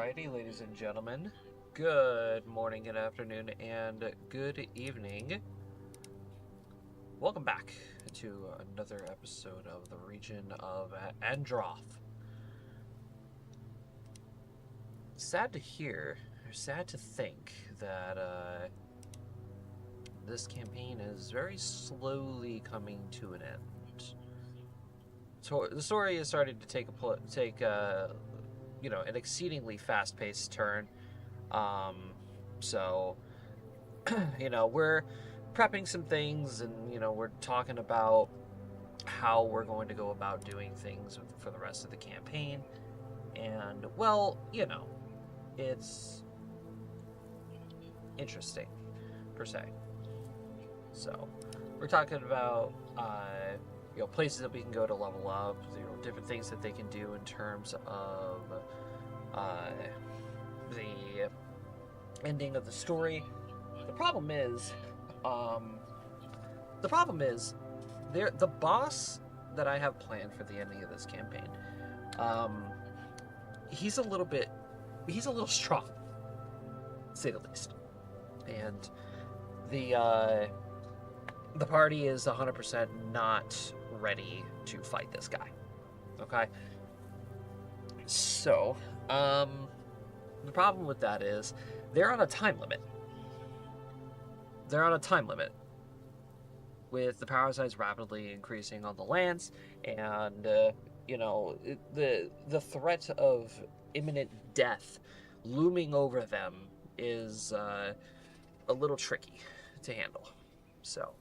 Alrighty, ladies and gentlemen, good morning, good afternoon, and good evening. Welcome back to another episode of the region of Endroth. Sad to hear, or sad to think that this campaign is very slowly coming to an end. So the story is starting to take an exceedingly fast-paced turn. So, we're prepping some things, and we're talking about how we're going to go about doing things for the rest of the campaign. And well, it's interesting per se. So, we're talking about places that we can go to level up, different things that they can do in terms of the ending of the story. The problem is the boss that I have planned for the ending of this campaign. He's a little strong, to say the least, and the party is 100% not ready to fight this guy. Okay, so the problem with that is they're on a time limit. With the power size rapidly increasing on the lands, and the threat of imminent death looming over them is a little tricky to handle. So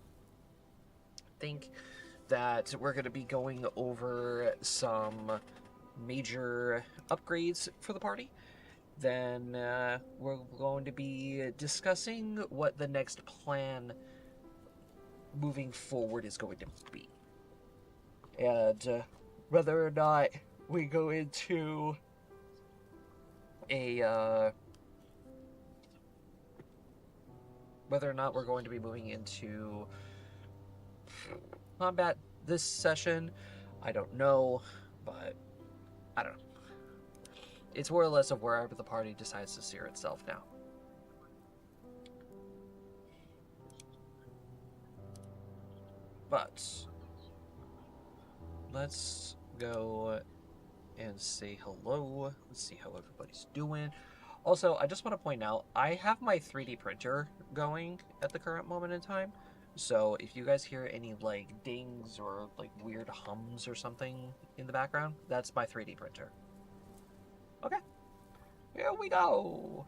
I think that we're going to be going over some major upgrades for the party. Then we're going to be discussing what the next plan moving forward is going to be. And whether or not we go into whether or not we're going to be moving into combat this session, I don't know, but I don't know. It's more or less of wherever the party decides to steer itself now. But let's go and say hello. Let's see how everybody's doing. Also, I just want to point out, I have my 3D printer going at the current moment in time. So if you guys hear any dings or weird hums or something in the background, that's my 3D printer. Okay, here we go.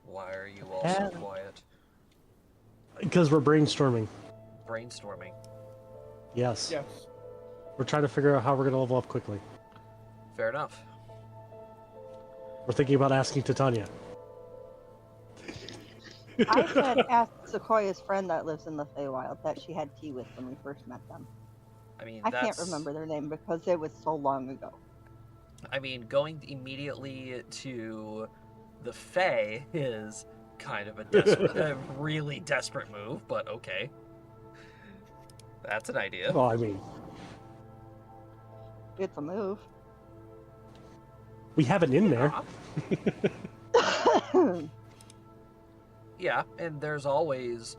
Why are you all so quiet? Because we're brainstorming. Brainstorming? Yes. Yes. We're trying to figure out how we're going to level up quickly. Fair enough. We're thinking about asking Titania. I had asked Sequoia's friend that lives in the Feywild that she had tea with when we first met them. I mean, I can't remember their name because it was so long ago. I mean, going immediately to the Fae is kind of a really desperate move, but okay. That's an idea. Well, I mean, It's a move. we have it in there. Yeah, and there's always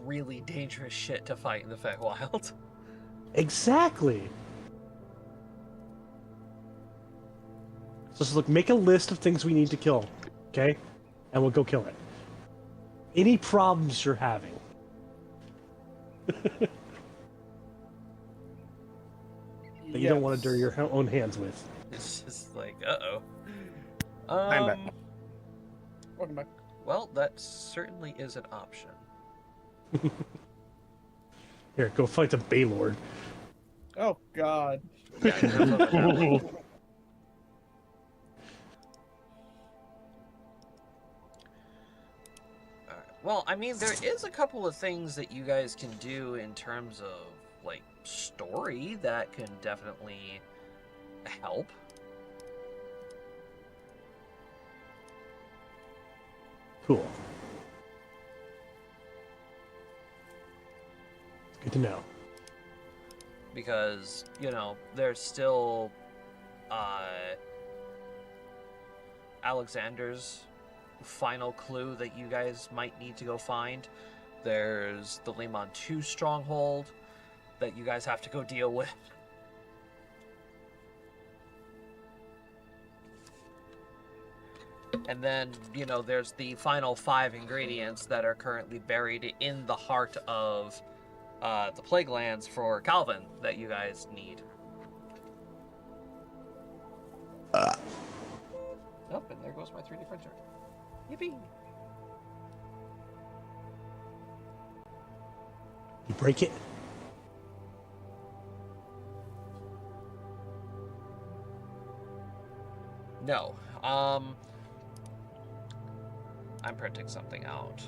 really dangerous shit to fight in the Feywild. Exactly. So just look, make a list of things we need to kill, okay? And we'll go kill it. Any problems you're having. That you don't want to dirty your own hands with. It's just like, uh-oh. I'm back. Welcome back. Well, that certainly is an option. Here, go fight the Baylord. Oh, God. Yeah, Alright. Well, I mean, there is a couple of things that you guys can do in terms of, story that can definitely help. Cool. Good to know. Because, there's still Alexander's final clue that you guys might need to go find. There's the Limon 2 stronghold that you guys have to go deal with. And then, there's the final 5 ingredients that are currently buried in the heart of the Plague Lands for Calvin that you guys need. Oh, and there goes my 3D printer. Yippee! You break it? No. I'm printing something out.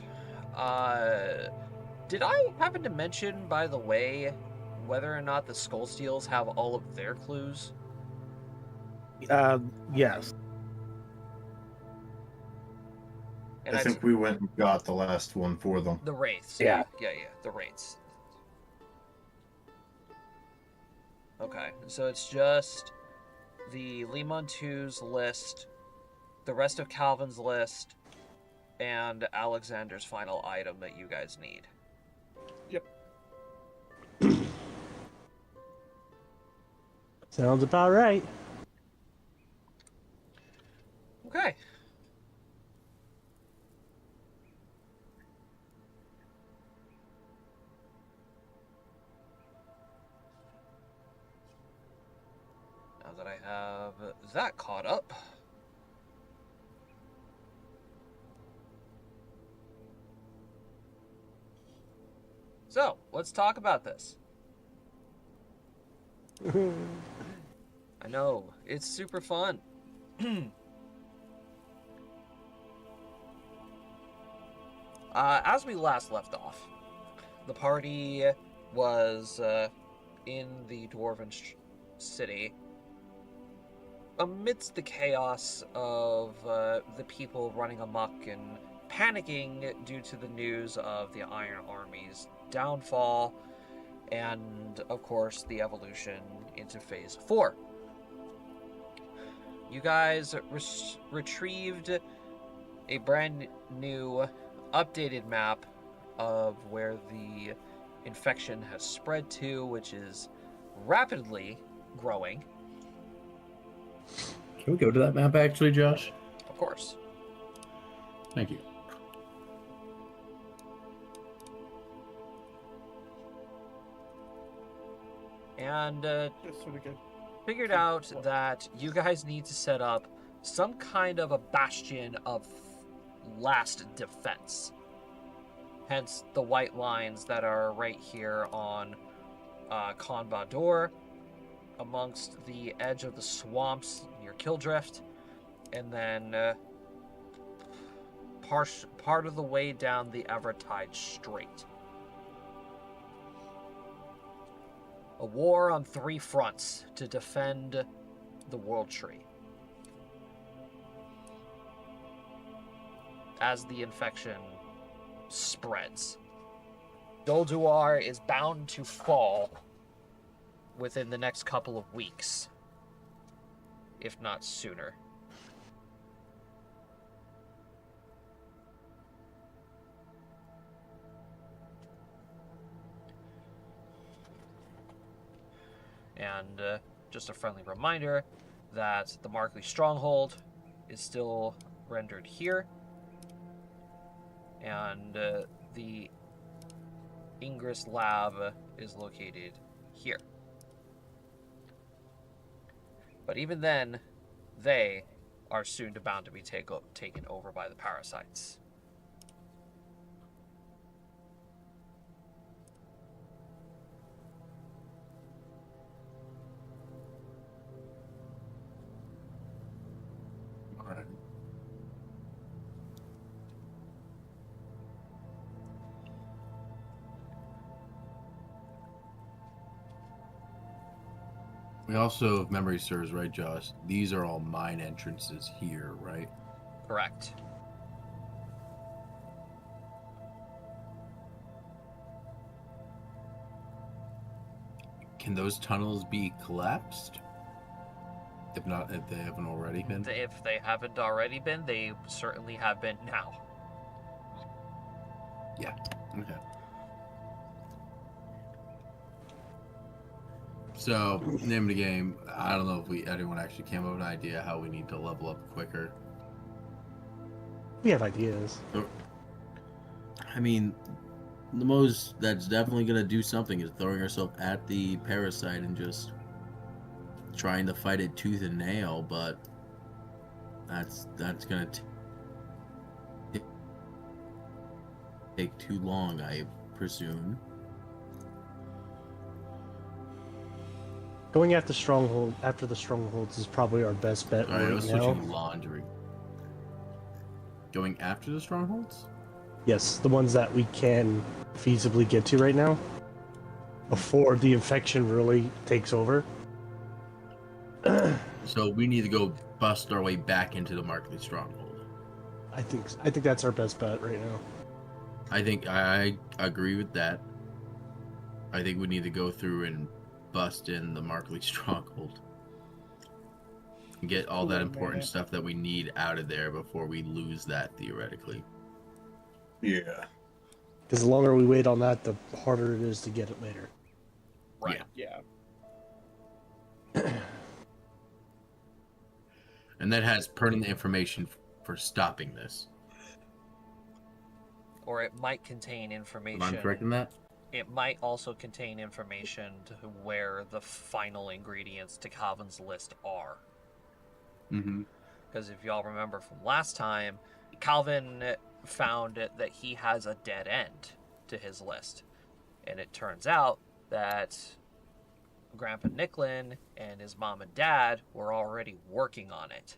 Did I happen to mention, by the way, whether or not the Skull Steels have all of their clues? Yes. And I think we went and got the last one for them. The Wraiths. Yeah. Yeah, the Wraiths. Okay, so it's just the Limon 2's list, the rest of Calvin's list, and Alexander's final item that you guys need. Yep. Sounds about right. Okay. Now that I have that caught up, so let's talk about this. I know, it's super fun. As we last left off, the party was in the Dwarven city amidst the chaos of the people running amok and panicking due to the news of the Iron Army's downfall and, of course, the evolution into Phase 4. You guys retrieved a brand new, updated map of where the infection has spread to, which is rapidly growing. Can we go to that map actually, Josh? Of course. Thank you. And That's really good. figured out that you guys need to set up some kind of a bastion of last defense. Hence the white lines that are right here on Convador, amongst the edge of the swamps near Kildrift, and then part of the way down the Evertide Strait. A war on 3 fronts to defend the World Tree. As the infection spreads. Dolduar is bound to fall within the next couple of weeks, if not sooner. And just a friendly reminder that the Markley Stronghold is still rendered here, and the Ingress Lab is located here. But even then, they are soon bound to be taken over by the parasites. All right. We also, if memory serves, right, Josh? These are all mine entrances here, right? Correct. Can those tunnels be collapsed? If not, if they haven't already been. If they haven't already been, they certainly have been now. Yeah. Okay. So, name of the game. I don't know if anyone actually came up with an idea how we need to level up quicker. We have ideas. I mean, the most that's definitely gonna do something is throwing ourselves at the parasite and just trying to fight it tooth and nail. But that's gonna take too long, I presume. Going after the strongholds is probably our best bet All right, right let's now. switch to laundry. Going after the strongholds? Yes, the ones that we can feasibly get to right now, before the infection really takes over. So we need to go bust our way back into the Markley stronghold. I think that's our best bet right now. I think I agree with that. I think we need to go through and bust in the Markley stronghold and get all that important stuff that we need out of there before we lose that, theoretically. Yeah. Because the longer we wait on that, the harder it is to get it later. Right. Yeah. And that has pertinent information for stopping this. Or it might contain information. Am I correct in that? It might also contain information to where the final ingredients to Calvin's list are. Mm-hmm. Because if y'all remember from last time, Calvin found that he has a dead end to his list. And it turns out that Grandpa Nicklin and his mom and dad were already working on it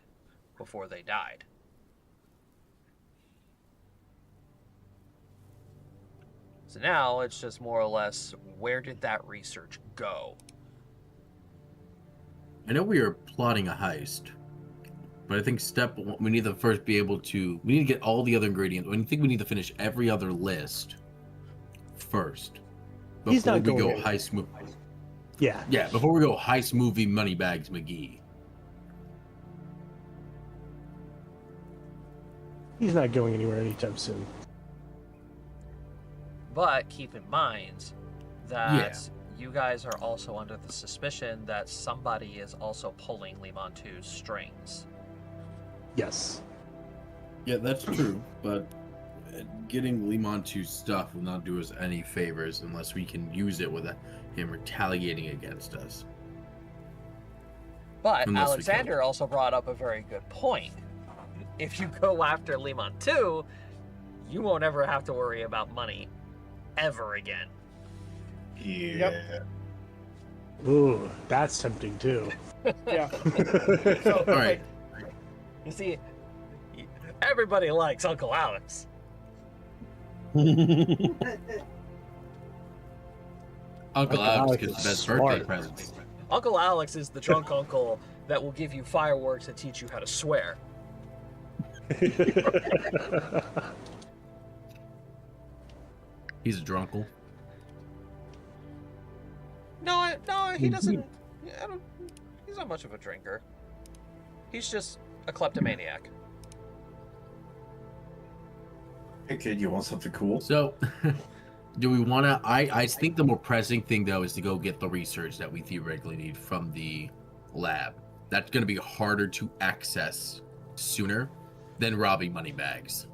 before they died. So now it's just more or less, where did that research go? I know we are plotting a heist, but I think step one, we need to first be able to. We need to get all the other ingredients. I think we need to finish every other list first He's before not we going go anywhere. heist movie. Yeah. Yeah, before we go heist movie Moneybags McGee. He's not going anywhere anytime soon. But keep in mind that you guys are also under the suspicion that somebody is also pulling Limontu's strings. Yes. Yeah, that's true, but getting Limontu's stuff will not do us any favors unless we can use it with him retaliating against us. But Unless we Alexander also brought up a very good point. If you go after Limontu, you won't ever have to worry about money ever again. Yeah. Ooh, that's tempting too. Yeah. So, All right. you see, everybody likes Uncle Alex. Uncle Alex Alex gets is the best smart. birthday presents. Uncle Alex is the drunk uncle that will give you fireworks and teach you how to swear. He's a drunkle. No, he doesn't. He's not much of a drinker. He's just a kleptomaniac. Hey kid, you want something cool? So, do we want to? I think the more pressing thing though is to go get the research that we theoretically need from the lab. That's going to be harder to access sooner than robbing money bags.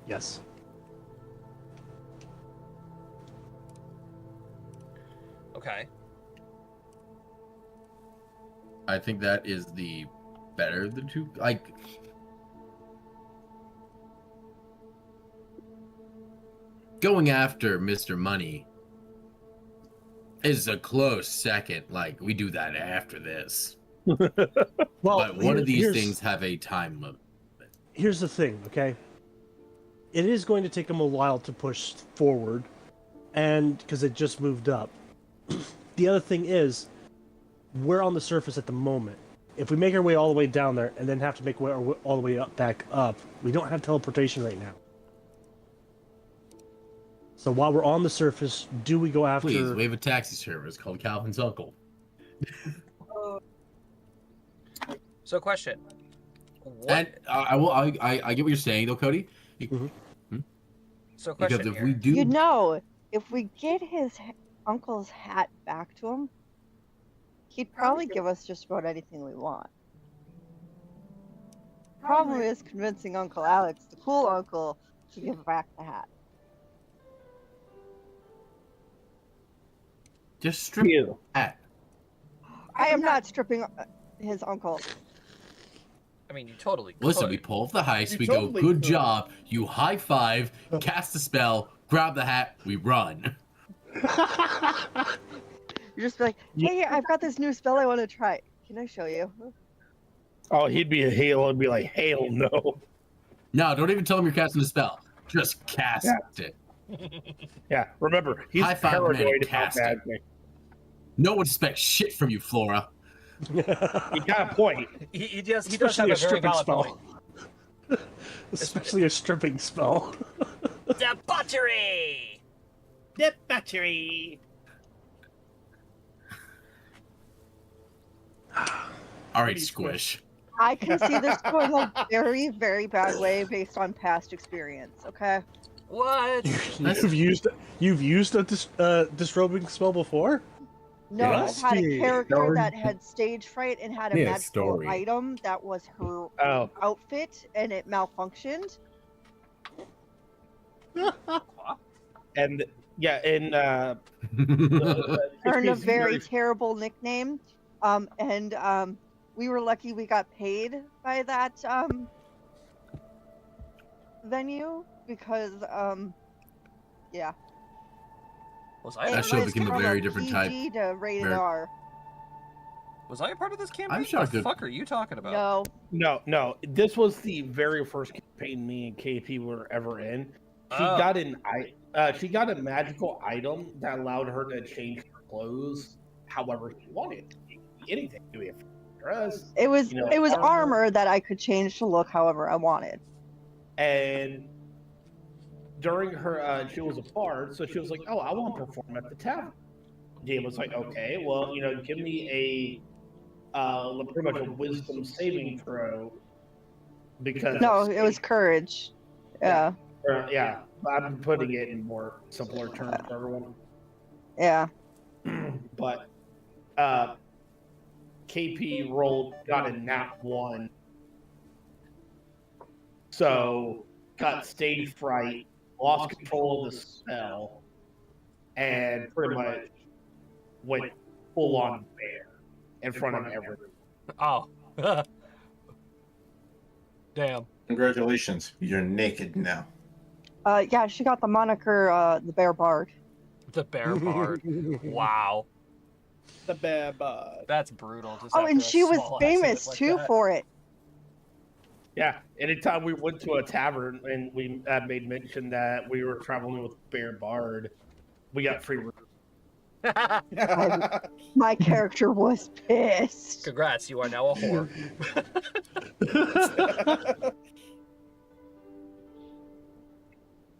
Yes. Okay. I think that is the better of the two. Like, going after Mr. Money is a close second. Like, we do that after this. Well, But one of these here's- things have a time limit. Here's the thing, okay? It is going to take them a while to push forward, and because it just moved up. The other thing is, we're on the surface at the moment. If we make our way all the way down there and then have to make our way all the way up, back up, we don't have teleportation right now. So while we're on the surface, do we go after? Please, we have a taxi service called Calvin's Uncle. So, question. What? And I get what you're saying, though, Cody. So, Because question if here. we do, You know, if we get his uncle's hat back to him, he'd probably give us just about anything we want. Problem is convincing Uncle Alex, the cool uncle, to give back the hat. just strip You. that. I am not stripping his uncle. I mean, you totally Listen, could. we pull off the heist. You We totally go, good could. job. You high five, cast a spell, grab the hat. We run. You're just like, hey, I've got this new spell I want to try. Can I show you? Oh, he'd be a hail and be like, hail no. No, don't even tell him you're casting a spell. Just cast it. Yeah, remember, he's High five, man, paranoid about cast it. magic. No one expects shit from you, Flora. You got a point. He does have Especially a a very stripping valid spell. point. Especially a stripping spell. Debauchery! The battery. All right, Squish. I can see this going a very, very bad way based on past experience. Okay. What? You've used a disrobing spell before? No, Yeah. I've had a Story. character that had stage fright and had a Yeah, magical story. item that was her Oh, outfit, and it malfunctioned. and yeah, and Earned a it's very terrible nickname. And we were lucky we got paid by that venue because yeah. Was I? That It show went became a from very different PG type. to rated Very- R. Was I a part of this campaign? I'm shocked What the that- fuck are you talking about? No, no. This was the very first campaign me and KP were ever in. She Oh. got she got a magical item that allowed her to change her clothes however she wanted. Anything, do it dress, it was You know, it was armor. armor that I could change to look however I wanted. and during her, she was a bard, so she was like, "Oh, I want to perform at the tavern." Jane was like, "Okay, well, give me pretty much a wisdom saving throw because No, it was courage. Yeah, yeah." I'm putting it in more simpler terms for everyone. yeah. But KP got a nat 1, so got stage fright, lost control of the spell, and pretty much went full on bear in front of everyone. Oh. Damn. Congratulations, you're naked now. Yeah, she got the moniker the Bear Bard. The bear bard. Wow. The bear bud. That's brutal. Just Oh, after and a she was small famous accident like too that. for it. Yeah, anytime we went to a tavern and we made mention that we were traveling with Bear Bard, we got free room. My character was pissed. Congrats, you are now a whore.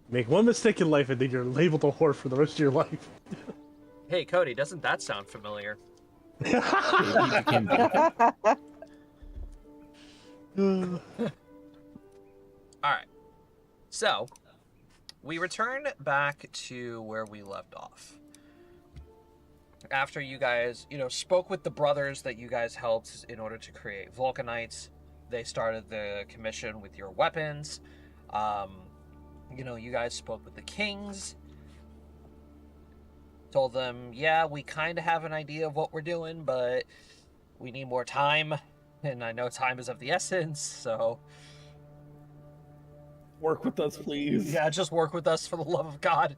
Make one mistake in life and then you're labeled a whore for the rest of your life. Hey, Cody, doesn't that sound familiar? He became Vulcan. Alright. So, we return back to where we left off. After you guys, spoke with the brothers that you guys helped in order to create Vulcanites, they started the commission with your weapons. You guys spoke with the kings. Told them, yeah, we kind of have an idea of what we're doing, but we need more time. And I know time is of the essence, so... Work with us, please. yeah, just work with us for the love of God.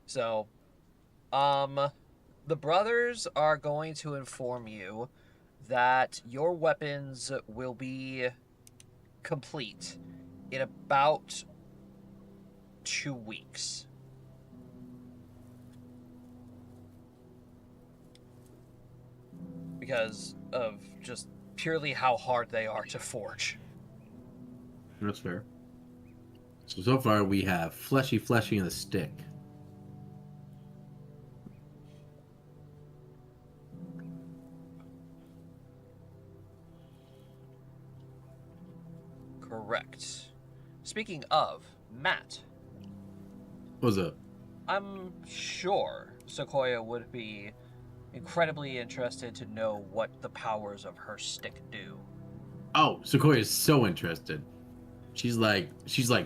So, the brothers are going to inform you that your weapons will be complete in about 2 weeks. Because of just purely how hard they are to forge. That's fair. So far we have fleshy and a stick. Correct. Speaking of, Matt. What's up? I'm sure Sequoia would be incredibly interested to know what the powers of her stick do. Oh, Sequoia is so interested. She's like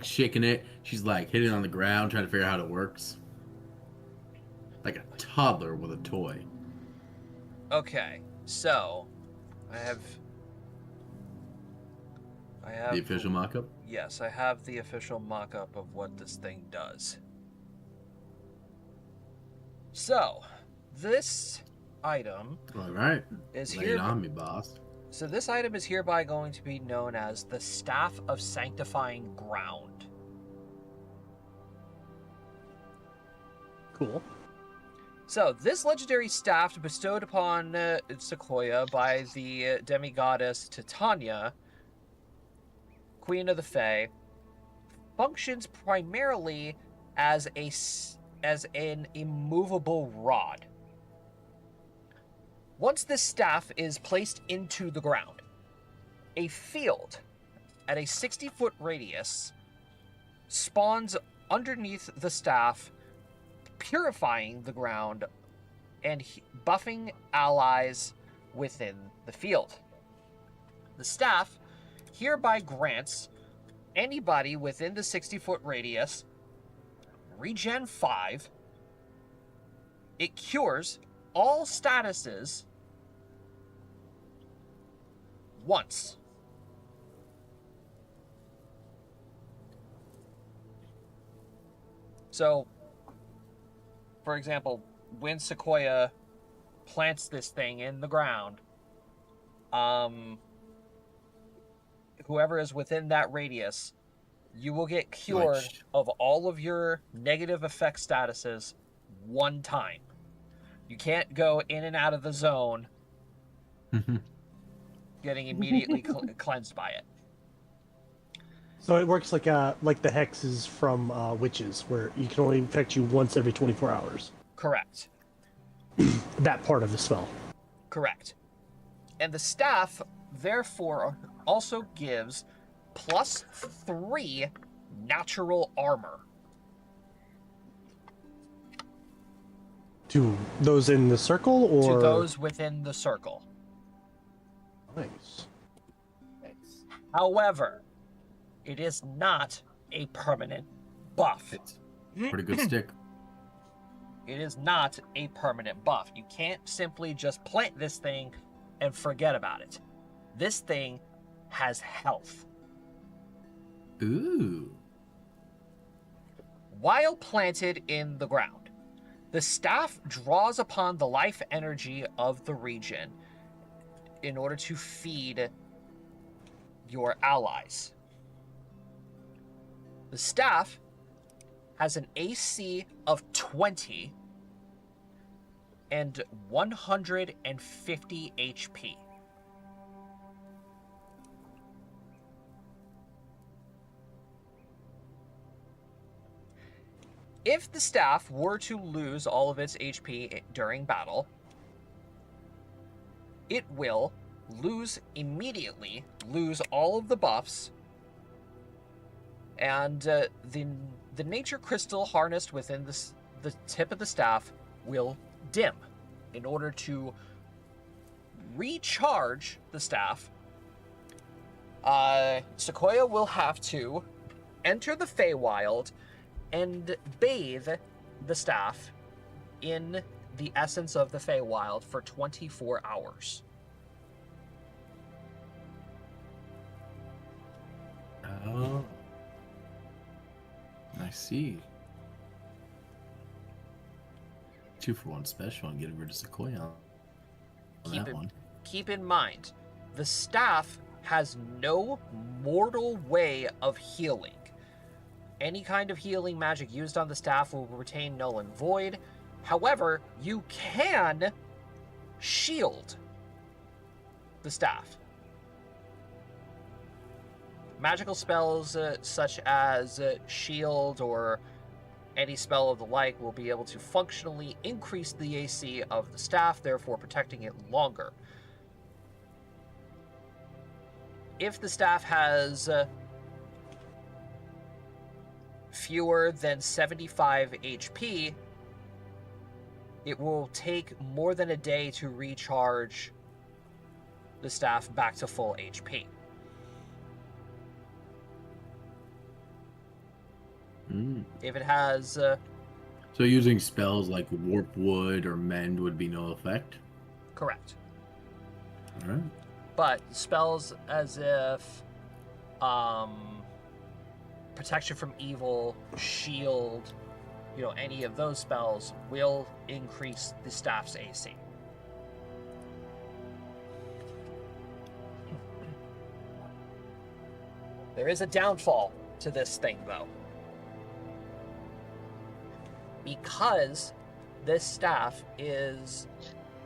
shaking it. She's like hitting it on the ground, trying to figure out how it works. Like a toddler with a toy. Okay, so I have The official mock-up? Yes, I have the official mock-up of what this thing does. So, this item All right. is Lay here. it on me, boss. So this item is hereby going to be known as the Staff of Sanctifying Ground. Cool. So this legendary staff bestowed upon Sequoia by the demigoddess Titania, Queen of the Fae, functions primarily as an immovable rod. Once this staff is placed into the ground, a field at a 60-foot radius spawns underneath the staff, purifying the ground and buffing allies within the field. The staff hereby grants anybody within the 60-foot radius Regen 5. It cures all statuses once. So, for example, when Sequoia plants this thing in the ground, whoever is within that radius, you will get cured of all of your negative effect statuses one time. You can't go in and out of the zone getting immediately cleansed by it. So it works like the hexes from witches, where you can only infect you once every 24 hours. Correct. That part of the spell. Correct. And the staff, therefore, also gives +3 natural armor. To those in the circle, or to those within the circle. Nice. However, it is not a permanent buff. It's a pretty good stick. It is not a permanent buff. You can't simply just plant this thing and forget about it. This thing has health. Ooh. While planted in the ground, the staff draws upon the life energy of the region in order to feed your allies. The staff has an AC of 20 and 150 HP. If the staff were to lose all of its HP during battle, it will immediately lose all of the buffs, and the nature crystal harnessed within the tip of the staff will dim. In order to recharge the staff, Sequoia will have to enter the Feywild and bathe the staff in the essence of the Feywild for 24 hours. Oh. I see. 2-for-1 special and get rid of Sequoia on that one. Keep in mind, the staff has no mortal way of healing. Any kind of healing magic used on the staff will retain null and void. However, you can shield the staff. Magical spells such as shield or any spell of the like will be able to functionally increase the AC of the staff, therefore protecting it longer. If the staff has fewer than 75 HP, it will take more than a day to recharge the staff back to full HP. If it has... So using spells like Warp Wood or Mend would be no effect? Correct. Alright. But spells as if Protection from Evil, Shield, any of those spells will increase the staff's AC. There is a downfall to this thing, though. Because this staff is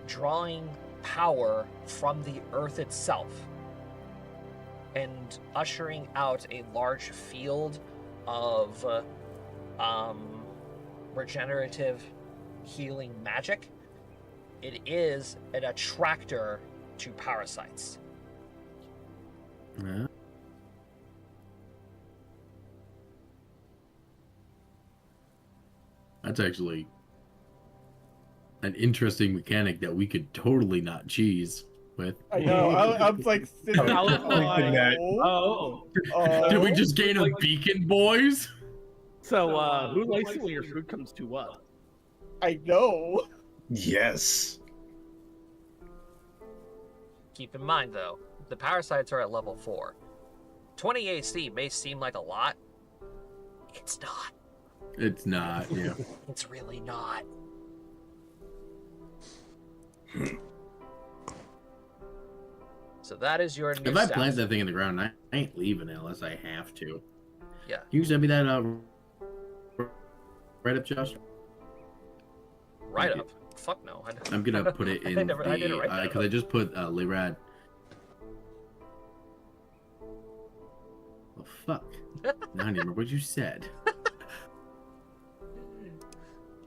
drawing power from the earth itself and ushering out a large field of regenerative healing magic, it is an attractor to parasites. Yeah. That's actually an interesting mechanic that we could totally not cheese with. I know. I was like, sitting I was like, like, oh. Did we just gain a beacon, boys? So, who likes it when your food comes too up? I know. Yes. Keep in mind, though, the parasites are at level 4. 20 AC may seem like a lot. It's not. It's not, yeah. It's really not. So that is your new If I staff. plant that thing in the ground, I ain't leaving it unless I have to. Yeah. Can you send me that right up, Josh? Right Thank up. Fuck no. I'm gonna put it in I didn't write that because I up. just put Lirad. Oh fuck! Now I don't remember what you said.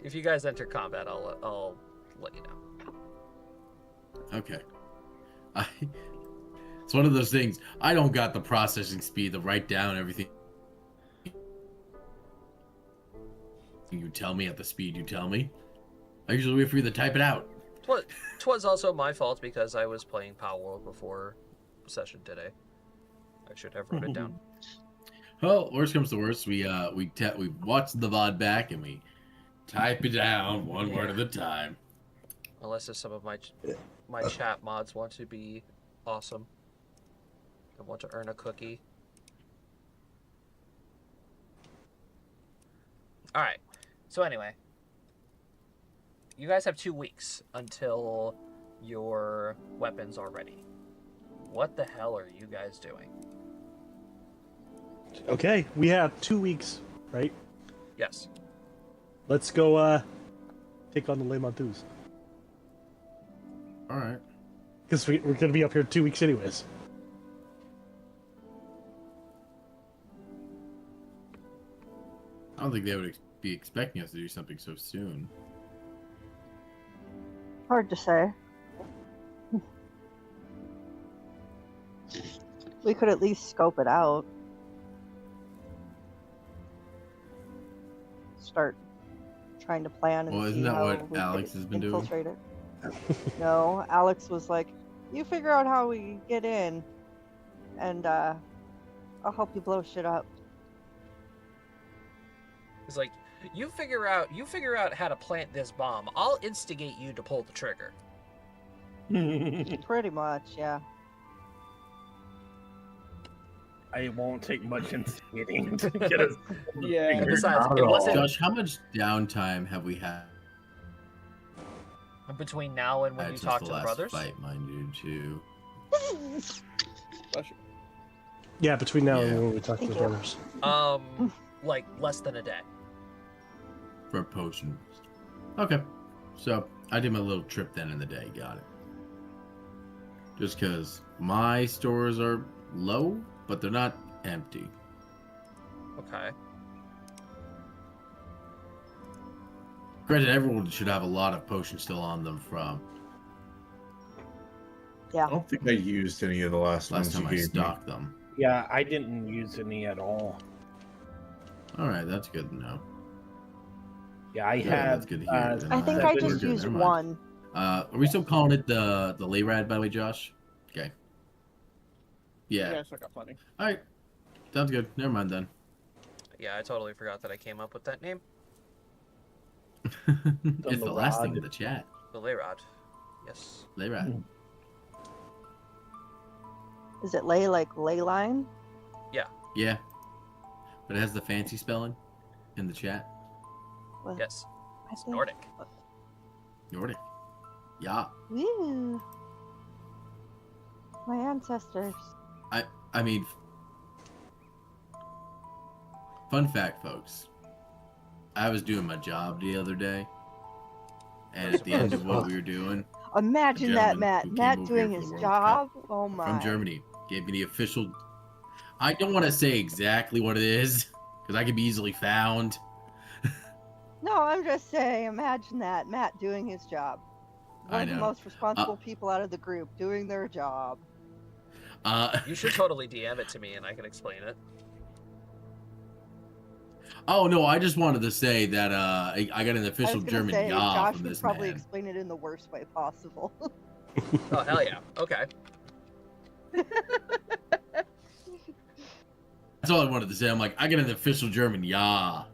If you guys enter combat, I'll let you know. Okay. It's one of those things. I don't got the processing speed to write down everything you tell me at the speed you tell me. I usually wait for you to type it out. Twas also my fault because I was playing Power World before session today. I should have wrote it down. Well, worst comes to worst, we watch the VOD back and we type it down one word at a time. Unless if some of my chat mods want to be awesome and want to earn a cookie. All right. So anyway, you guys have 2 weeks until your weapons are ready. What the hell are you guys doing? Okay, we have 2 weeks, right? Yes. Let's go take on the Le Mantus. All right. Because we're going to be up here 2 weeks anyways. I don't think they would be expecting us to do something so soon. Hard to say. We could at least scope it out. Start trying to plan and Well, isn't see that how what we Alex could has been doing? infiltrate it. No, Alex was like, "You figure out how we get in, and I'll help you blow shit up." It's like, you figure out how to plant this bomb. I'll instigate you to pull the trigger. Pretty much, yeah. I won't take much instigating to get us. Yeah. And besides, it wasn't Josh, how much downtime have we had between now and when you since talk the to the last brothers. fight, mind you, too? Yeah, between now Yeah. and when we talk to the Thank you. brothers. Like less than a day. For potions. Okay. So, I did my little trip then in the day. Got it. Just because my stores are low, but they're not empty. Okay. Granted, everyone should have a lot of potions still on them from Yeah. I don't think I used any of the last last ones you time I gave me. stocked them. Yeah, I didn't use any at all. All right, that's good to know. Yeah, I Good, have. that's good to hear. Then I think I we're just good, used never mind. one. Are we still calling it the Layrad, by the way, Josh? Okay. Yeah. Yes, I got plenty. All right. Sounds good. Never mind then. Yeah, I totally forgot that I came up with that name. It's the last thing Layrad. in the chat. The Layrod. Yes. Layrad. Is it ley like ley line? Yeah. But it has the fancy spelling in the chat. Well, Yes. I It's think- Nordic. Nordic. Yeah. Woo. My ancestors. I mean, fun fact, folks. I was doing my job the other day, and at the end of what we were doing, Imagine A that, gentleman Matt. who came Matt over doing here for his the World job. Oh my. from Germany, gave me the official. I don't want to say exactly what it is, because I could be easily found. No, I'm just saying. Imagine that, Matt doing his job. One I of the know. most responsible people out of the group doing their job. You should totally DM it to me and I can explain it. Oh no, I just wanted to say that I got an I official was gonna German say, ja Josh from would this probably man. explain it in the worst way possible. Oh, hell yeah. Okay. That's all I wanted to say. I'm like, I got an official German ja.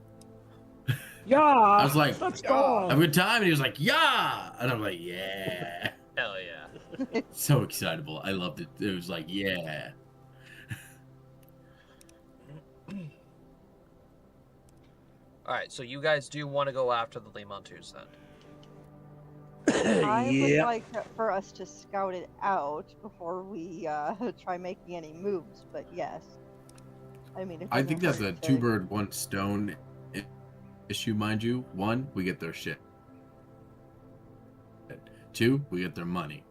Yeah. I was like, let's go. have a good time, and he was like, yeah, and I'm like, yeah. Hell yeah. So excitable. I loved it. It was like, yeah. Alright, so you guys do want to go after the Limontus then? I would Yeah. like for us to scout it out before we try making any moves, but yes. I mean, it I think that's doesn't a hurt to- two bird, one stone issue, mind you. One, we get their shit. Two, we get their money.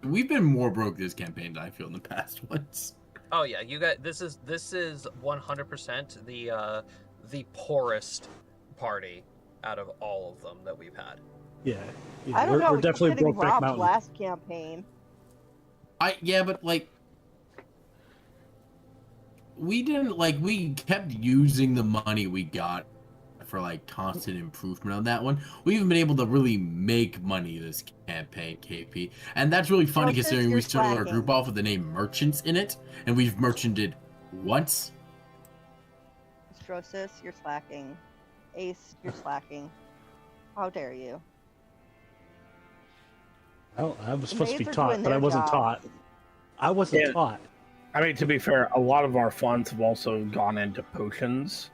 We've been more broke this campaign than I feel in the past ones. Oh yeah, you guys. This is 100% the poorest party out of all of them that we've had. Yeah. I don't we're, know. we're We keep definitely getting Brokeback robbed Mountain. last campaign. Yeah, but like, we didn't we kept using the money we got for like constant improvement on that one. We haven't been able to really make money this campaign, KP, and that's really funny Well, since considering we you're started our slacking. group off with the name Merchants in it, and we've merchanted once. Strosis, you're slacking. Ace, you're slacking. How dare you? Well, I was supposed to be Maids are taught, doing but I their wasn't job. taught. I wasn't Yeah. taught. I mean, to be fair, a lot of our funds have also gone into potions.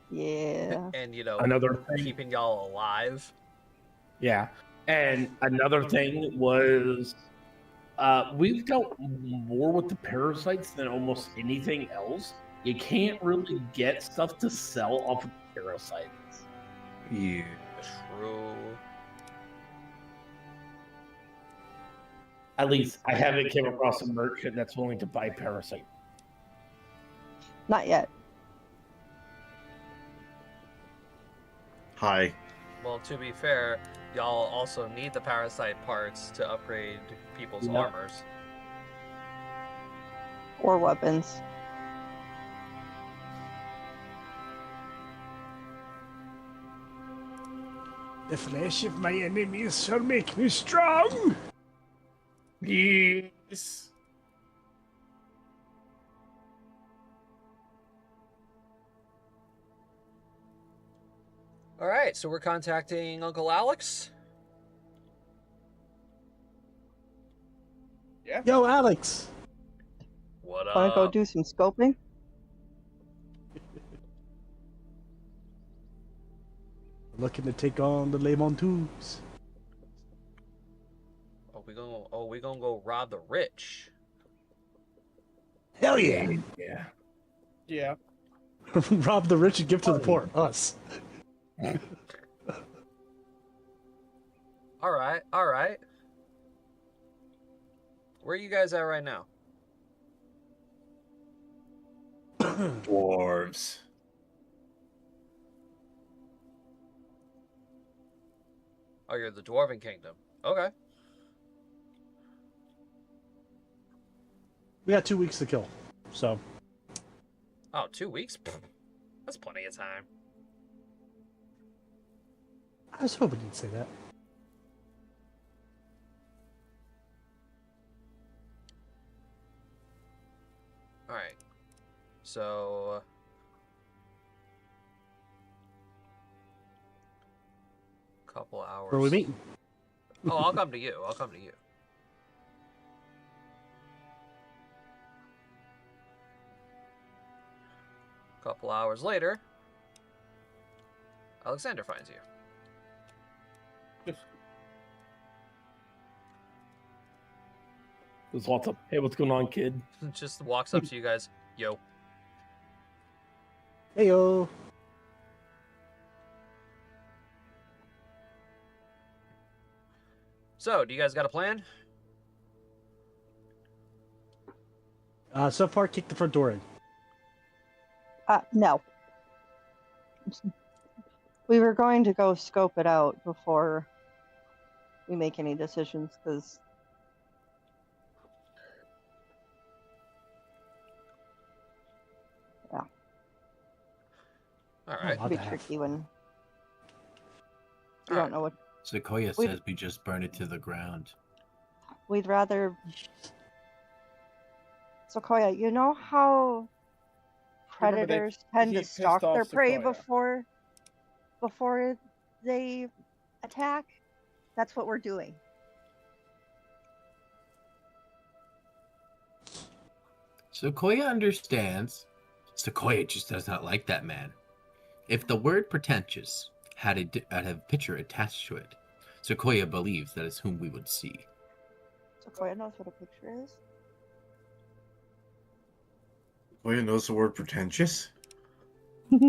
Yeah. And you know, Another thing, keeping y'all alive. yeah. And another thing was, we've dealt more with the parasites than almost anything else. You can't really get stuff to sell off of parasites. Yeah. True. At least I haven't came across a merchant that's willing to buy parasite. Not yet. Hi. Well, to be fair, y'all also need the parasite parts to upgrade people's Yep. armors. Or weapons. The flesh of my enemies shall make me strong. Yes. All right, so we're contacting Uncle Alex. Yo, Alex. What Wanna go up? do some scoping? Looking to take on the Le Montus. We gonna go rob the rich. Hell yeah. Yeah. Yeah. Rob the rich and give to the poor. Us. All right. Where are you guys at right now? Dwarves. Oh, you're the Dwarven Kingdom. Okay. We got 2 weeks to kill, so Oh, 2 weeks? Pfft, that's plenty of time. I was hoping you'd say that. Alright. So... couple hours. Where are we meeting? Oh, I'll come to you. I'll come to you. Couple hours later, Alexander finds you. Just walks up. Hey, what's going on, kid? Just walks up to you guys. Yo. Heyo. So, do you guys got a plan? So far, kick the front door in. No. We were going to go scope it out before we make any decisions, because Alright. it'd be tricky when you Alright. don't know what. Sequoia Wait. says we just burn it to the ground. We'd rather. Sequoia, you know how Remember, they- predators tend he to pissed stalk their off prey Sequoia. before they attack? That's what we're doing. Sequoia understands. Sequoia just does not like that man. If the word pretentious had a picture attached to it, Sequoia believes that is whom we would see. Sequoia knows what a picture is. Sequoia knows the word pretentious? Her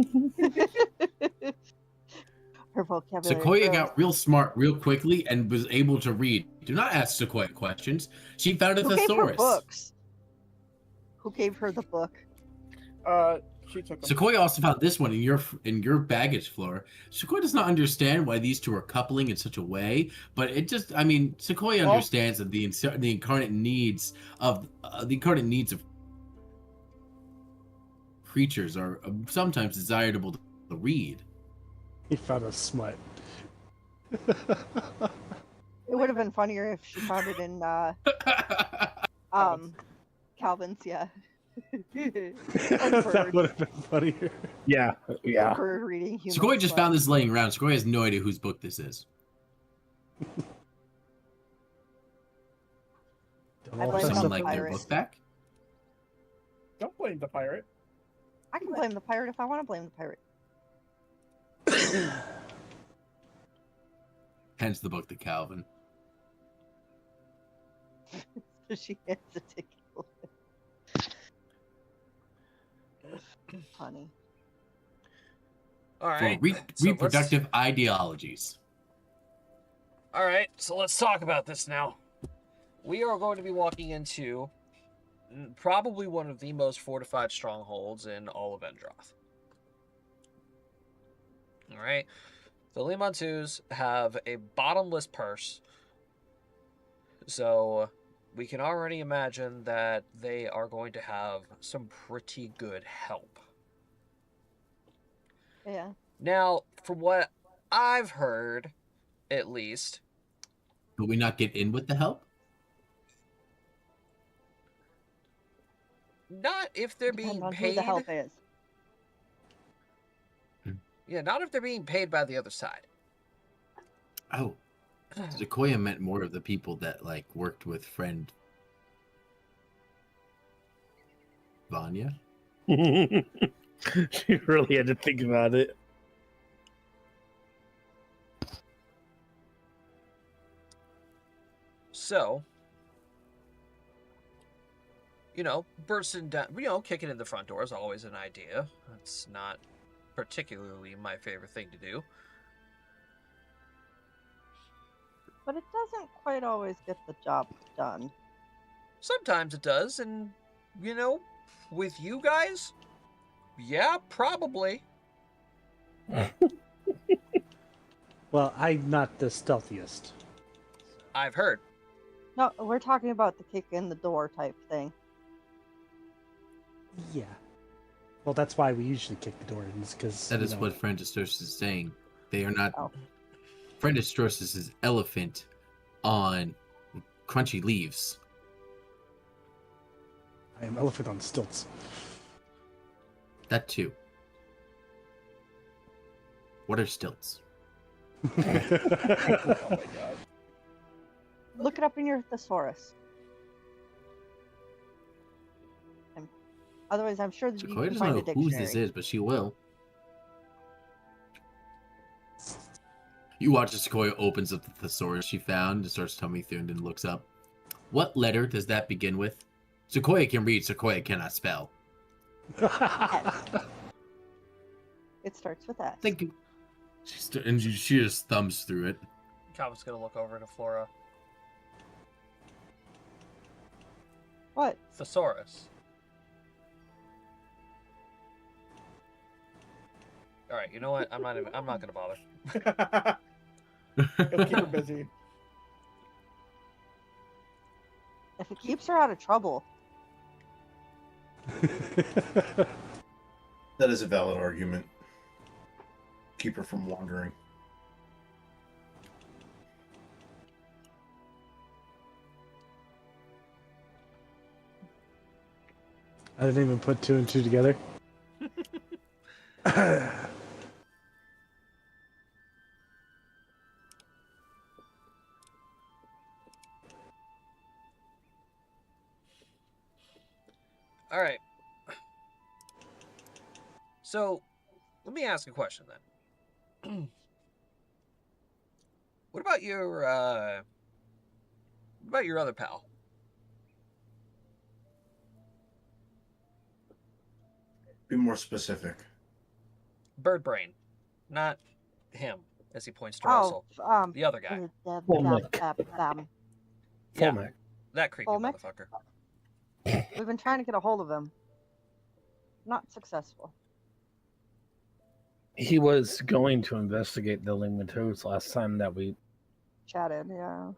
vocabulary. Sequoia grows. got real smart real quickly and was able to read. Do not ask Sequoia questions. She found a Who gave her thesaurus. books? Who gave her the book? She took them. Sequoia also found this one in your baggage floor. Sequoia does not understand why these two are coupling in such a way, but it just, I mean, Sequoia Well- understands that the incarnate needs of creatures are sometimes desirable to read. He found a smut. It would have been funnier if she found it in Calvin's, yeah. That would have been funnier. Yeah. For reading human Sequoia just flesh. found this laying around. Sequoia has no idea whose book this is. Don't I all blame trust Someone the the like their pirate. book back? Don't blame the pirate. I can blame the pirate if I want to blame the pirate. Hence the book to Calvin. So she has to take it. Funny. All For right. So reproductive ideologies. All right. So let's talk about this now. We are going to be walking into probably one of the most fortified strongholds in all of Endroth. All right. The Limontus have a bottomless purse. So we can already imagine that they are going to have some pretty good help. Yeah. Now, from what I've heard, at least, But we not get in with the help? not if they're Depends being on paid. who the help is. Yeah, not if they're being paid by the other side. Oh. Sequoia meant more of the people that like worked with friend Vanya. She really had to think about it. So, bursting down, kicking in the front door is always an idea. It's not particularly my favorite thing to do. But it doesn't quite always get the job done. Sometimes it does, and, you know, with you guys, yeah, probably. Well, I'm not the stealthiest. I've heard. No, we're talking about the kick in the door type thing. Yeah. Well, that's why we usually kick the door in, because That is what Friendistorsus is saying. They are not. Oh. Friendistorsus is elephant on crunchy leaves. I am elephant on stilts. That too. What are stilts? Look it up in your thesaurus. Otherwise, I'm sure that you Sequoia can doesn't find a know dictionary. whose this is, but she will. You watch as Sequoia opens up the thesaurus she found and starts thumbing through and then looks up. What letter does that begin with? Sequoia can read, Sequoia cannot spell. It starts with S. Thank you. She just thumbs through it. Calvin's gonna look over to Flora. What? Thesaurus. All right, you know what? I'm not gonna bother. It'll keep her busy. If it keeps her out of trouble. That is a valid argument. Keep her from wandering. I didn't even put 2 and 2 together. All right. So, let me ask a question then. What about your other pal? Be more specific. Bird Brain, not him, as he points to Oh, Russell. The other guy. Fulmic. Yeah, Fulmic. that creepy Fulmic? motherfucker. We've been trying to get a hold of him. Not successful. He was going to investigate the Lingmentos last time that we. Chatted, yeah.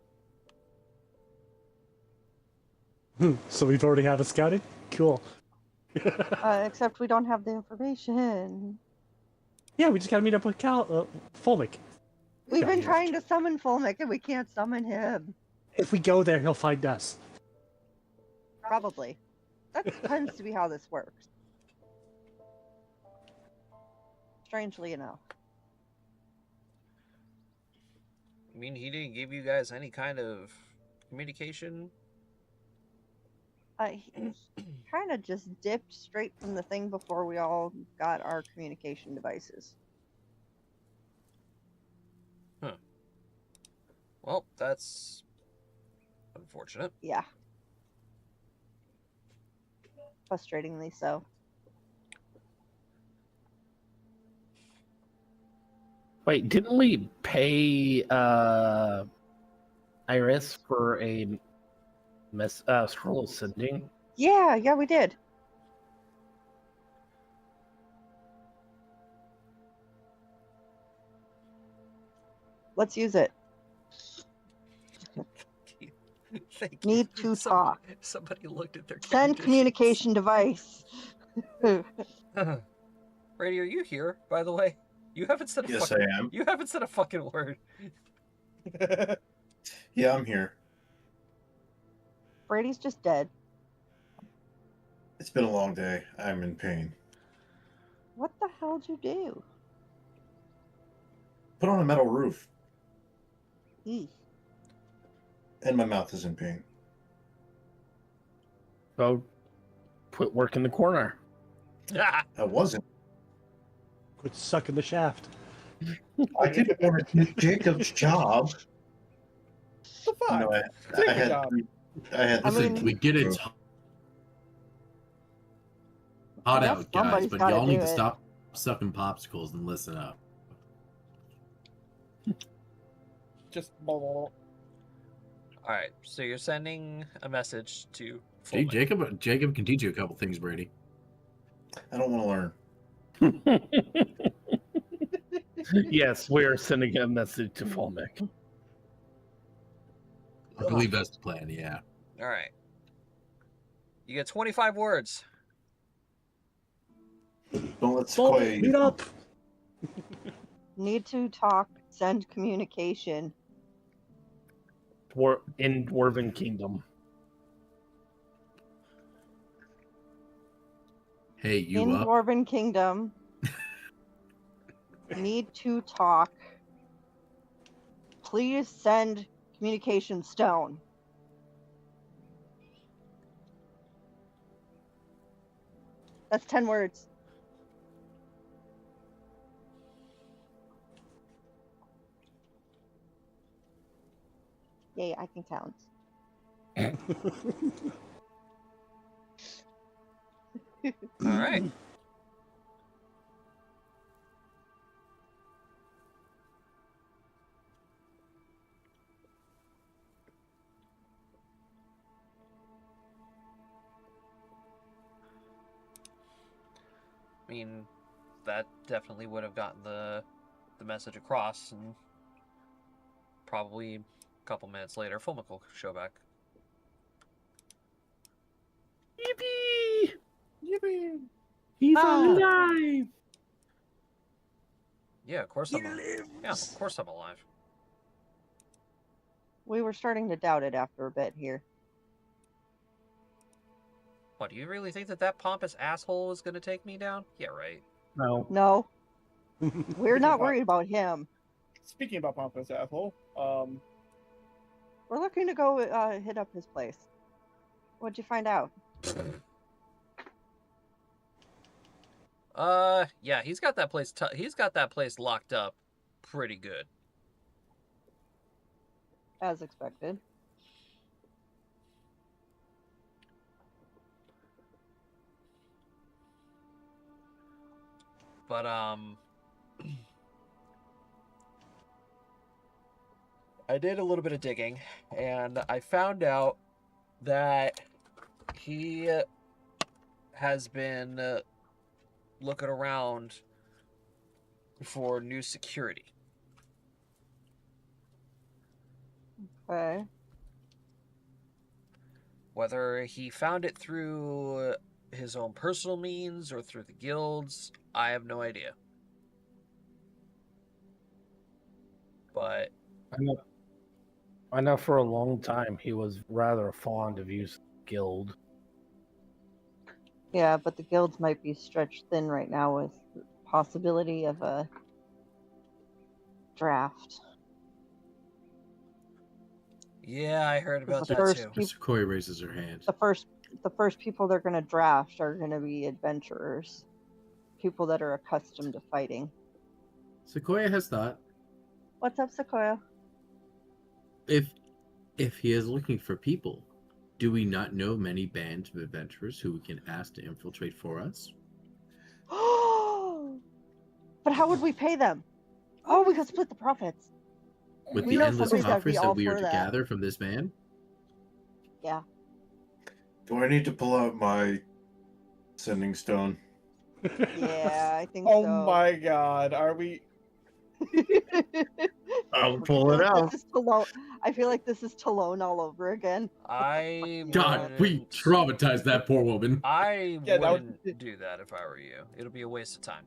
So we've already had a scouting? Cool. Except we don't have the information. Yeah, we just gotta meet up with Fulmic. We've been Yeah. trying to summon Fulmic and we can't summon him. If we go there, he'll find us. Probably. That tends to be how this works. Strangely enough. I mean, he didn't give you guys any kind of communication? He kind of just dipped straight from the thing before we all got our communication devices. Well, that's unfortunate. Yeah. Frustratingly so. Wait, didn't we pay Iris for a scroll of sending? Yeah, we did. Let's use it. Thank Need you. to talk. Somebody looked at their Send conditions. communication device. Brady, are you here, by the way? You haven't said a Yes, fucking, I am. You haven't said a fucking word. Yeah, I'm here. Brady's just dead. It's been a long day. I'm in pain. What the hell did you do? Put on a metal roof, Eesh. and my mouth is in pain. Go put work in the corner. I wasn't. Quit sucking the shaft. I didn't want to do Jacob's job. The fuck? No, Take I a had. job. I had. I Listen, mean- we get it hot guess out, guys, somebody's but gotta y'all need do to it. stop sucking popsicles and listen up. Just blah, blah, blah. All All right, so you're sending a message to Gee, Fulmic. Jacob can teach you a couple things, Brady. I don't want to learn. Yes, we're sending a message to Fulmic. I believe that's the plan. Yeah. All right. You get 25 words. Don't let Full Sequoia meet up. Need to talk, send communication. In Dwarven Kingdom. Hey, you in up? Dwarven Kingdom. Need to talk. Please send communication stone. That's 10 words. Yay, I can count. All right. I mean, that definitely would have gotten the message across, and probably a couple minutes later, Fulmic will show back. Yippee! Yippee! He's Ah. alive! Yeah, of course I'm alive. Yeah, of course I'm alive. We were starting to doubt it after a bit here. What, do you really think that pompous asshole was going to take me down? Yeah, right. No. No, we're not about- worried about him. Speaking about pompous asshole, We're looking to go hit up his place. What'd you find out? Yeah, he's got that place. He's got that place locked up, pretty good. As expected. But I did a little bit of digging, and I found out that he has been looking around for new security. Okay. Whether he found it through his own personal means or through the guilds, I have no idea. But I know for a long time he was rather fond of using guild. Yeah, but the guilds might be stretched thin right now with the possibility of a draft. yeah, I heard about the that first too. peop- Sequoia raises her hand. The first people they're going to draft are going to be adventurers, people that are accustomed to fighting. Sequoia has thought, What's up, Sequoia? if he is looking for people, do we not know many bands of adventurers who we can ask to infiltrate for us? But how would we pay them? Oh, we could split the profits. With We the know endless somebody's gotta be coffers all that we are for to that. gather from this man? Yeah. Do I need to pull out my sending stone? Yeah, I think oh so. my god, are we? I'll pull it out. This is Talone. I feel like this is Talone all over again. I God, we wouldn't- traumatized that poor woman. I Yeah, that wouldn't do that if I were you. It'll be a waste of time.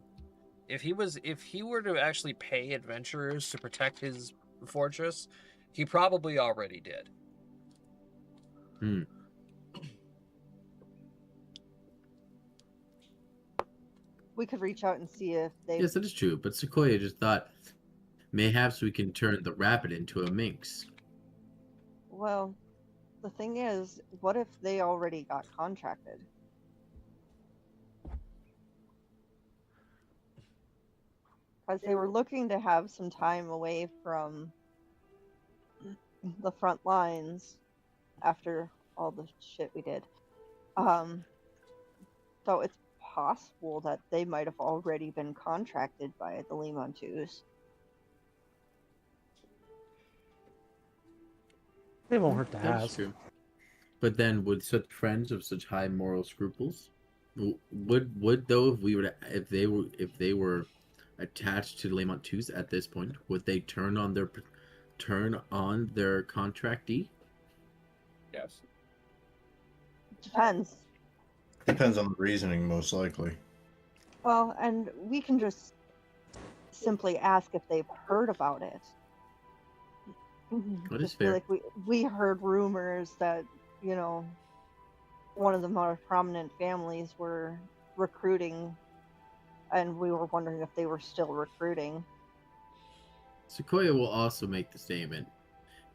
If he were to actually pay adventurers to protect his fortress, he probably already did. We could reach out and see if they. Yes, that is true, but Sequoia just thought, mayhaps we can turn the rabbit into a minx. Well, the thing is, what if they already got contracted? Because they were looking to have some time away from the front lines after all the shit we did. So it's possible that they might have already been contracted by the Limontus. It won't hurt to That's ask. true. But then, would such friends of such high moral scruples, would though if they were attached to Lamont Twos at this point, would they turn on their contractee? Yes. Depends. Depends on the reasoning, most likely. Well, and we can just simply ask if they've heard about it. That is Just be fair. like, we heard rumors that, you know, one of the more prominent families were recruiting, and we were wondering if they were still recruiting. Sequoia will also make the statement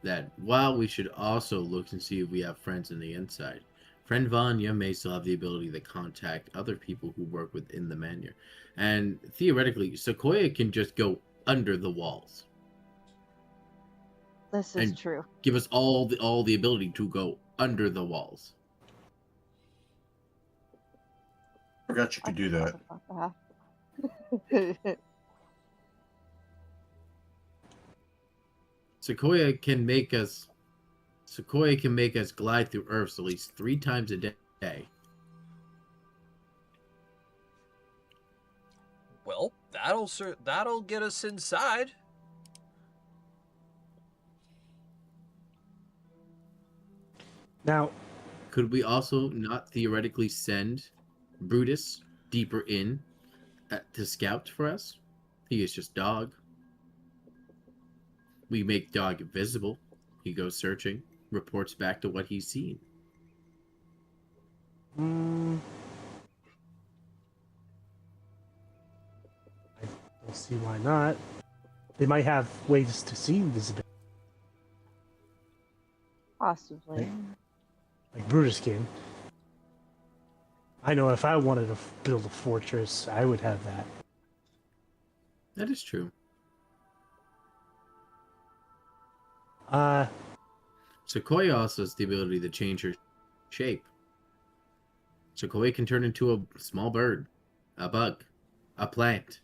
that while we should also look and see if we have friends in the inside, friend Vanya may still have the ability to contact other people who work within the manor. And theoretically, Sequoia can just go under the walls. This is And true. give us all the ability to go under the walls. Forgot you could do that. Sequoia can make us glide through Earths at least 3 times a day. Well, that'll get us inside. Now, Could we also not theoretically send Brutus deeper in to scout for us? He is just dog. We make dog visible. He goes searching, reports back to what he's seen. I don't see why not. They might have ways to see invisibility, Possibly. like Brutus can. I know if I wanted to build a fortress, I would have that. That is true. Sequoia also has the ability to change her shape. Sequoia can turn into a small bird, a bug, a plant,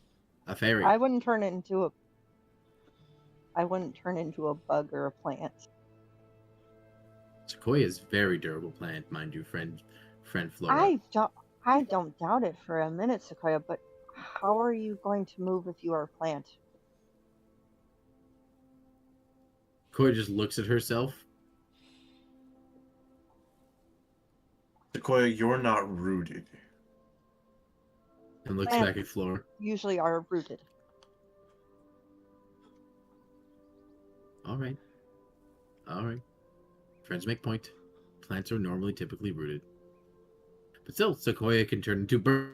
a fairy. I wouldn't turn into a bug or a plant. Sequoia is very durable plant, mind you, friend Flora. I don't doubt it for a minute, Sequoia, but how are you going to move if you are a plant? Sequoia just looks at herself. Sequoia, you're not rooted. And looks Plants back at Flora. Usually are rooted. All right. Friends make point. Plants are normally typically rooted. But still, Sequoia can turn into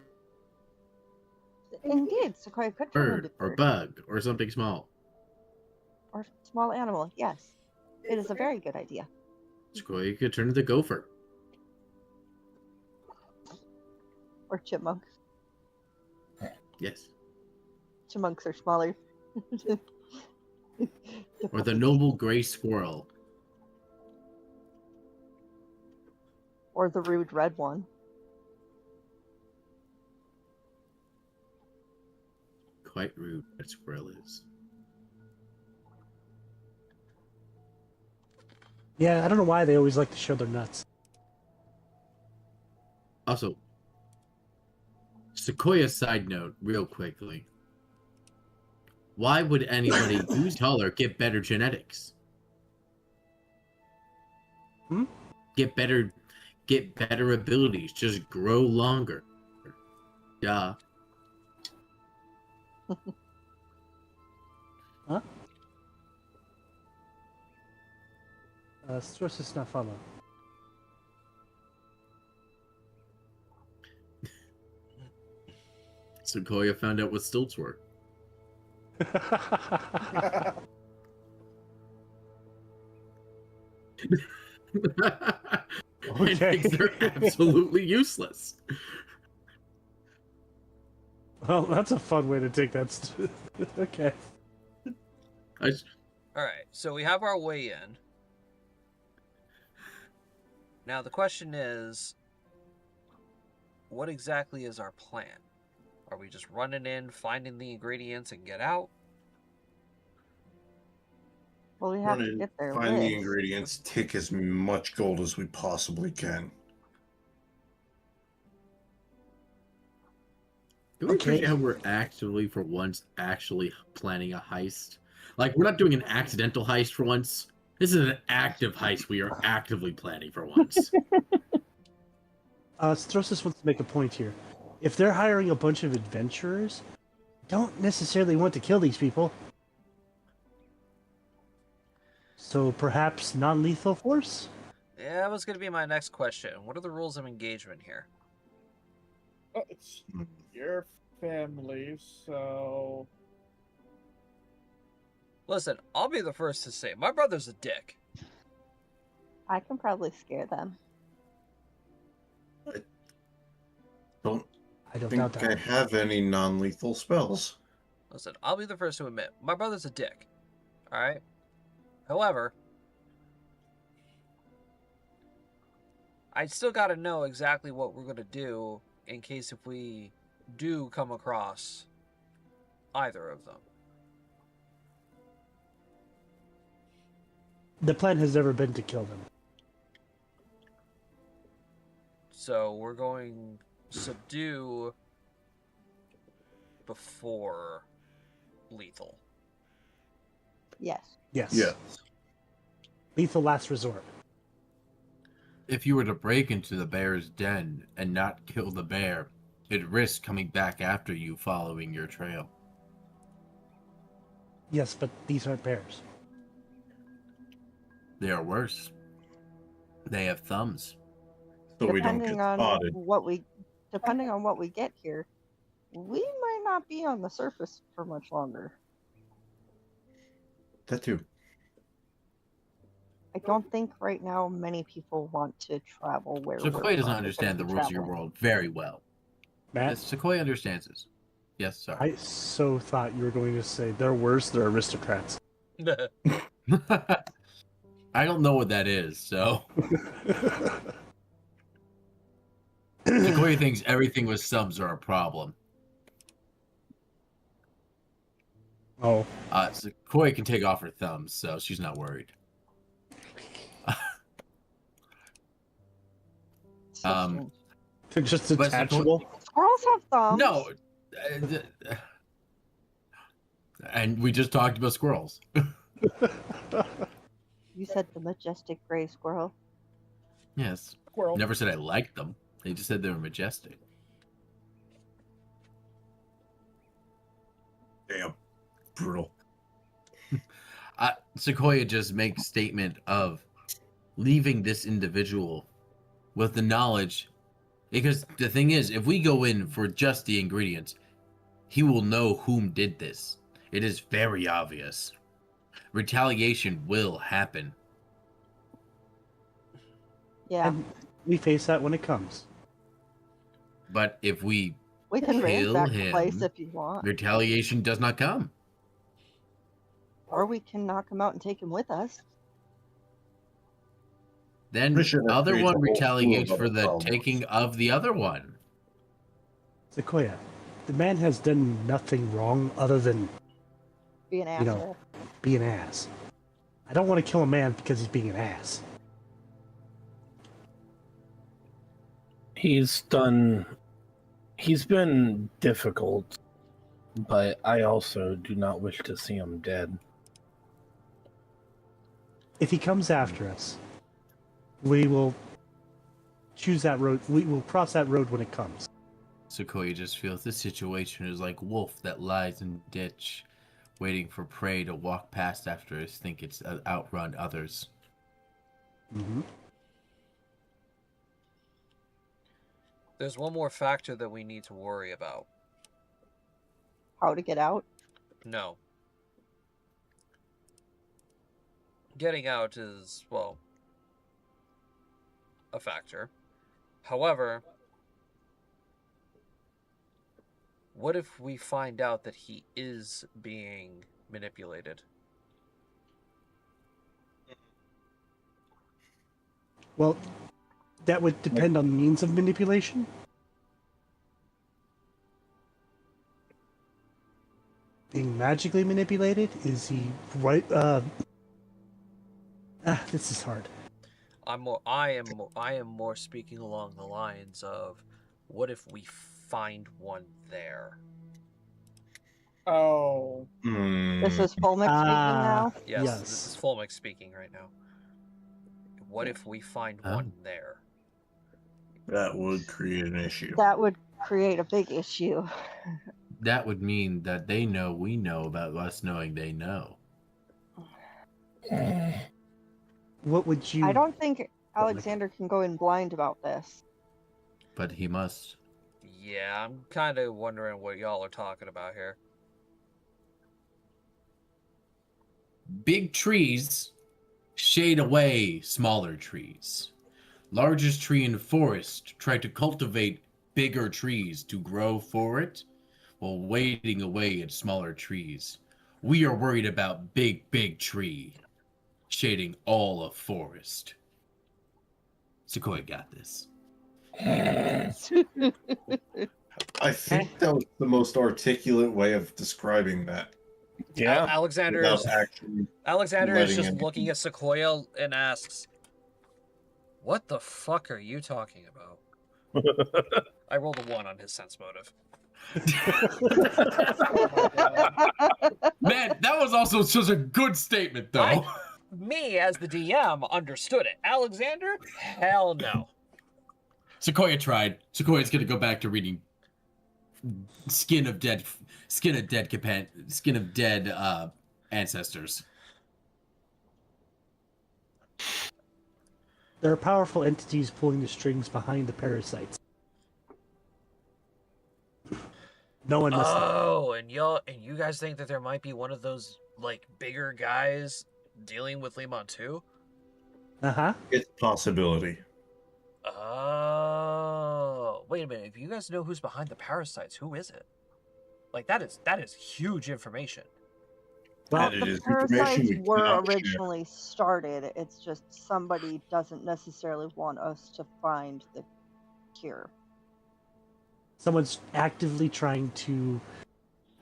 Indeed, Sequoia could turn bird into or bird bug or something small. or small animal. Yes, it is a very good idea. Sequoia could turn into gopher. Or chipmunk. Yes. Chipmunks are smaller. Or the noble gray squirrel. Or the rude red one. Quite rude, that squirrel is. Yeah, I don't know why they always like to show their nuts. Also, Sequoia side note, real quickly. Why would anybody who's taller get better genetics? Get better abilities, just grow longer. Duh. Huh? Source is not follow. Sequoia found out what stilts were. And thinks they're absolutely useless. Well, that's a fun way to take that. Okay. All right, so we have our way in. Now the question is, what exactly is our plan? Are we just running in, finding the ingredients, and get out? Well, we have Run to in, get their find the list. ingredients, take as much gold as we possibly can. Do we Okay. appreciate how we're actively, for once, actually planning a heist? Like, we're not doing an accidental heist for once. This is an active heist we are actively planning for once. Strosis wants to make a point here. If they're hiring a bunch of adventurers, don't necessarily want to kill these people. So perhaps non-lethal force? Yeah, that was going to be my next question. What are the rules of engagement here? Oh, it's your family, so Listen, I'll be the first to say my brother's a dick. I can probably scare them. Don't I don't think doubt I that. have any non-lethal spells. Listen, I'll be the first to admit my brother's a dick. All right. However, I still got to know exactly what we're going to do in case if we do come across either of them. The plan has never been to kill them. So we're going subdue before lethal. Yes. Yes. Yes. Lethal last resort. If you were to break into the bear's den and not kill the bear, it risks coming back after you following your trail. Yes, but these aren't bears. They are worse. They have thumbs. So we don't get Depending on spotted. what we get here, we might not be on the surface for much longer. That too. I don't think right now many people want to travel where we're Sequoia doesn't from, understand the because rules of your traveling. world very well. Matt, Yes, Sequoia understands this. Yes, sorry. I so thought you were going to say they're worse, they're aristocrats. I don't know what that is, so Sequoia thinks everything with subs are a problem. Oh, Sequoia can take off her thumbs, so she's not worried. So Um, strange. they're just But detachable. Squirrels have thumbs. No. And we just talked about squirrels. You said the majestic gray squirrel. Yes. squirrel. Never said I liked them. They just said they were majestic. Damn. Brutal. Sequoia just makes statement of leaving this individual with the knowledge, because the thing is, if we go in for just the ingredients, he will know whom did this. It is very obvious. Retaliation will happen. Yeah, And we face that when it comes. But if we we can kill ransack the place him, if you want, retaliation does not come. or we can knock him out and take him with us. Then Mission that other creates one a whole slew of retaliates other for the problems. taking of the other one. Sequoia, the man has done nothing wrong other than Be an You know. asshole. be an ass. I don't want to kill a man because he's being an ass. He's been difficult, but I also do not wish to see him dead. If he comes after us, we will choose that road. We will cross that road when it comes. Sequoia just feels this situation is like wolf that lies in ditch, waiting for prey to walk past after it think it's outrun others. Mm-hmm. There's one more factor that we need to worry about. How to get out? No. Getting out is, well, a factor. However, what if we find out that he is being manipulated? Well, that would depend on the means of manipulation. Being magically manipulated? Is he right? This is hard. I am more speaking along the lines of, what if we find one there? Oh. This is Fulmic speaking now. Yes, this is Fulmic speaking right now. What if we find one there? That would create an issue. That would create a big issue. That would mean that they know we know about us knowing they know. What would you? I don't think Alexander can go in blind about this. But he must. Yeah, I'm kind of wondering what y'all are talking about here. Big trees shade away smaller trees. Largest tree in the forest tried to cultivate bigger trees to grow for it while wading away at smaller trees. We are worried about big tree shading all of forest. Sequoia got this. I think that was the most articulate way of describing that. Yeah. Alexander Without is actually just letting it- looking at Sequoia and asks, "What the fuck are you talking about?" I rolled a 1 on his sense motive. Man, that was also such a good statement, though. Me, as the DM, understood it. Alexander? Hell no. Sequoia tried. Sequoia's gonna go back to reading Skin of Dead Ancestors. There are powerful entities pulling the strings behind the parasites. No one must. Oh, and you guys think that there might be one of those like bigger guys dealing with Lemon too? It's a possibility. Oh, wait a minute. If you guys know who's behind the parasites, who is it? Like that is huge information. Well, And it The is information parasites we were cannot share. originally started. It's just somebody doesn't necessarily want us to find the cure. someone's actively trying to.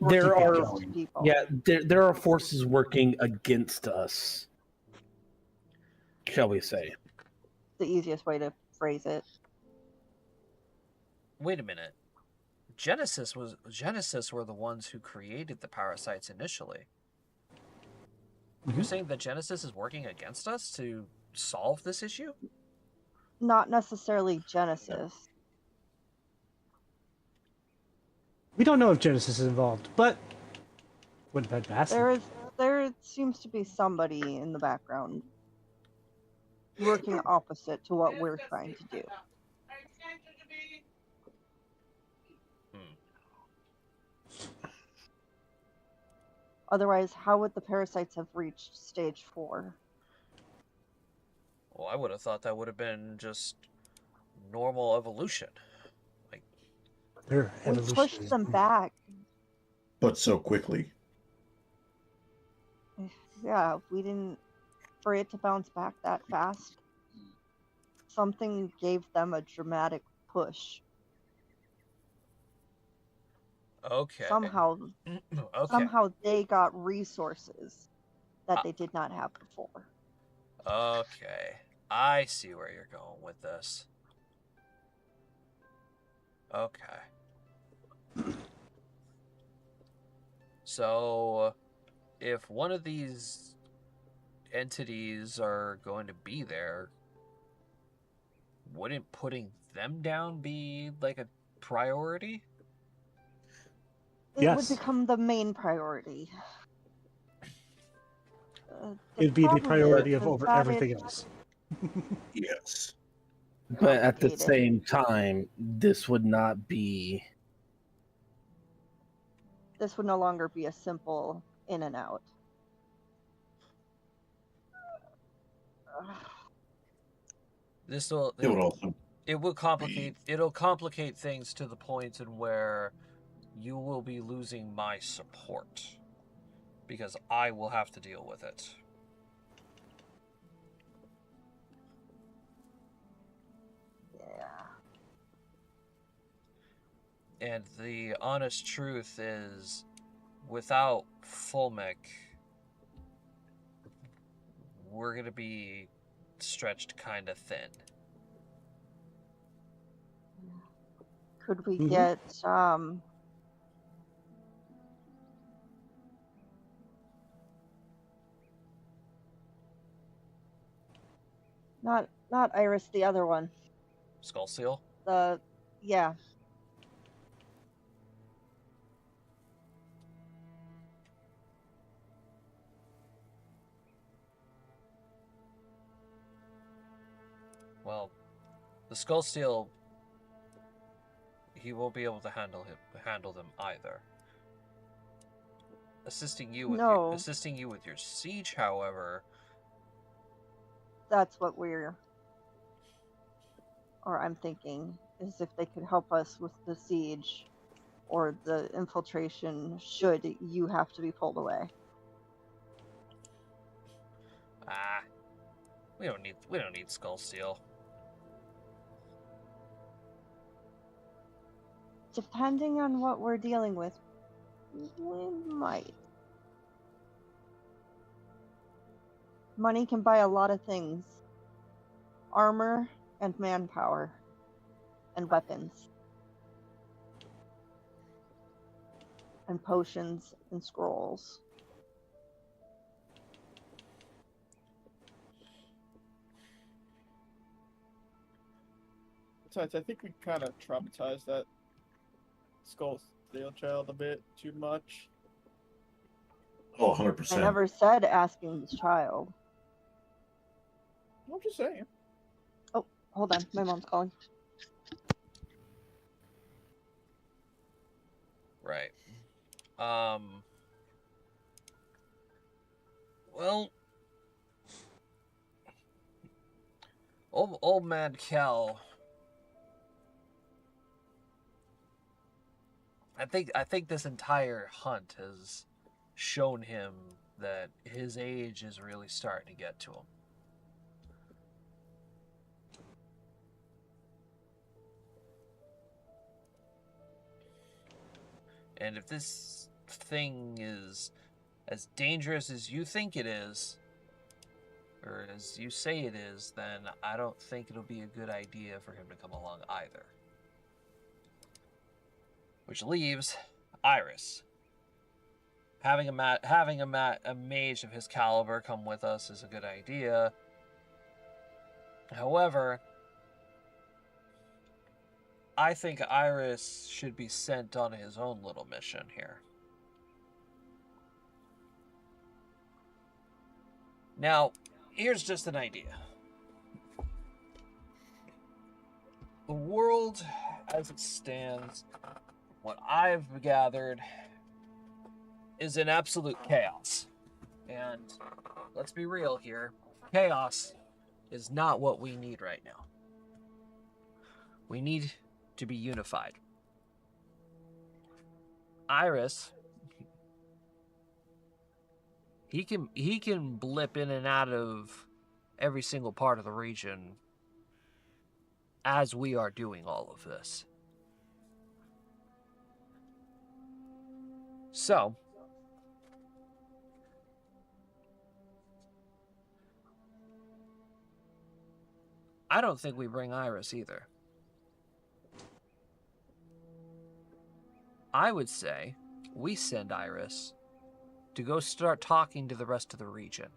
There keep it are, going. People. yeah, there are forces working against us. Shall we say? The easiest way to phrase it. Wait a minute. Genesis were the ones who created the parasites initially. You're saying that Genesis is working against us to solve this issue? Not necessarily Genesis. We don't know if Genesis is involved, but wouldn't have been fast. There seems to be somebody in the background working opposite to what we're trying to do. Otherwise, how would the parasites have reached stage 4? Well, I would have thought that would have been just normal evolution. Like, Their We evolution pushed is- them back. But so quickly. Yeah, we didn't. For it to bounce back that fast, something gave them a dramatic push. okay. Somehow they got resources that they did not have before. Okay. I see where you're going with this. Okay. So, if one of these entities are going to be there, wouldn't putting them down be like a priority? It Yes. would become the main priority. It'd be the problem priority is of over that everything it's else. Yes. But at the complicated. same time, this would not be. This would no longer be a simple in and out. This will It would also it'll complicate things to the point in where you will be losing my support because I will have to deal with it. Yeah. And the honest truth is, without Fulmic, we're gonna be stretched kind of thin. Could we Mhm. get not Iris, the other one. Skull Seal? Yeah. Well, the Skull Seal, he won't be able to handle them either. Assisting you with No. your siege, however, That's what I'm thinking, is if they could help us with the siege or the infiltration should you have to be pulled away. we don't need Skull Seal. Depending on what we're dealing with, we might. Money can buy a lot of things. Armor and manpower and weapons. And potions and scrolls. Besides, I think we kind of traumatized that Skull Steel child a bit too much. Oh, I 100%. never said asking the child. I'm just saying. Oh, hold on. My mom's calling. Right. Well, old man Cal. I think this entire hunt has shown him that his age is really starting to get to him. And if this thing is as dangerous as you think it is, or as you say it is, then I don't think it'll be a good idea for him to come along either. Which leaves Iris. Having a mage of his caliber come with us is a good idea. However, I think Iris should be sent on his own little mission here. Now, here's just an idea. The world as it stands, what I've gathered, is in absolute chaos. And let's be real here, chaos is not what we need right now. We need to be unified. Iris, he can blip in and out of every single part of the region as we are doing all of this. So, I don't think we bring Iris either. I would say we send Iris to go start talking to the rest of the region.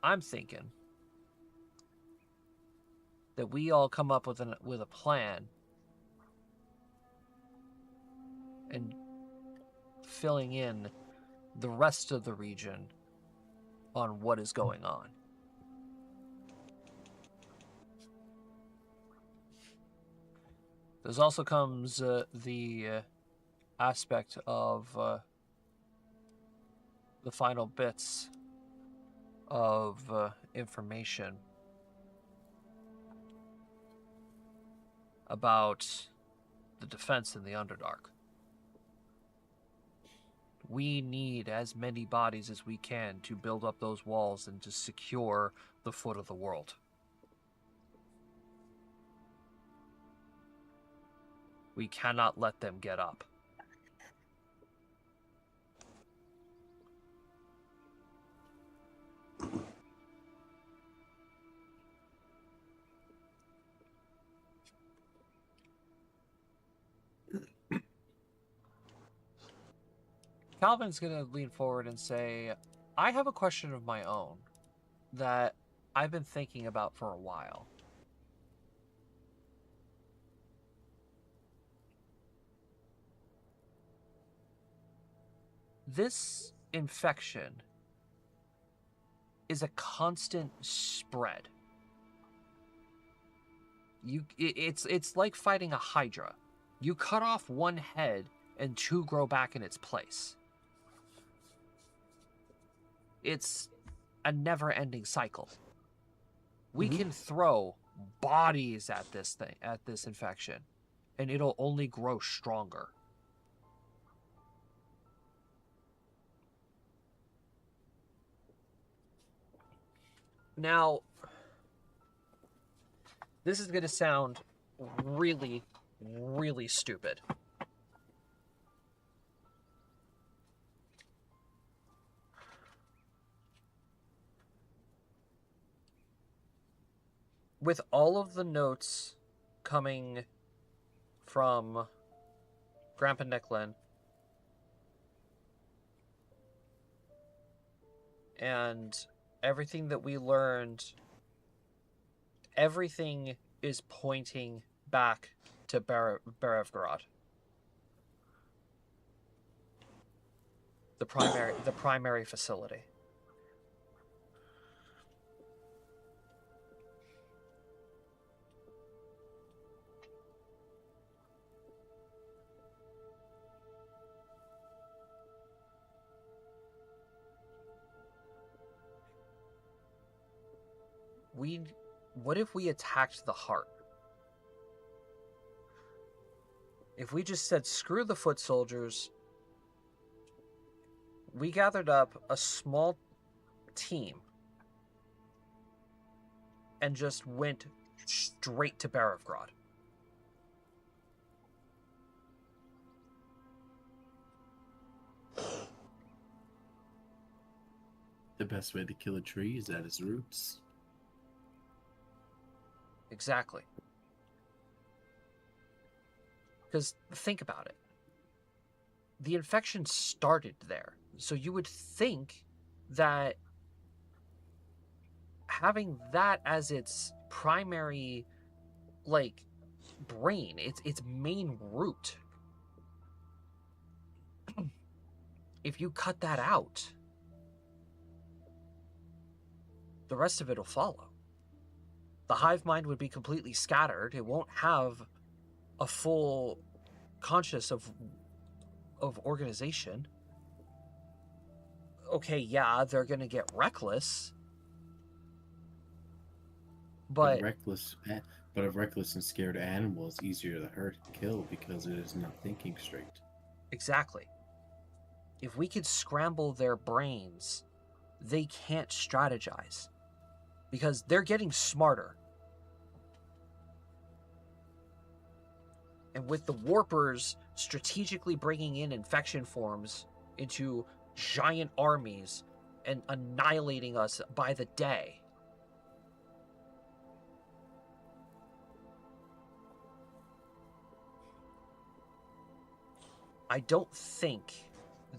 I'm thinking that we all come up with a plan and filling in the rest of the region on what is going on. There's also comes the aspect of the final bits of information about the defense in the Underdark. We need as many bodies as we can to build up those walls and to secure the foot of the world. We cannot let them get up. Calvin's going to lean forward and say, I have a question of my own that I've been thinking about for a while. This infection is a constant spread. It's like fighting a hydra. You cut off one head and two grow back in its place. It's a never-ending cycle. We can throw bodies at this thing, at this infection, and it'll only grow stronger. Now, this is going to sound really, really stupid. With all of the notes coming from Grandpa Nicklin and everything that we learned, everything is pointing back to Berevgarad. The primary facility. What if we attacked the heart? If we just said, screw the foot soldiers, we gathered up a small team and just went straight to Berevgrad. The best way to kill a tree is at its roots. Exactly. Because think about it. The infection started there. So you would think that having that as its primary, like, brain, its main root, if you cut that out, the rest of it will follow. The hive mind would be completely scattered. It won't have a full conscious of organization. Okay, yeah, they're gonna get reckless, but a reckless and scared animal is easier to hurt and kill because it is not thinking straight. Exactly. If we could scramble their brains, they can't strategize because they're getting smarter. And with the warpers strategically bringing in infection forms into giant armies and annihilating us by the day, I don't think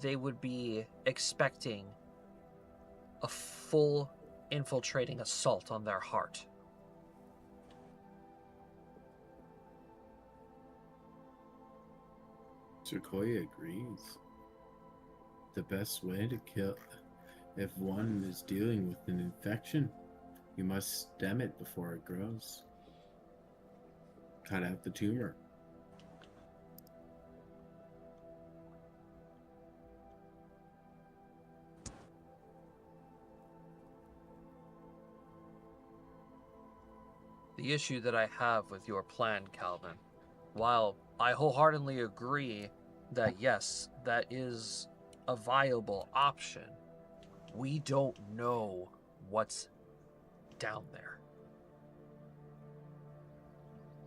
they would be expecting a full infiltrating assault on their heart. Sequoia agrees. The best way to kill, if one is dealing with an infection, you must stem it before it grows. Cut out the tumor. The issue that I have with your plan, Calvin, while I wholeheartedly agree that yes, that is a viable option, we don't know what's down there.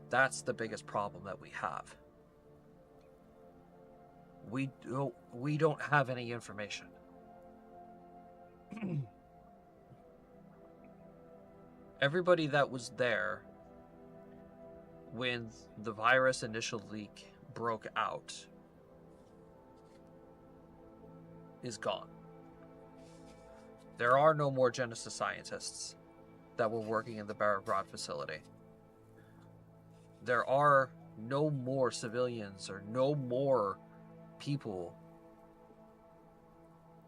That's the biggest problem that we have. We don't have any information. Everybody that was there when the virus initial leak broke out is gone. There are no more Genesis scientists that were working in the Velgaros facility. There are no more civilians or no more people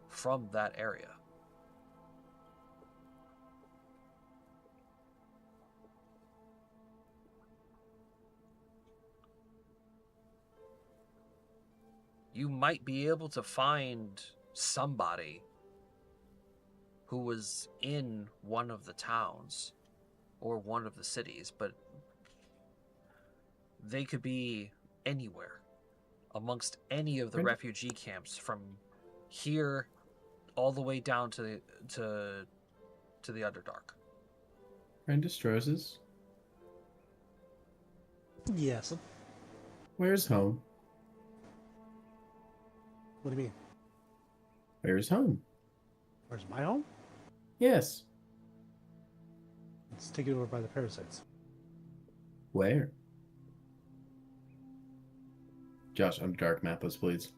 from that area. You might be able to find somebody who was in one of the towns or one of the cities, but they could be anywhere amongst any of the refugee camps from here all the way down to the Underdark. Brandis Roses, Yes. where's home? What do you mean? Where's home? Where's my home? Yes. It's taken over by the parasites. Where? Josh, Underdark map us, please.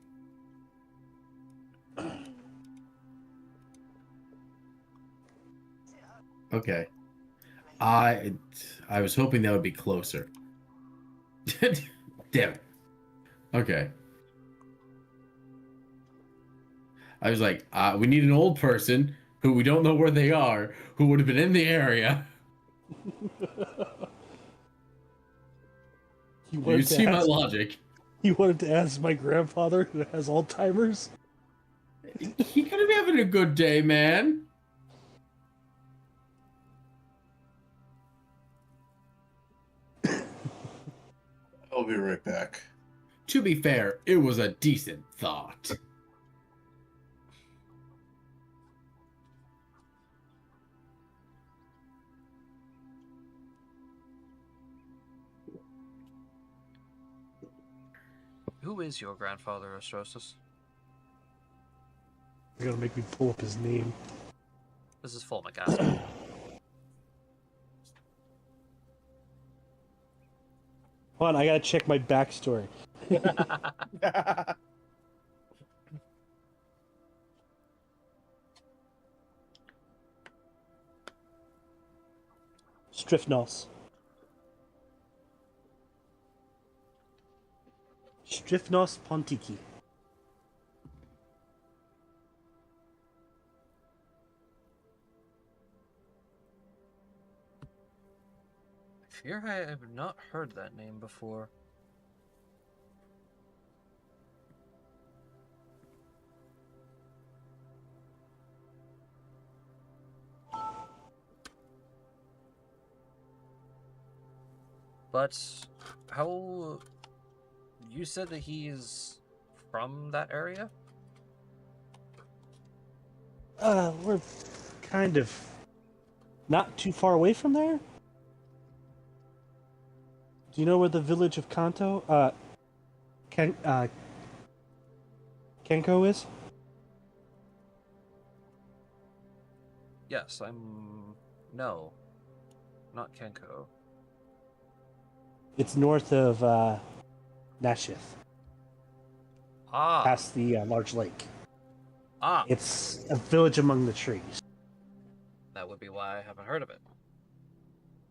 Okay. I was hoping that would be closer. Damn it. Okay. I was like, we need an old person who we don't know where they are, who would have been in the area. You see my logic. You wanted to ask my grandfather who has Alzheimer's? He could have been having a good day, man. I'll be right back. To be fair, it was a decent thought. Who is your grandfather, Astrosis? You're gonna make me pull up his name. This is full McGaskin. Hold on, I gotta check my backstory. Strifnos. Strifnos Pontiki. I fear I have not heard that name before. But how... You said that he's from that area? We're kind of not too far away from there. Do you know where the village of Kanto, Kenko is? Yes, No, not Kenko. It's north of, Nashith, Ah, past the large lake. ah, It's a village among the trees. that would be why I haven't heard of it.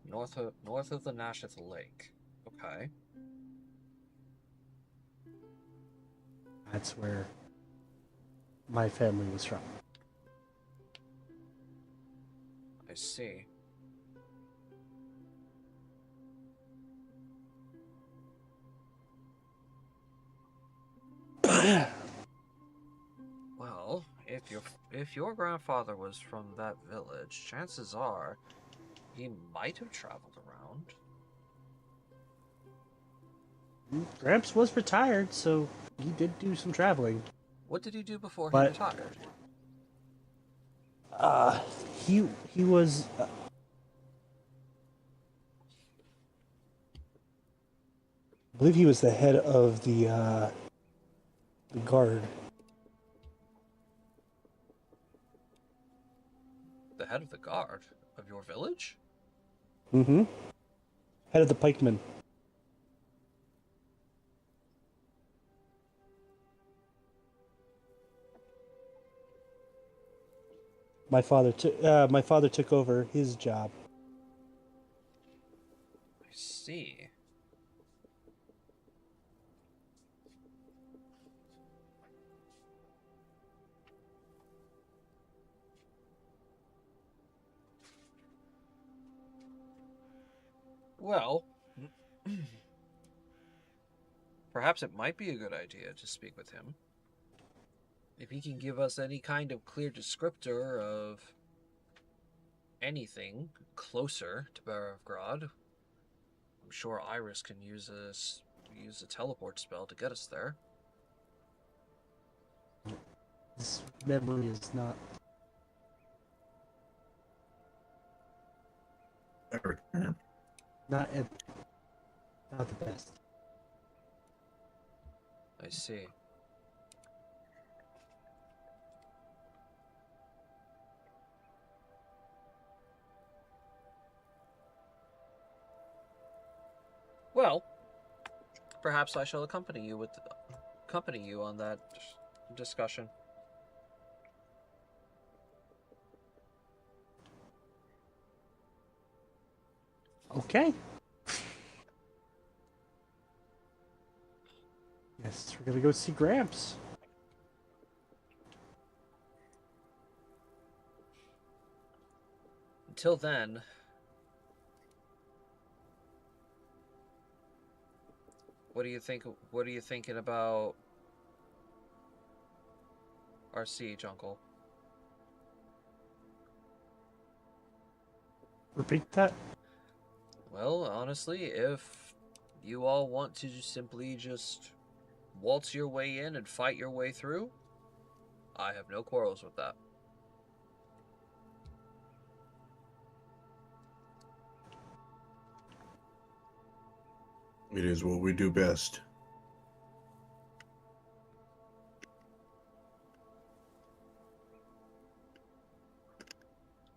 North of the Nashith Lake. Okay. That's where my family was from. I see. Well, if your grandfather was from that village, chances are he might have traveled around. Gramps was retired, so he did do some traveling. What did he do before he But- retired? He was. I believe he was the head of the guard. The head of the guard of your village? Mm-hmm. Head of the pikemen. My father took over his job. I see. Well, perhaps it might be a good idea to speak with him. If he can give us any kind of clear descriptor of anything closer to Barevgrad, I'm sure Iris can use a teleport spell to get us there. This memory is not. Not the best. I see. Well, perhaps I shall accompany you on that discussion. Okay. Yes, we're gonna go see Gramps. Until then, what do you think? What are you thinking about our siege, Uncle? Repeat that. Well, honestly, if you all want to simply just waltz your way in and fight your way through, I have no quarrels with that. It is what we do best.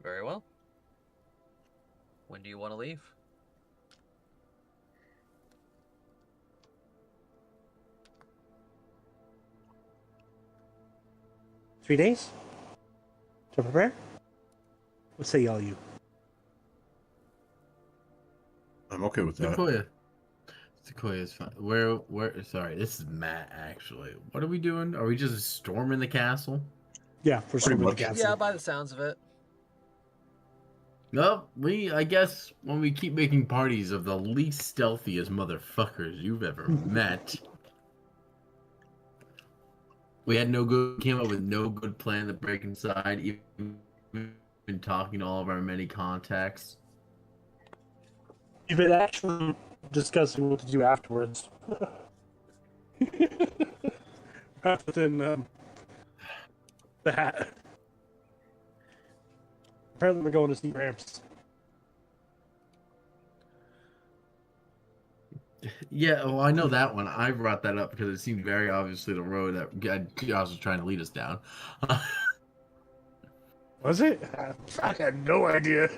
Very well. When do you want to leave? $3 days to prepare. What say y'all you? I'm okay with that. Sequoia is fine. Where? Sorry, this is Matt. Actually, what are we doing? Are we just storming the castle? Yeah, for Pretty storming the much. castle. Yeah, by the sounds of it. No, I guess when we keep making parties of the least stealthiest motherfuckers you've ever met, came up with no good plan to break inside, even been talking to all of our many contacts. You've been actually discussing what to do afterwards. Rather than that. Apparently, we're going to see Gramps. Yeah, well, I know that one. I brought that up because it seemed very obviously the road that Josh was trying to lead us down. Was it? I had no idea.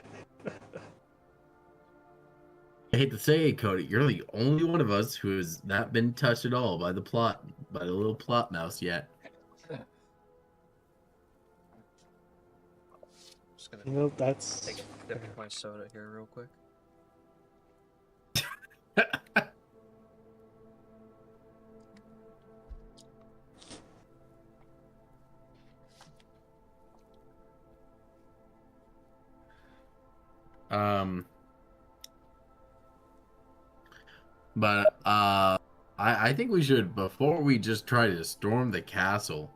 I hate to say it, Cody, you're the only one of us who has not been touched at all by the little plot mouse yet. Just gonna You know, that's take a sip of my soda here real quick. But I think we should, before we just try to storm the castle,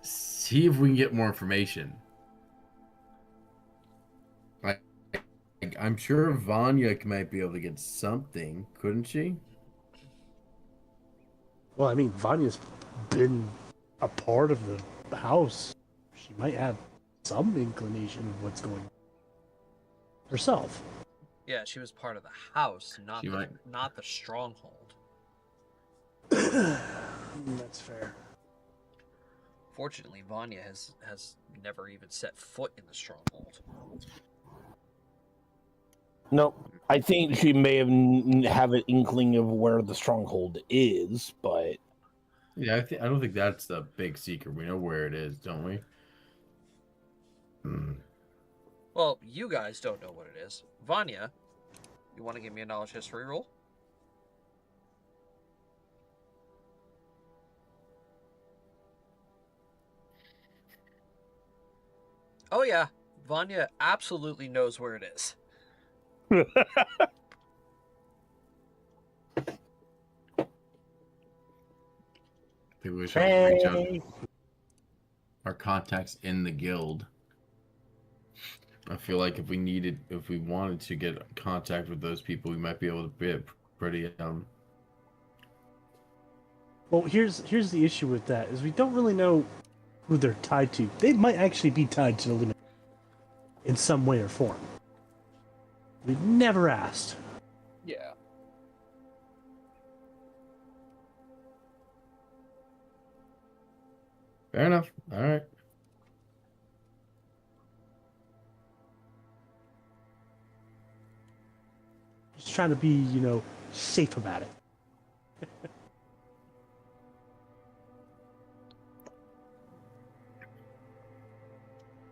see if we can get more information. I'm sure Vanya might be able to get something, couldn't she? well, I mean, Vanya's been a part of the house. She might have some inclination of what's going on herself. Yeah, she was part of the house, not She might. not the stronghold. That's fair. Fortunately, Vanya has never even set foot in the stronghold. No, I think she may have an inkling of where the stronghold is, but Yeah, I don't think that's the big secret. We know where it is, don't we? Well, you guys don't know what it is. Vanya, you want to give me a knowledge history roll? Oh yeah, Vanya absolutely knows where it is. I think we should reach out our contacts in the guild. I feel like if we wanted to get contact with those people, we might be able to be pretty Well, here's the issue with that is we don't really know who they're tied to. They might actually be tied to the Luminary in some way or form. We've never asked. Yeah. fair enough. All right. Just trying to be, safe about it.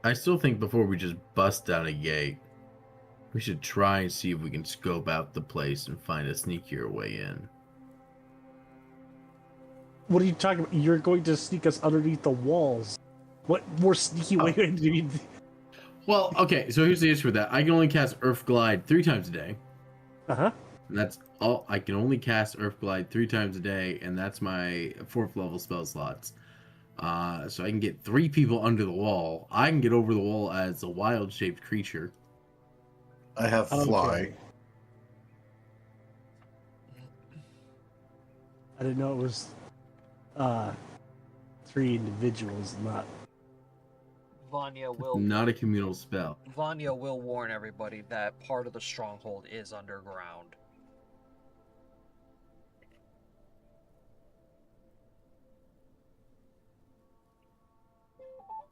I still think before we just bust down a gate, we should try and see if we can scope out the place and find a sneakier way in. What are you talking about? You're going to sneak us underneath the walls. What more sneaky way do you mean? Well, okay, so here's the issue with that. I can only cast Earth Glide 3 times a day. Uh-huh. And that's all. I can only cast Earth Glide 3 times a day, and that's my 4th level spell slots. So I can get 3 people under the wall. I can get over the wall as a wild-shaped creature. I have fly. Okay. I didn't know it was 3 individuals, not... Vanya will Not a communal spell. Vanya will warn everybody that part of the stronghold is underground.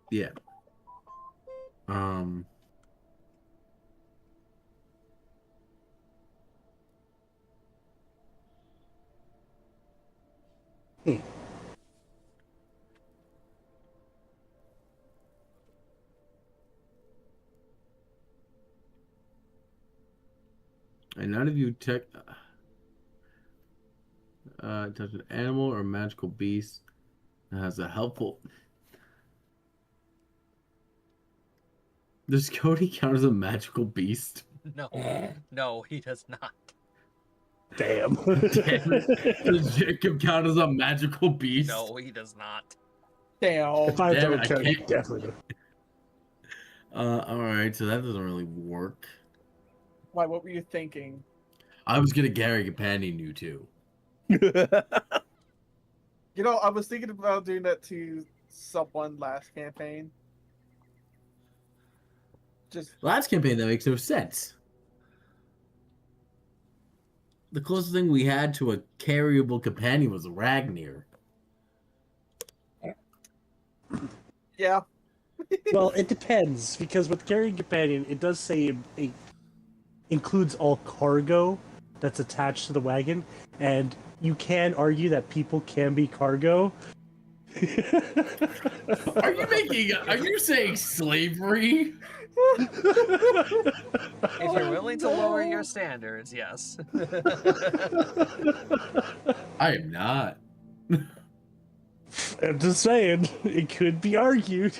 Yeah. And none of you touch an animal or magical beast that has a helpful. Does Cody count as a magical beast? No, he does not. Damn. Does Jacob count as a magical beast? No, he does not. Damn. If I Damn don't it, I count, you can't- definitely do. Alright, so that doesn't really work. Why? What were you thinking? I was gonna Gary companion you too. You know, I was thinking about doing that to someone last campaign. Just Last campaign, that makes no sense. The closest thing we had to a carryable companion was Ragnir. yeah. Well, it depends, because with carrying companion, it does say it includes all cargo that's attached to the wagon, and you can argue that people can be cargo. Are you saying slavery? If you're willing to lower your standards, yes. I am not. I'm just saying, it could be argued.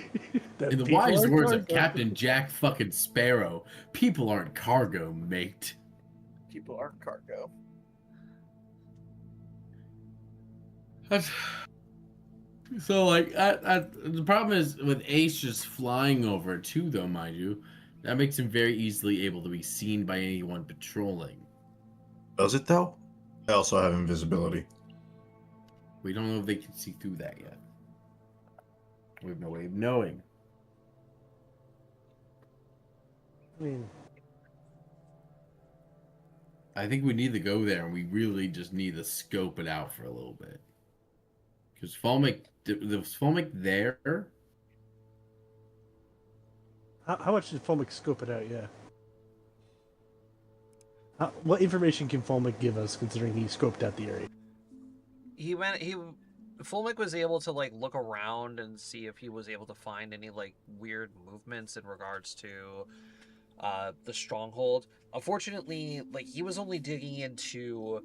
That In the people wise are words of cargo. Captain Jack fucking Sparrow, people aren't cargo, mate. People are cargo. So, like, the problem is with Ace just flying over too, though, mind you, that makes him very easily able to be seen by anyone patrolling. Does it though? I also have invisibility. We don't know if they can see through that yet. We have no way of knowing. I mean, I think we need to go there, and we really just need to scope it out for a little bit. Because was Fulmic there? how much did Fulmic scope it out? Yeah. What information can Fulmic give us, considering he scoped out the area? Fulmic was able to like look around and see if he was able to find any like weird movements in regards to the stronghold. Unfortunately, like he was only digging into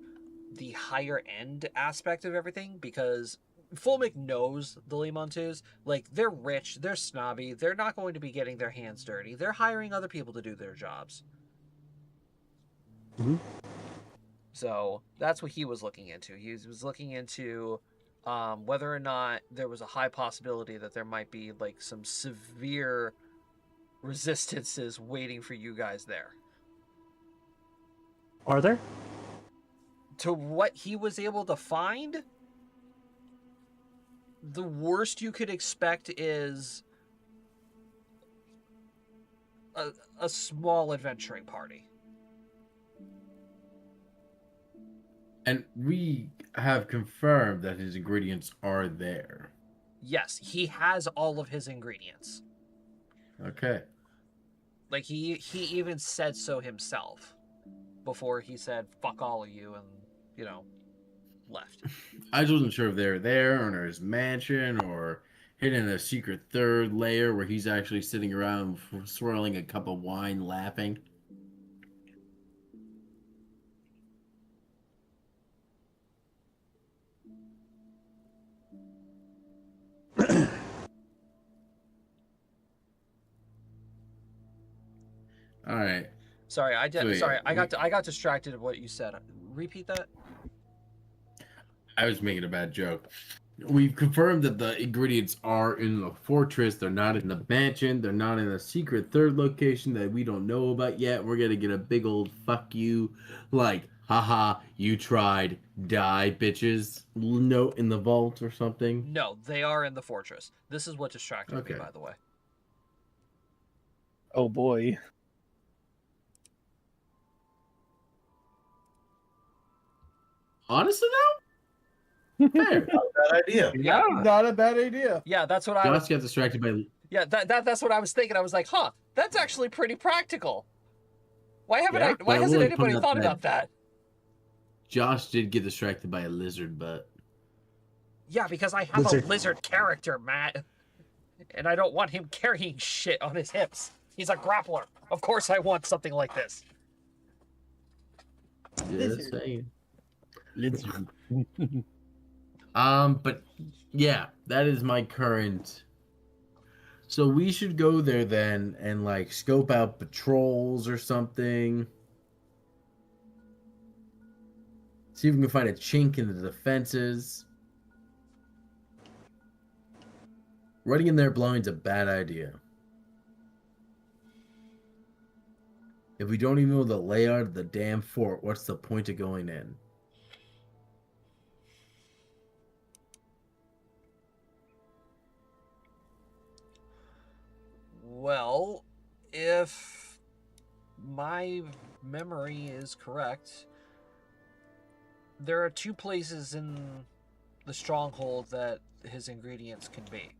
the higher end aspect of everything because Fulmic knows the Limontus. Like they're rich, they're snobby, they're not going to be getting their hands dirty. They're hiring other people to do their jobs. Mhm. So that's what he was looking into. He was looking into whether or not there was a high possibility that there might be like some severe resistances waiting for you guys there. Are there? To what he was able to find, the worst you could expect is a small adventuring party. And we have confirmed that his ingredients are there. Yes, he has all of his ingredients. Okay. Like he even said so himself before he said fuck all of you and, you know, left. I just wasn't sure if they were there or in his mansion or hidden in a secret third layer where he's actually sitting around swirling a cup of wine laughing. All right. Sorry, I did. So, yeah, sorry, I got distracted of what you said. Repeat that. I was making a bad joke. We've confirmed that the ingredients are in the fortress. They're not in the mansion. They're not in a secret third location that we don't know about yet. We're gonna get a big old fuck you, like, haha, you tried, die, bitches, note in the vault or something. No, they are in the fortress. This is what distracted me, Okay. by the way. Oh boy. Honestly, though, fair. Bad idea. Yeah. Not a bad idea. Yeah, that's what I was. Josh got distracted by. Yeah, that's what I was thinking. I was like, huh, that's actually pretty practical. Why haven't Yeah, why but I hasn't will anybody point out thought that- about that? Josh did get distracted by a lizard butt. Yeah, because I have Lizard. a lizard character, Matt. And I don't want him carrying shit on his hips. He's a grappler. Of course I want something like this. Just Lizard. saying. Lizard. But yeah, that is my current. So we should go there then and like scope out patrols or something. See if we can find a chink in the defenses. Running in there blind's a bad idea. If we don't even know the layout of the damn fort, what's the point of going in? Well, if my memory is correct, there are two places in the stronghold that his ingredients can be.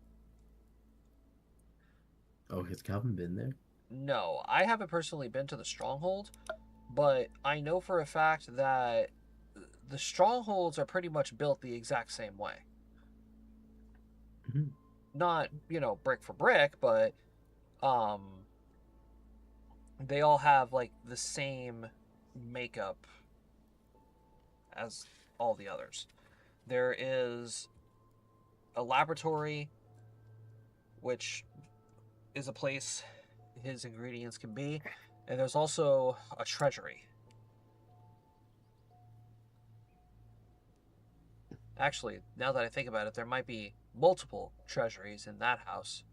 Oh, has Calvin been there? No, I haven't personally been to the stronghold, but I know for a fact that the strongholds are pretty much built the exact same way. Mhm. Not, brick for brick, but they all have like the same makeup as all the others. There is a laboratory, which is a place his ingredients can be, and there's also a treasury. Actually, now that I think about it, there might be multiple treasuries in that house.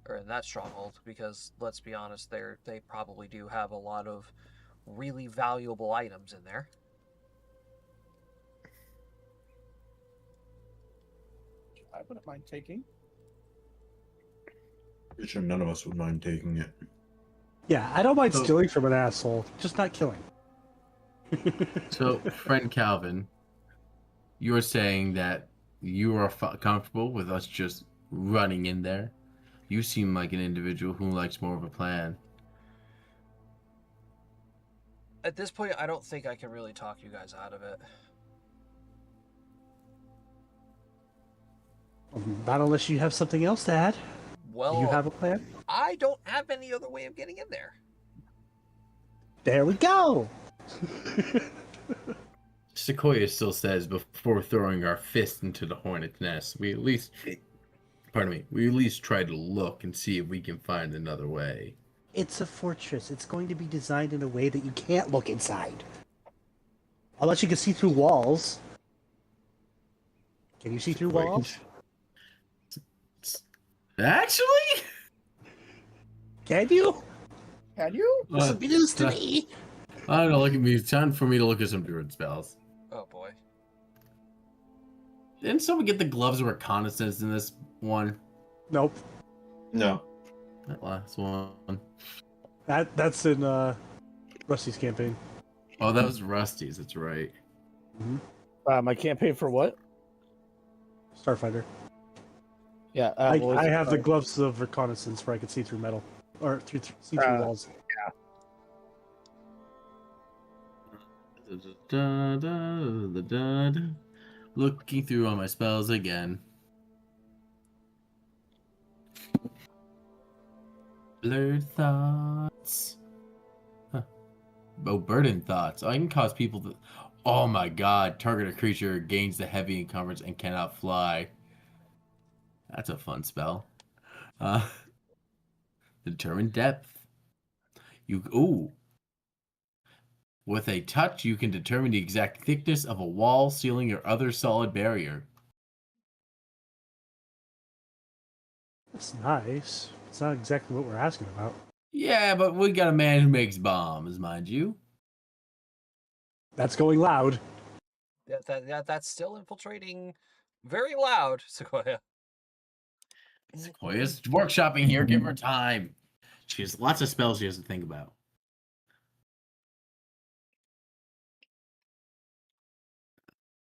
Or in that stronghold, because let's be honest, they probably do have a lot of really valuable items in there. I wouldn't mind taking. Pretty sure none of us would mind taking it. Yeah, I don't mind So- stealing from an asshole, just not killing. So, friend Calvin, you were saying that you are comfortable with us just running in there. You seem like an individual who likes more of a plan. At this point, I don't think I can really talk you guys out of it. Not unless you have something else to add. Well, Do you have a plan? I don't have any other way of getting in there. There we go. Sequoia still says before throwing our fist into the hornet's nest, we at least try to look and see if we can find another way. It's a fortress. It's going to be designed in a way that you can't look inside. Unless you can see through walls. Can you see through walls? Actually? Can you? Can you? This would be news to me. I don't know, look at me. It's time for me to look at some druid spells. Oh boy. Didn't someone get the gloves of reconnaissance in this one? Nope. No. That last one. That's in Rusty's campaign. Oh, that was Rusty's, that's right. My campaign for what? Starfighter. Yeah, I have the gloves of reconnaissance where I can see through metal. Or see through walls. Looking through all my spells again. Blurred thoughts. Huh. Oh, burden thoughts. I can cause people to... Oh my god. Target a creature gains the heavy encumbrance and cannot fly. That's a fun spell. Determine depth. Ooh. With a touch, you can determine the exact thickness of a wall, ceiling, or other solid barrier. That's nice. It's not exactly what we're asking about. Yeah, but we got a man who makes bombs, mind you. That's going loud. That's still infiltrating very loud, Sequoia. Sequoia's workshopping here. Give her time. She has lots of spells she has to think about.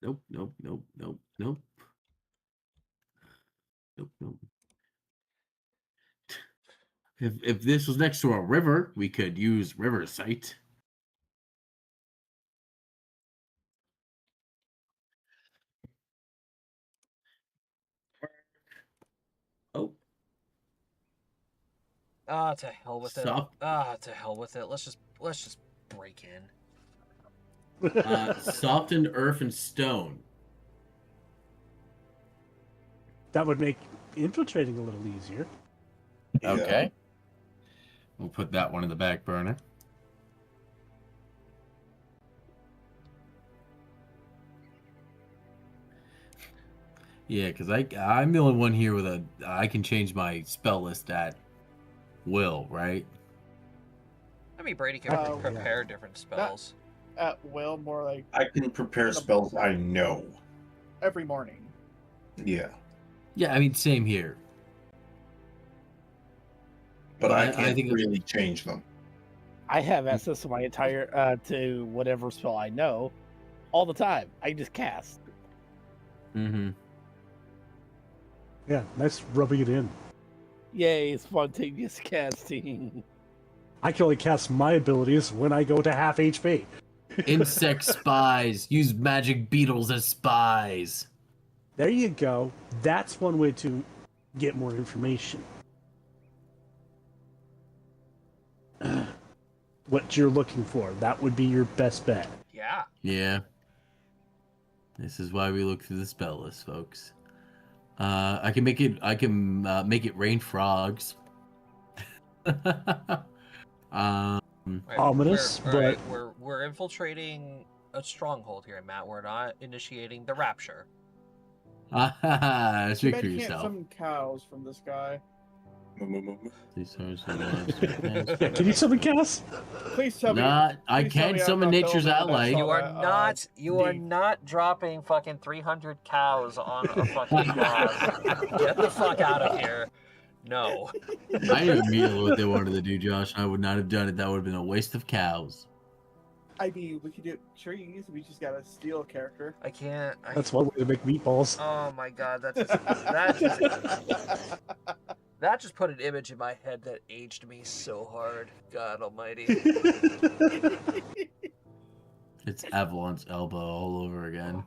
Nope. If this was next to a river, we could use river sight. Oh. To hell with it. To hell with it. Let's just break in. Softened earth and stone. That would make infiltrating a little easier. Okay. We'll put that one in the back burner. Yeah, because I'm the only one here with I can change my spell list at will, right? I mean, Brady can prepare different spells. At will, more like I can prepare spells I know. every morning. Yeah. Yeah, I mean, same here. But I think can't really change them. I have access to my entire to whatever spell I know all the time. I just cast. Mm-hmm. Yeah, nice rubbing it in. Yay, spontaneous casting. I can only cast my abilities when I go to half HP. Insect spies. Use magic beetles as spies. There you go. That's one way to get more information. What you're looking for. That would be your best bet. Yeah. Yeah. This is why we look through the spell list, folks. I can make it rain frogs. Ominous, but we're infiltrating a stronghold here, Matt. We're not initiating the rapture. Speak for Can't yourself. summon cows from this guy. yeah, can you summon Cass? Please tell me. I please tell can me I'm summon not the nature's only one that ally. saw You are Dave. not dropping fucking 300 cows on a fucking cross. Get the fuck out of here. No. I knew immediately what they wanted to do, Josh. I would not have done it. That would have been a waste of cows. I mean, we could do trees. We just gotta steal a character. I can't. That's one way to make meatballs. Oh my god, that just put an image in my head that aged me so hard. God almighty. It's Avalon's elbow all over again.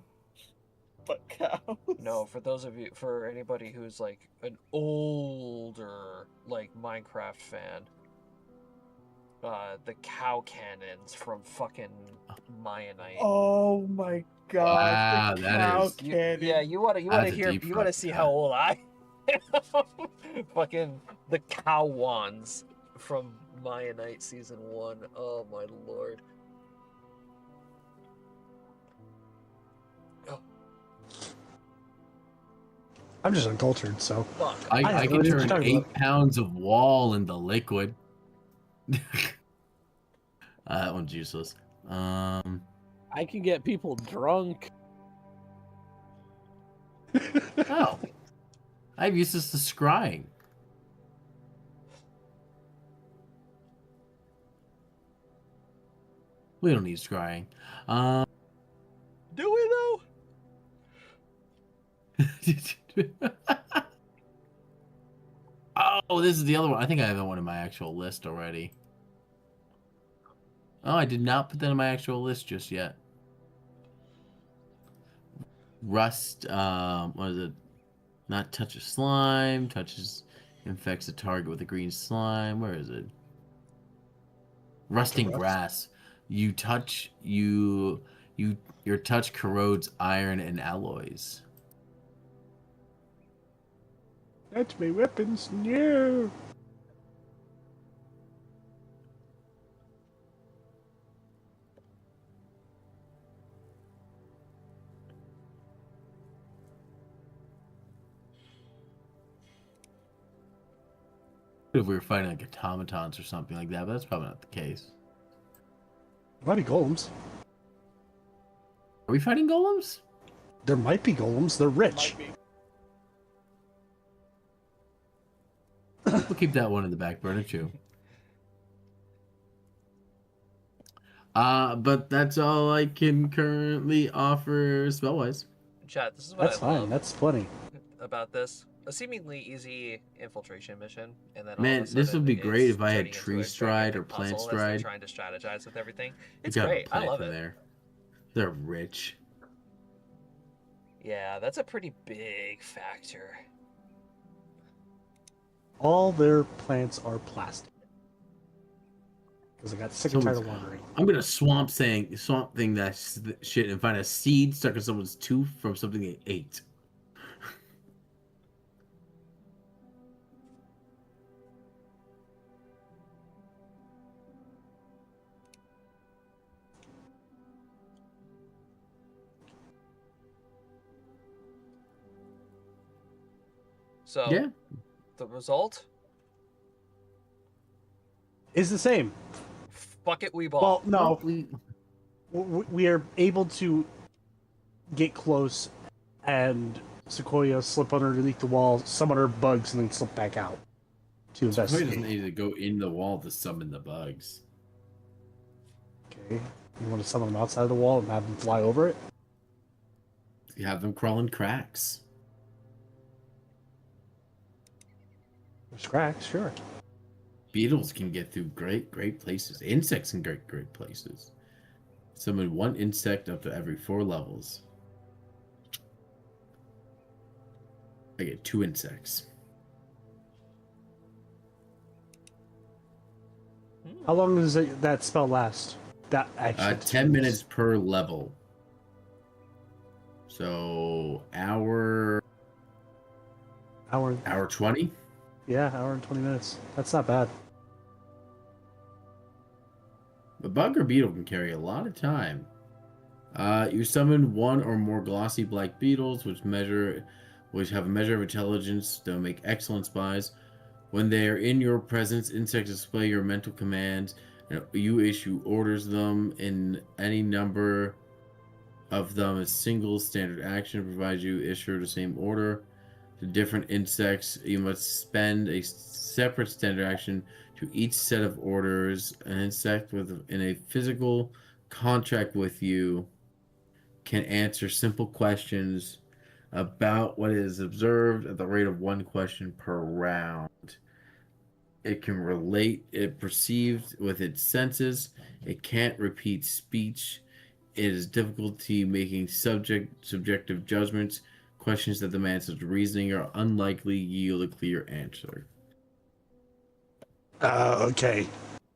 But cows. No, for anybody who's like an older like Minecraft fan, the cow cannons from fucking Mayanite. Oh my god! Wow, the that cow is- cannon. Yeah, you want to That's a hear, deep you want to cut, see yeah. how old I am. Fucking the cow wands from Mayanite season 1. Oh my lord. Oh, I'm just uncultured, so fuck. I have no can idea what turn you're talking 8 pounds of wall into liquid. That one's useless. I can get people drunk. Oh, I've used this to scrying. We don't need scrying. Do we though? Oh, this is the other one. I think I have that one in my actual list already. Oh, I did not put that in my actual list just yet. Rust, what is it? Not touch a slime, infects a target with a green slime. Where is it? Rusting grass. Your touch corrodes iron and alloys. that's my weapons. No. If we were fighting like automatons or something like that, but that's probably not the case. Might be golems. Are we fighting golems? There might be golems. They're rich. Might be. We'll keep that one in the back burner too. But that's all I can currently offer spell-wise. Chat, this is what That's I fine. love That's plenty. about this. A seemingly easy infiltration mission, and then Man, all of a this sudden would be great it's if I had turning into tree a stride gigantic or plant puzzle as they're stride. trying to strategize with everything. You It's gotta great. I plant love from it. there. They're rich. Yeah, that's a pretty big factor. All their plants are plastic. Because I got sick and tired of wandering. I'm gonna swamp thing that shit and find a seed stuck in someone's tooth from something they ate. So Yeah. the result, Is the same. fuck it, we ball. Well, no. We We are able to get close and Sequoia slip underneath the wall, summon her bugs, and then slip back out to Probably doesn't investigate. need to go in the wall to summon the bugs. Okay. You want to summon them outside the wall and have them fly over it? You have them crawl in cracks. There's cracks, sure. Beetles can get through great places. Insects can get great places. Summon one insect up to every 4 levels. I get 2 insects. How long does that spell last? That actually 10 minutes per level. So hour 20. Yeah, hour and 20 minutes. That's not bad. A bug or beetle can carry a lot of time. You summon one or more glossy black beetles, which have a measure of intelligence. They'll make excellent spies. When they are in your presence, insects display your mental commands. And you issue orders them in any number of them. A single standard action provides you issue the same order to different insects. You must spend a separate standard action to each set of orders. An insect in a physical contract with you can answer simple questions about what is observed at the rate of 1 question per round. It can relate it perceived with its senses. It can't repeat speech. It is difficulty making subjective judgments. Questions that demand such reasoning are unlikely yield a clear answer. Okay.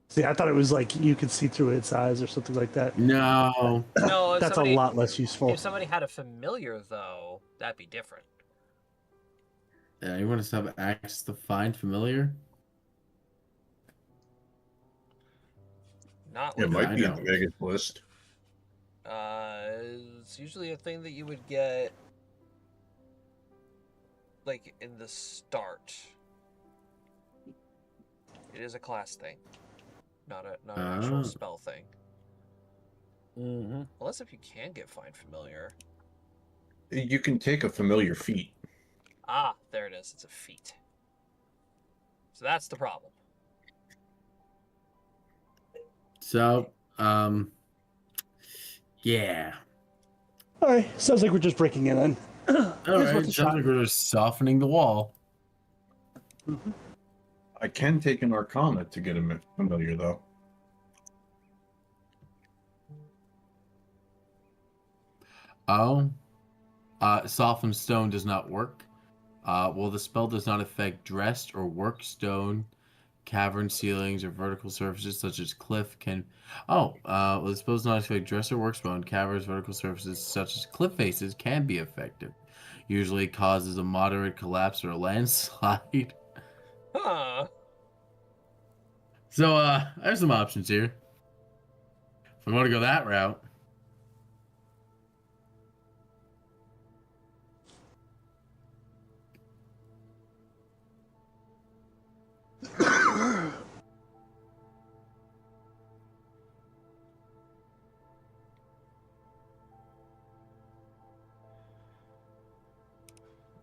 See, I thought it was like you could see through its eyes or something like that. No. No, if That's somebody, a lot less useful. if somebody had a familiar, though, that'd be different. Anyone just have access to find familiar? Not It with might I be in the don't. Vegas list. It's usually a thing that you would get like in the start. It is a class thing, not an actual spell thing. Mm-hmm. Unless if you can get find familiar. You can take a familiar feat. Ah, there it is. It's a feat. So that's the problem. So, yeah. All right. Sounds like we're just breaking in then. All It's right. worth a Sounds shot. like we're just softening the wall. Mhm. I can take an Arcana to get a familiar, though. Oh. Softened stone does not work. Well, the spell does not affect dressed or work stone, cavern ceilings, or vertical surfaces such as cliff can. Well, the spell does not affect dressed or work stone, caverns, vertical surfaces such as cliff faces can be effective. Usually it causes a moderate collapse or a landslide. Huh. So, I have some options here. If we want to go that route.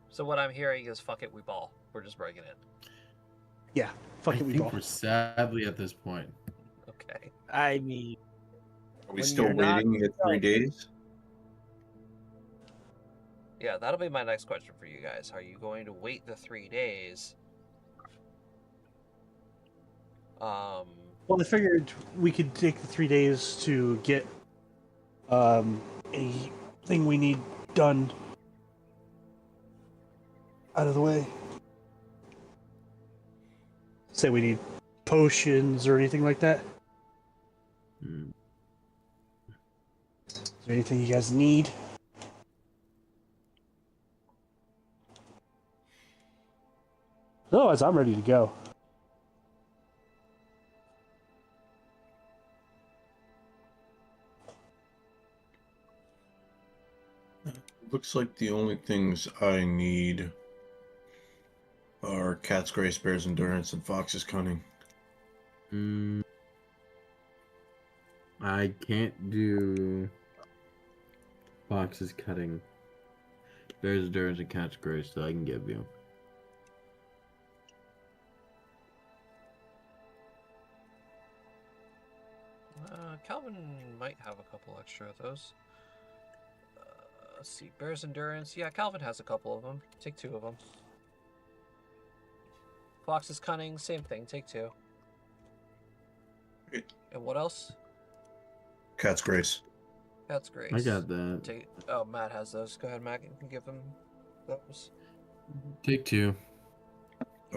So what I'm hearing is, fuck it, we ball. We're just breaking in. Yeah. Fuck I it, we think ball. we're sadly at this point. Okay. I mean, Are we When still you're not- waiting at 3 days? Yeah, that'll be my next question for you guys. Are you going to wait the 3 days? Well, I figured we could take the 3 days to get anything we need done out of the way. Say we need potions or anything like that. Hmm. Is there anything you guys need? Otherwise, I'm ready to go. Looks like the only things I need are Cat's Grace, Bear's Endurance, and Fox's Cunning. I can't do Fox's cutting. There's Endurance and Cat's Grace that I can give you. Calvin might have a couple extra of those. Let's see, Bear's Endurance. Yeah, Calvin has a couple of them. Take 2 of them. Fox's Cunning, same thing. Take 2. Great. And what else? Cat's Grace. That's great. I got that. Matt has those. Go ahead, Matt. You can give him those. Take 2.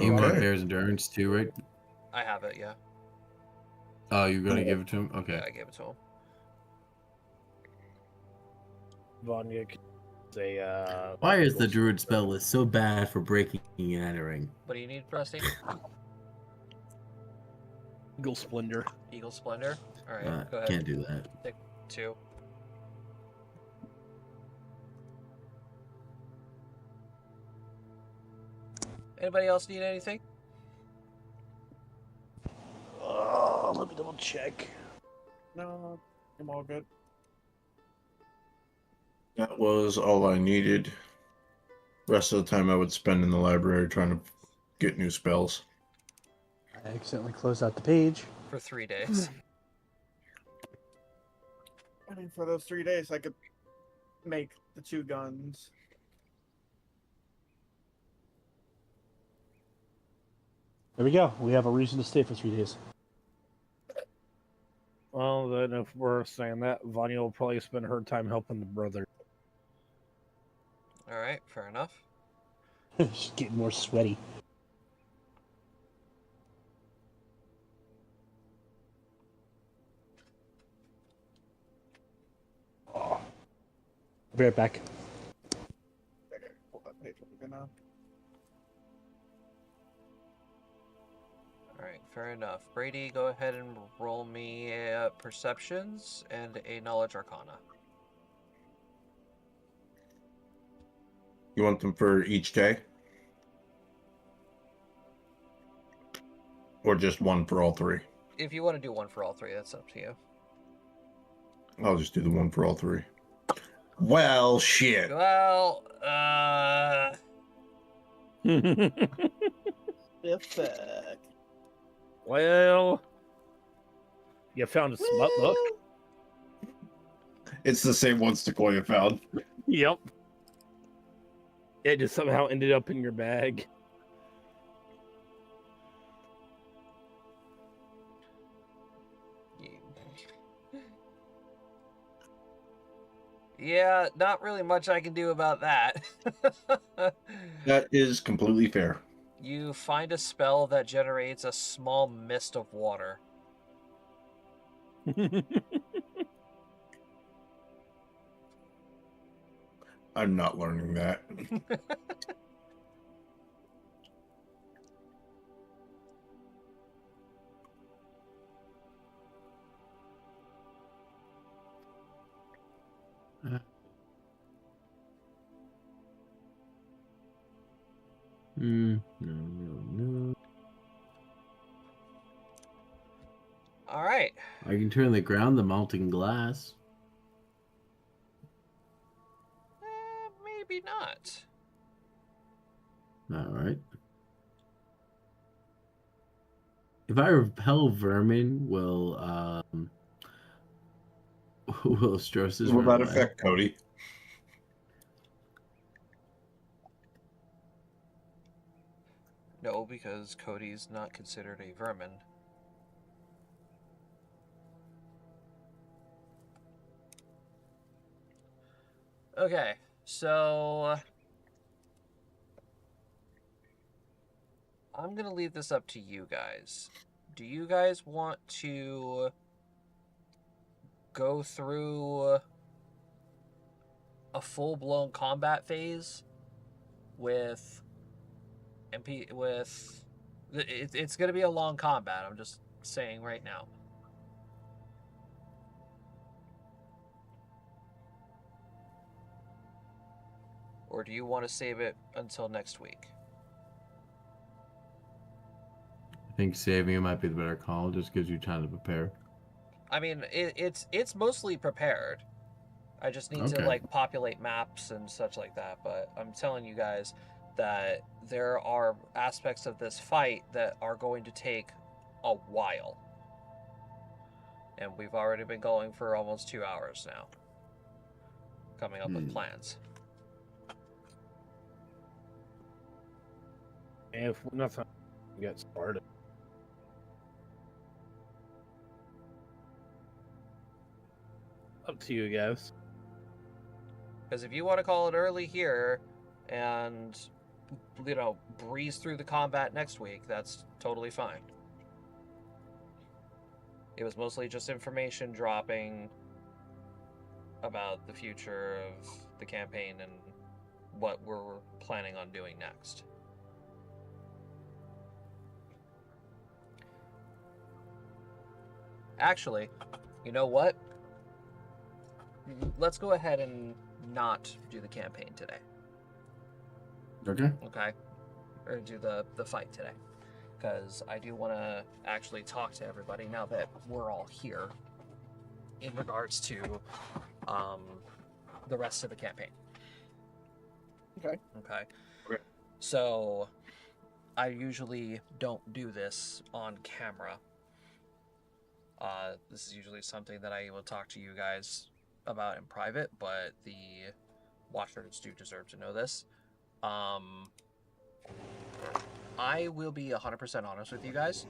You want Okay. Bear's Endurance too, right? I have it, yeah. Oh, you're gonna give it to him? Yeah, Okay. I gave it to him. Vanya say, Why is the druid spell list so bad for breaking and entering? What do you need, Rusty? Eagle Splendor. Eagle Splendor? Alright, go ahead. Can't do that. Take 2. Anybody else need anything? Let me double check. No, I'm all good. That was all I needed. Rest of the time I would spend in the library trying to get new spells. I accidentally closed out the page. For 3 days. I mean, for those 3 days, I could make the 2 guns. There we go. We have a reason to stay for 3 days. Well, then if we're saying that, Vanya will probably spend her time helping the brother. All right, fair enough. She's getting more sweaty. Oh. Be right back. Pull that page up again now. All right, fair enough. Brady, go ahead and roll me perceptions and a knowledge arcana. You want them for each day? Or just one for all three? If you want to do one for all three, that's up to you. I'll just do the one for all three. Well, shit. Well, Stiff back. Well, you found a smut book. It's the same one Sequoia found. Yep. It just somehow ended up in your bag. yeah, not really much I can do about that. That is completely fair. You find a spell that generates a small mist of water. I'm not learning that. No. All right. I can turn the ground to melting glass. Maybe not. All right. If I repel vermin, will stresses Will run that away? affect Cody? No, because Cody's not considered a vermin. Okay, so I'm gonna leave this up to you guys. Do you guys want to go through a full-blown combat phase with it's gonna be a long combat, I'm just saying right now. Or do you want to save it until next week? I think saving it might be the better call. Just gives you time to prepare. I mean, it's mostly prepared. I just need to Okay. like populate maps and such like that. But I'm telling you guys that there are aspects of this fight that are going to take a while. And we've already been going for almost 2 hours now, coming up with plans. If nothing gets started. Up to you guys. Because if you want to call it early here and, you know, breeze through the combat next week, that's totally fine. It was mostly just information dropping about the future of the campaign and what we're planning on doing next. Actually, you know what? Let's go ahead and not do the campaign today. Okay. Okay? Or do the fight today. Because I do want to actually talk to everybody now that we're all here in regards to the rest of the campaign. Okay. Okay. Okay. So I usually don't do this on camera. This is usually something that I will talk to you guys about in private, but the watchers do deserve to know this. I will be 100% honest with you guys.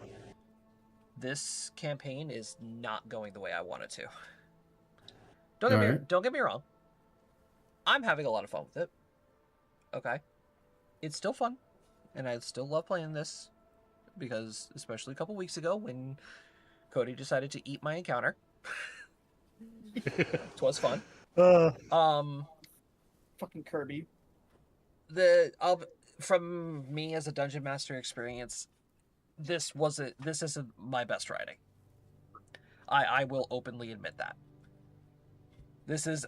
this campaign is not going the way I want it to. Don't get me wrong. I'm having a lot of fun with it. Okay. It's still fun, and I still love playing this, because especially a couple weeks ago when Cody decided to eat my encounter. It was fun. Fucking Kirby. From me as a dungeon master experience, this isn't my best writing. I will openly admit that. This is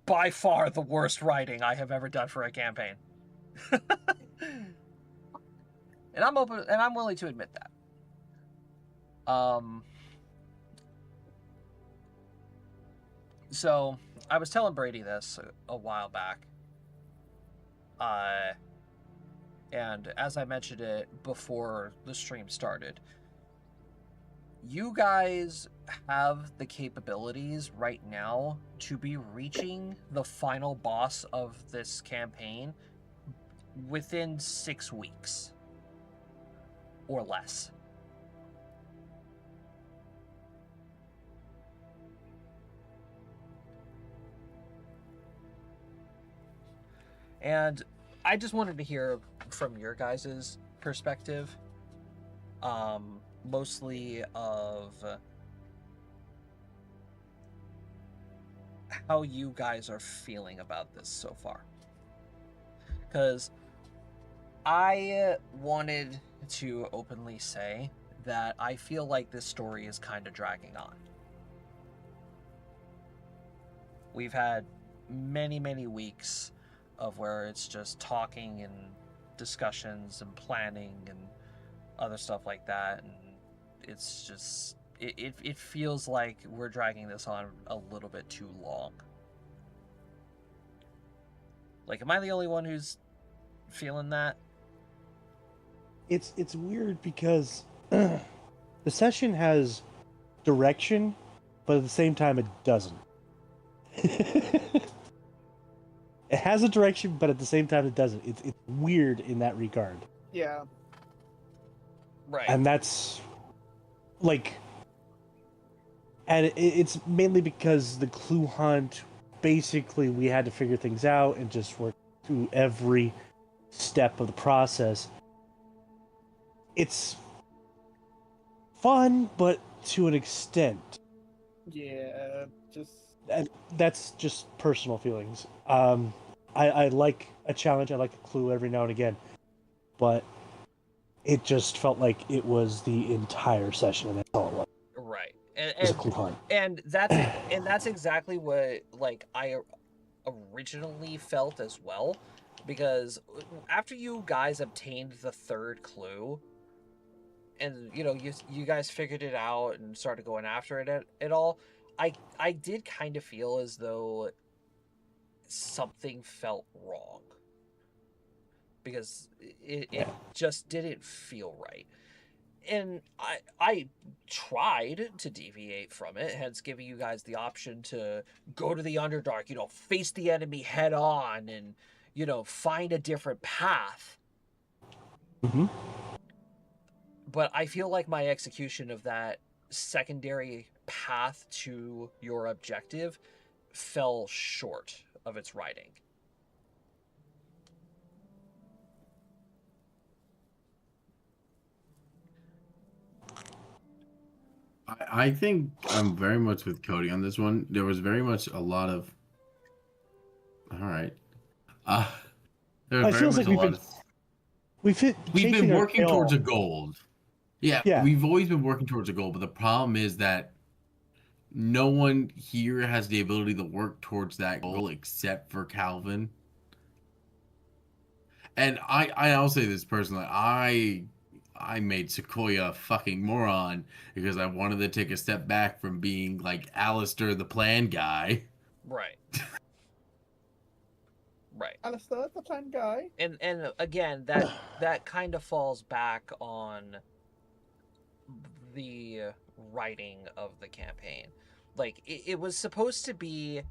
by far the worst writing I have ever done for a campaign. And I'm willing to admit that. So I was telling Brady this a while back. And as I mentioned it before the stream started, you guys have the capabilities right now to be reaching the final boss of this campaign within 6 weeks or less. And I just wanted to hear from your guys' perspective, mostly of how you guys are feeling about this so far. Because I wanted to openly say that I feel like this story is kind of dragging on. We've had many, many weeks of where it's just talking and discussions and planning and other stuff like that, and it's just it feels like we're dragging this on a little bit too long. Like, am I the only one who's feeling that? It's weird because the session has direction, but at the same time it doesn't. It has a direction, but at the same time it doesn't. It's weird in that regard. Yeah. Right. And that's like, and it's mainly because the clue hunt, basically we had to figure things out and just work through every step of the process. It's fun, but to an extent. Yeah, just... And that's just personal feelings. I like a challenge, I like a clue every now and again, but it just felt like it was the entire session, and that's all it was. Right. It was a clue hunt. And that's exactly what, like, I originally felt as well, because after you guys obtained the third clue, and you guys figured it out and started going after it at all, I did kind of feel as though something felt wrong, because it just didn't feel right. And I tried to deviate from it, hence giving you guys the option to go to the Underdark, face the enemy head on and, find a different path. Mm-hmm. But I feel like my execution of that secondary path to your objective fell short of its writing. I think I'm very much with Cody on this one. There was very much a lot of... All right. There was It very feels much like a lot of... we've been working towards a a goal. Yeah, we've always been working towards a goal, but the problem is that no one here has the ability to work towards that goal except for Calvin. And I'll say this personally, I made Sequoia a fucking moron because I wanted to take a step back from being like Elistar the plan guy. Right. Right. Elistar the plan guy. And again, that kind of falls back on the writing of the campaign. Like, it was supposed to be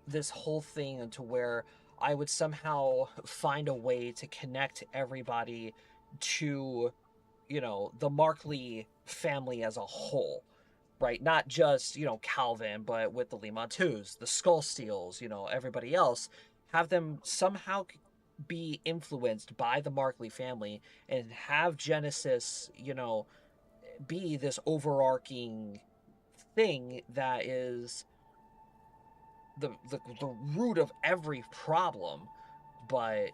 this whole thing to where I would somehow find a way to connect everybody to, the Markley family as a whole, right? Not just, Calvin, but with the Limantus, the Skull Steels, everybody else, have them somehow be influenced by the Markley family and have Genesis, be this overarching thing that is the root of every problem. But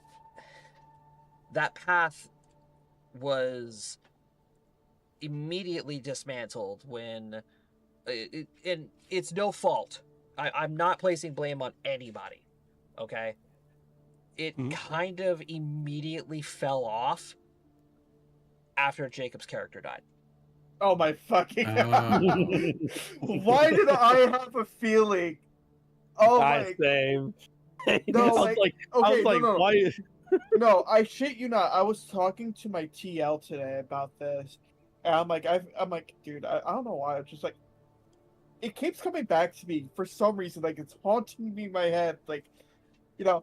that path was immediately dismantled when and it's no fault. I'm not placing blame on anybody, okay? It kind of immediately fell off after Jacob's character died. Oh my fucking god. Why did I have a feeling? Oh my. Same. No, I was like, no. why is No, I shit you not. I was talking to my TL today about this, and I'm like, dude, I don't know why. I'm just like, it keeps coming back to me for some reason. Like, it's haunting me in my head. Like, I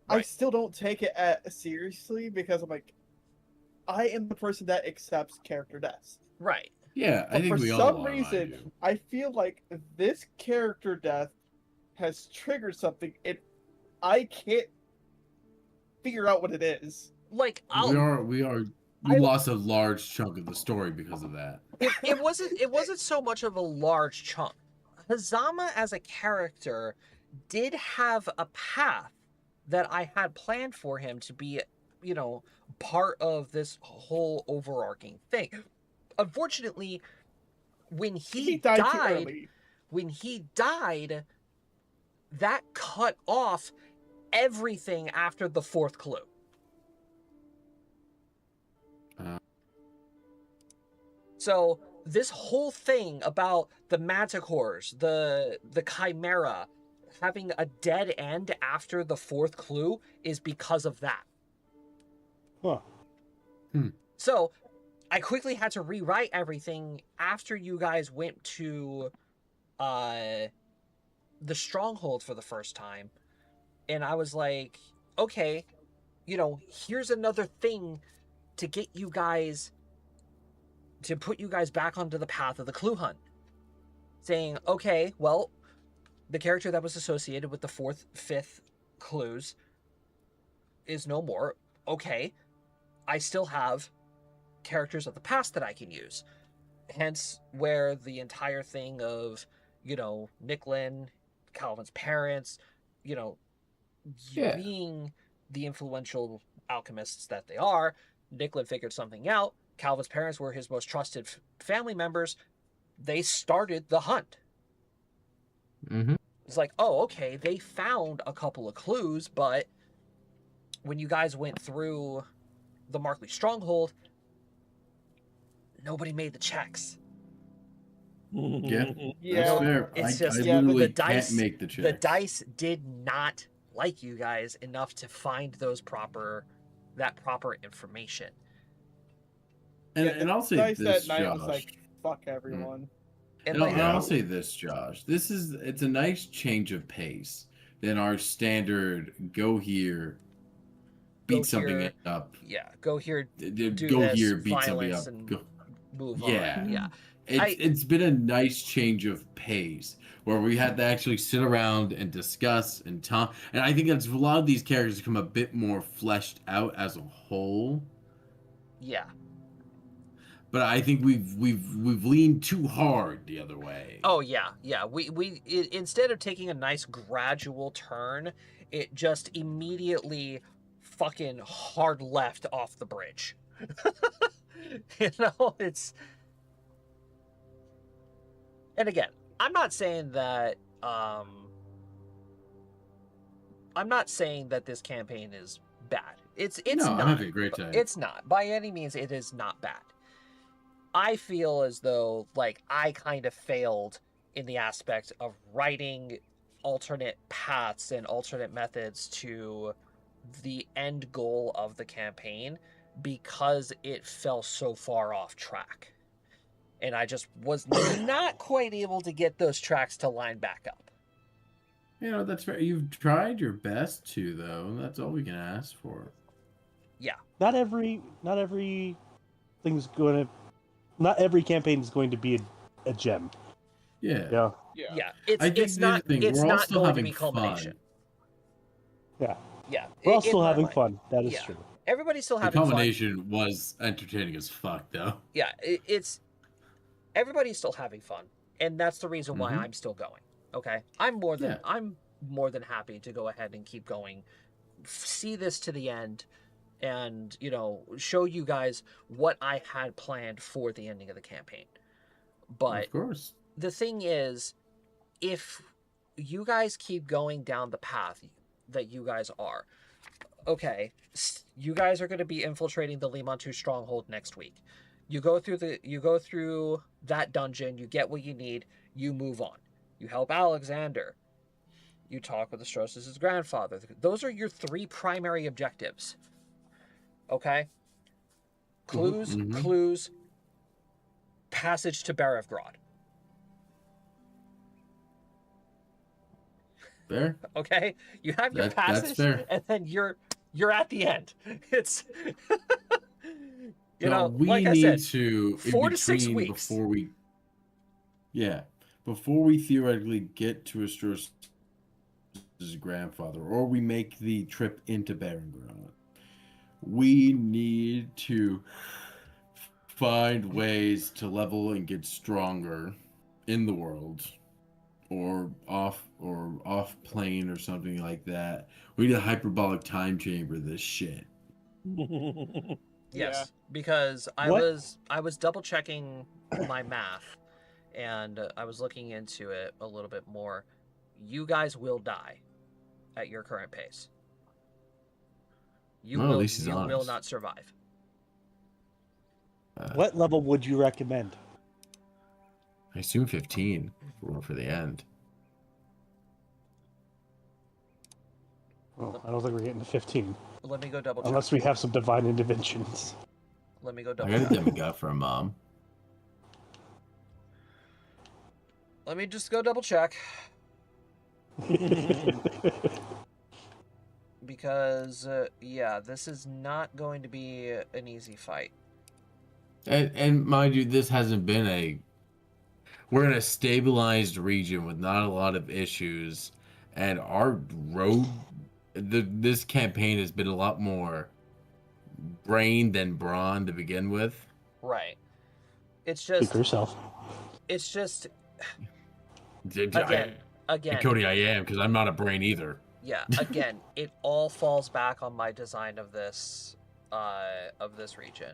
Right. still don't take it seriously because I'm like, I am the person that accepts character deaths. Right. Yeah, I But think for we all some are, mind reason, you. I feel like this character death has triggered something, and I can't figure out what it is. Like, We lost a large chunk of the story because of that. it wasn't so much of a large chunk. Hazama as a character did have a path that I had planned for him to be, part of this whole overarching thing. Unfortunately, when he died too died, early. that cut off everything after the fourth clue. So this whole thing about the manticores, the chimera having a dead end after the fourth clue is because of that. Huh. So I quickly had to rewrite everything after you guys went to the stronghold for the first time. And I was like, okay, here's another thing to get you guys, to put you guys back onto the path of the clue hunt. Saying, okay, well, the character that was associated with the fourth, fifth clues is no more. Okay, I still have characters of the past that I can use. Hence where the entire thing of, Nicklin, Calvin's parents, being the influential alchemists that they are, Nicklin figured something out. Calvin's parents were his most trusted family members. They started the hunt. Mm-hmm. It's like, oh, okay, they found a couple of clues, but when you guys went through the Markley stronghold, nobody made the checks. Yeah, Yeah. that's fair. It's I just literally the dice. can't make the check. The dice did not like you guys enough to find that proper information. And I'll say Dice this, that night Josh. was like, fuck everyone. And I'll say this, Josh. It's a nice change of pace than our standard go here, beat something up. Yeah, go here, do go this, here, beat something violence, up. and Go. move Yeah. on. Yeah. It's been a nice change of pace where we had to actually sit around and discuss and talk. And I think that's a lot of these characters become a bit more fleshed out as a whole. Yeah. But I think we've leaned too hard the other way. Oh yeah. We instead of taking a nice gradual turn, it just immediately fucking hard left off the bridge. It's. And again, I'm not saying that this campaign is bad. It's no, not. I'm having a great time. It's not. By any means, it is not bad. I feel as though, I kind of failed in the aspect of writing alternate paths and alternate methods to the end goal of the campaign because it fell so far off track. And I just was not quite able to get those tracks to line back up. That's fair. You've tried your best to, though. That's all we can ask for. Yeah. Not every thing's going to Not every campaign is going to be a gem. Yeah. Yeah. Yeah, I think it's not the thing, it's we're all not still going to having be culmination. fun. Yeah. Yeah, We're all in still my having mind. fun. That is Yeah. true. Everybody's still The having fun. culmination was entertaining as fuck, though. Yeah, it's everybody's still having fun, and that's the reason why Mhm. I'm still going. Okay, I'm more than Yeah. happy to go ahead and keep going, see this to the end, and show you guys what I had planned for the ending of the campaign. But Of course. the thing is, if you guys keep going down the path that you guys are, okay, you guys are going to be infiltrating the Limantu stronghold next week. You go through that dungeon, you get what you need, you move on. You help Alexander. You talk with Astros's grandfather. Those are your 3 primary objectives. Okay? Clues, Mhm. clues, passage to Berevgrad. Fair. Okay? You have your That's passage, fair. and then you're at the end. It's We like I need said, to 4 to 6 between weeks. before we theoretically get to Astros's grandfather, or we make the trip into Berengron, we need to find ways to level and get stronger in the world, or off plane or something like that. We need a hyperbolic time chamber this shit. Yes, because I was double checking my math, and I was looking into it a little bit more. You guys will die at your current pace. You Well, at least he's will honest. not survive. What level would you recommend? I assume 15 for the end. Well, I don't think we're getting to 15. Let me go double check. Unless we have some divine interventions. Let me go I double got a check. demigod for a mom. Let me just go double check. Because, this is not going to be an easy fight. And mind you, this hasn't been we're in a stabilized region with not a lot of issues, and our road, this campaign has been a lot more brain than brawn to begin with. Right. It's Speak just... for yourself. It's just... Again. Cody, I am, because I'm not a brain either. Yeah, again, it all falls back on my design of this region.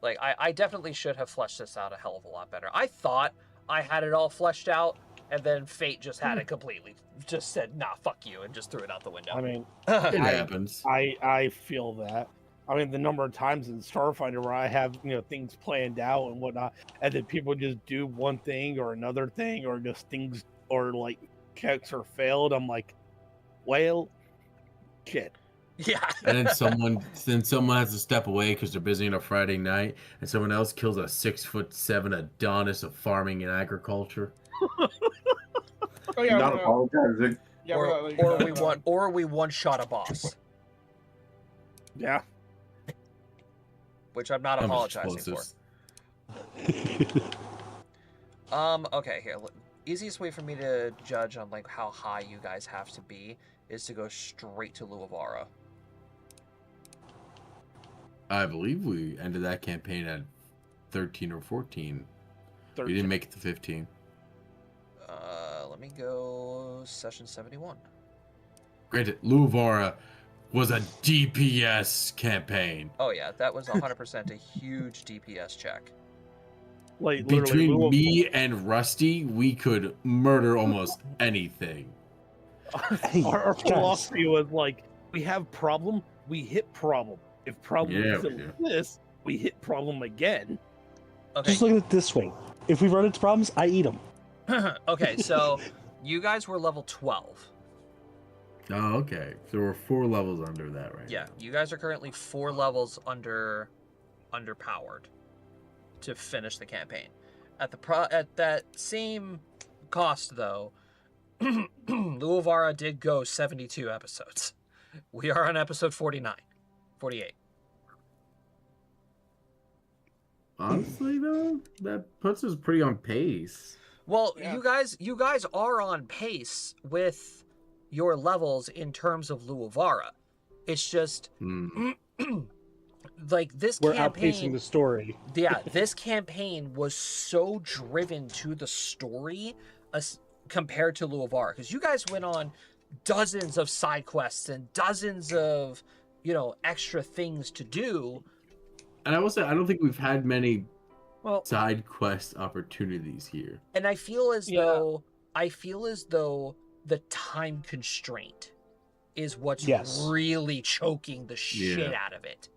Like, I definitely should have fleshed this out a hell of a lot better. I thought I had it all fleshed out, and then Fate just had it completely. Just said, nah, fuck you, and just threw it out the window. I mean, It happens. I feel that. I mean, the number of times in Starfinder where I have things planned out and whatnot, and then people just do one thing or another thing, or just things, or like checks are failed. I'm like, well, shit. Yeah. And then someone has to step away because they're busy on a Friday night, and someone else kills a 6'7" Adonis of farming and agriculture. Oh yeah, Not apologizing. yeah, or we one shot a boss, Yeah. which I'm not I'm apologizing for. explosives. Okay, here. Easiest way for me to judge on like how high you guys have to be is to go straight to Luavara. I believe we ended that campaign at 13 or 14. 13. We didn't make it to 15. Let me go session 71. Granted, Luavara was a DPS campaign. Oh yeah, that was 100% a huge DPS check. Like Between me and Rusty, we could murder almost anything. Hey, our guys. philosophy was like, we have problem, we hit problem. If problem Yeah, still exists, we hit problem again. Okay. Just look at it this way. If we run into problems, I eat them. Okay, so you guys were level 12. Oh, okay. So we're 4 levels under that right Yeah, now. you guys are currently 4 levels underpowered to finish the campaign. At that same cost, though, Luavara did go 72 episodes. We are on episode 48. honestly, though, that puts us pretty on pace. Well, Yeah. you guys are on pace with your levels in terms of Luavara. It's just like this We're campaign. outpacing the story. Yeah, this campaign was so driven to the story compared to Luavara, because you guys went on dozens of side quests and dozens of, extra things to do. And I will say, I don't think we've had many Well, side quest opportunities here. and I feel as though the time constraint is what's Yes. really choking the shit out of it.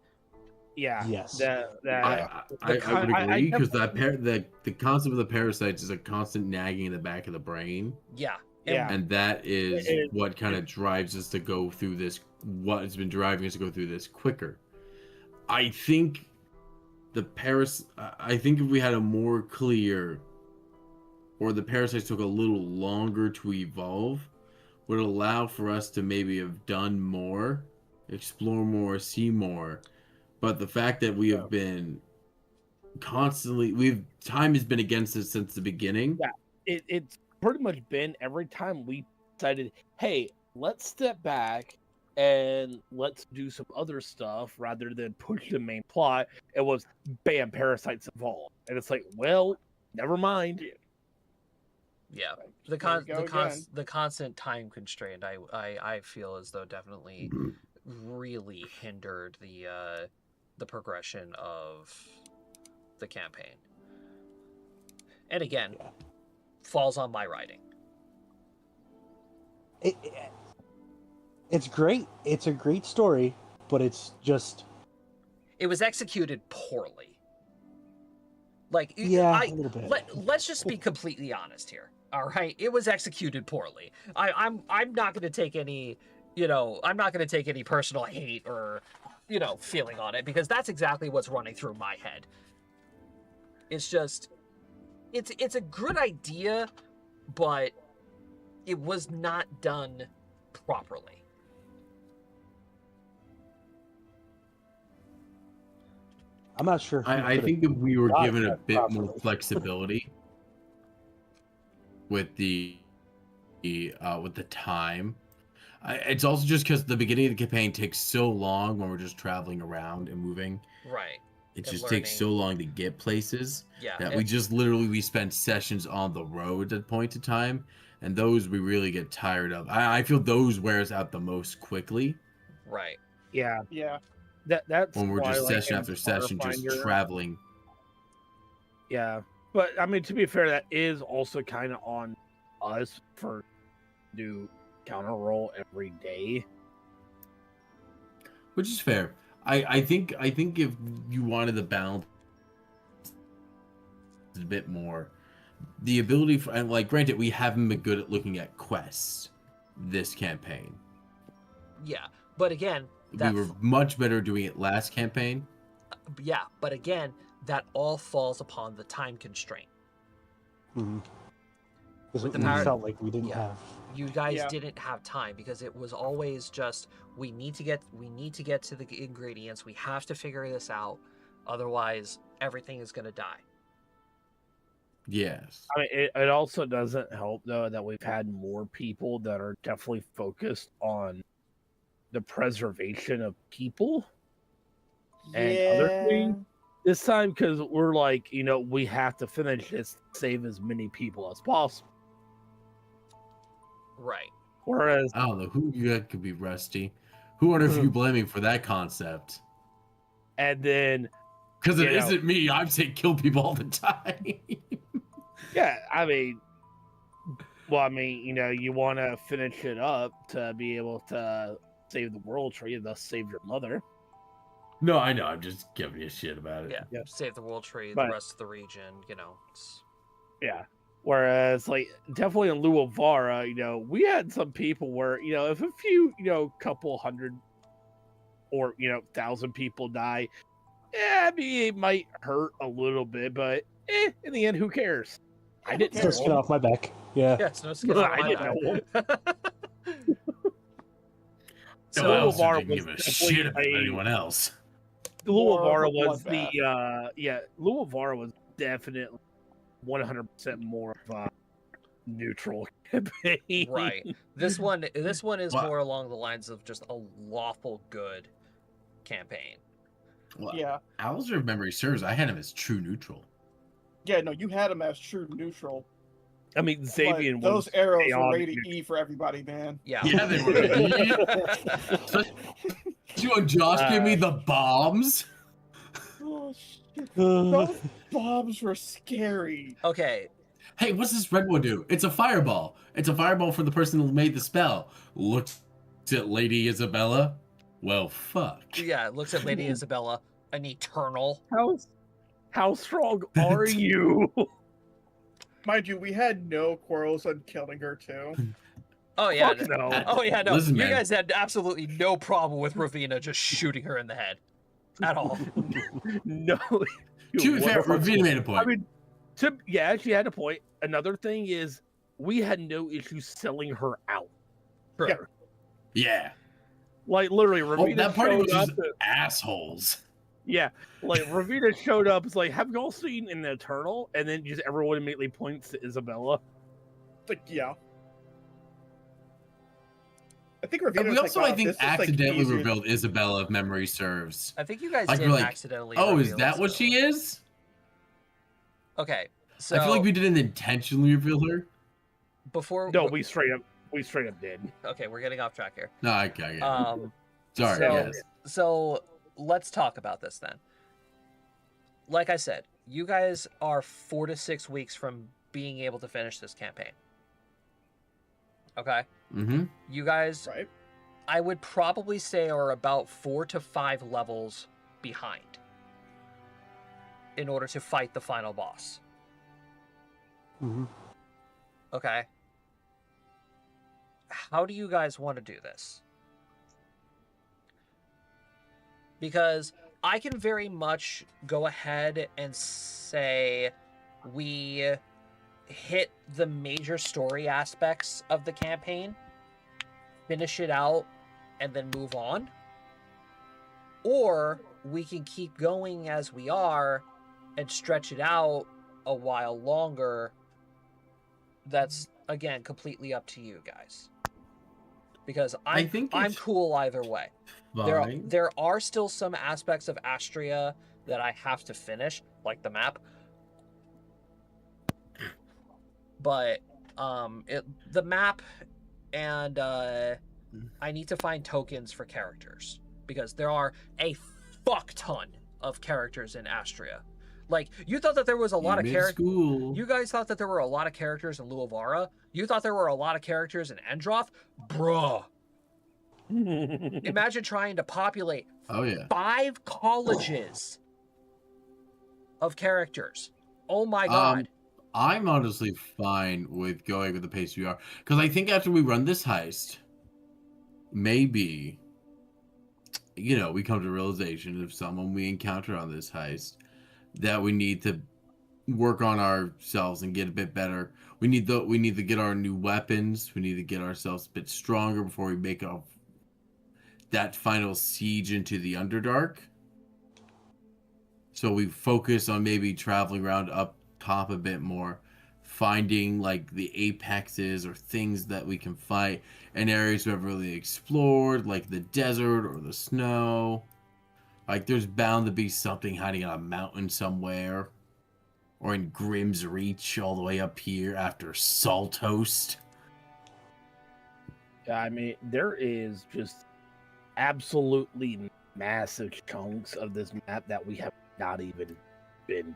Yeah. Yes. I would agree, because the concept of the parasites is a constant nagging in the back of the brain. Yeah. Yeah. And that is what kind of drives us to go through this, what has been driving us to go through this quicker. I think I think if we had a more clear, or the parasites took a little longer to evolve, would allow for us to maybe have done more, explore more, see more. But the fact that we have been constantly, time has been against us since the beginning. Yeah, it's pretty much been every time we decided, hey, let's step back and let's do some other stuff rather than push the main plot. It was bam, parasites evolve, and it's like, well, never mind. Yeah, There we go again. the constant time constraint, I feel as though definitely really hindered the progression of the campaign. And again, falls on my writing. It's great. It's a great story, but it's just... It was executed poorly. Like, Yeah, a little bit. Let's just be completely honest here. All right, it was executed poorly. I'm not going to take any, I'm not going to take any personal hate or, feeling on it, because that's exactly what's running through my head. It's just, it's a good idea, but it was not done properly. I'm not sure. I think if we were Not given a that bit more properly. flexibility with the time, it's also just because the beginning of the campaign takes so long when we're just traveling around and moving. Right. It And just takes so learning. long to get places Yeah. that and- we just literally spend sessions on the road at point of time, and those we really get tired of. I feel those wears out the most quickly Right. Yeah, Yeah. that's when we're why, just like, session in after session just Starfinder- traveling. Yeah, but I mean, to be fair, that is also kind of on us for do counter roll every day. Which is fair. I think if you wanted the balance a bit more, the ability for, and like, granted, we haven't been good at looking at quests this campaign. Yeah. But again, We were much better doing it last campaign. yeah, but again, that all falls upon the time constraint. Mm-hmm. With the We power- felt like we didn't Yeah. have... You guys Yeah. didn't have time, because it was always just, we need to get to the ingredients. We have to figure this out, otherwise everything is going to die. Yes. I mean, it also doesn't help though that we've had more people that are definitely focused on the preservation of people and other things this time, because we're like, we have to finish this, save as many people as possible. Right. Whereas, I don't know who could be Rusty. Who are you blaming for that concept? and then, Because it You know. isn't me. I'm saying kill people all the time. yeah, I mean, you want to finish it up to be able to save the world tree and thus save your mother. No, I know. I'm just giving you shit about it. Yeah. Yeah. Save the world tree, But- the rest of the region, it's... Yeah. Whereas, like, definitely in Luavara, we had some people where, if a few, couple hundred or, 1,000 people die, I mean, it might hurt a little bit, but in the end, who cares? I didn't Still skin know. off my back. Yeah. Yeah, it's no skin I off my didn't back. No, So I also Luavara didn't give a was shit about definitely anyone else. Luavara more of a was the bloodbath. Luavara was definitely 100% more of a neutral campaign. Right. This one is Well- more along the lines of just a lawful good campaign. Well, Yeah. Alistair, if memory serves, I had him as true neutral. Yeah, no, you had him as true neutral. I mean, But Xavier those was arrows were chaotic rated neutral. E for everybody, man. Yeah. Yeah, they were. You and Josh give me the bombs. Oh shit. Those bombs were scary. Okay. Hey, what's this red one do? It's a fireball. It's a fireball for the person who made the spell. Looks at Lady Isabella. Well, fuck. Yeah, it looks at Lady Isabella, an eternal. How strong are you? Mind you, we had no quarrels on killing her too. Oh yeah. Fuck no. Oh yeah, no. Listen, you man. guys had absolutely no problem with Ravina just shooting her in the head. At all. No. To be fair, What- Ravina made a point. I mean, yeah, she had a point. Another thing is, we had no issue selling her out. Sure. Yeah. Like literally, Oh, Ravina that party was showed up. just assholes. Yeah, like Ravina showed up. It's like, have y'all seen an Eternal? And then just everyone immediately points to Isabella. Like, yeah. I think Ravina We was also, like, I wow, think, this is, like, accidentally easier- revealed Isabella, if memory serves. I think you guys Like, did we're like, accidentally. Oh, is reveal that what she Isabella. is? Okay. So I feel like we didn't intentionally reveal her. before No, we straight up did. okay, we're getting off track here. No, I get it. Sorry, so- yes. So let's talk about this then. Like I said, you guys are 4 to 6 weeks from being able to finish this campaign. Okay? Mm-hmm. You guys, Right. I would probably say, are about 4 to 5 levels behind in order to fight the final boss. Mhm. Okay? How do you guys want to do this? Because I can very much go ahead and say we hit the major story aspects of the campaign, finish it out, and then move on. Or we can keep going as we are and stretch it out a while longer. That's, again, completely up to you guys. Because I'm it's cool either way. Fine. There are still some aspects of Astria that I have to finish, like the map. But the map and I need to find tokens for characters because there are a fuck ton of characters in Astria. Like, you thought that there was a lot of characters. You guys thought that there were a lot of characters in Luavara. You thought there were a lot of characters in Endroth. Bruh. Imagine trying to populate 5 colleges of characters. Oh my god. I'm honestly fine with going with the pace we are. Because I think after we run this heist, maybe, we come to realization of someone we encounter on this heist that we need to work on ourselves and get a bit better. We need to get our new weapons. We need to get ourselves a bit stronger before we make that final siege into the Underdark. So we focus on maybe traveling around up top a bit more, finding like the apexes or things that we can fight in areas we haven't really explored, like the desert or the snow. Like there's bound to be something hiding on a mountain somewhere, or in Grimm's Reach all the way up here after Salthost. I mean, there is just absolutely massive chunks of this map that we have not even been.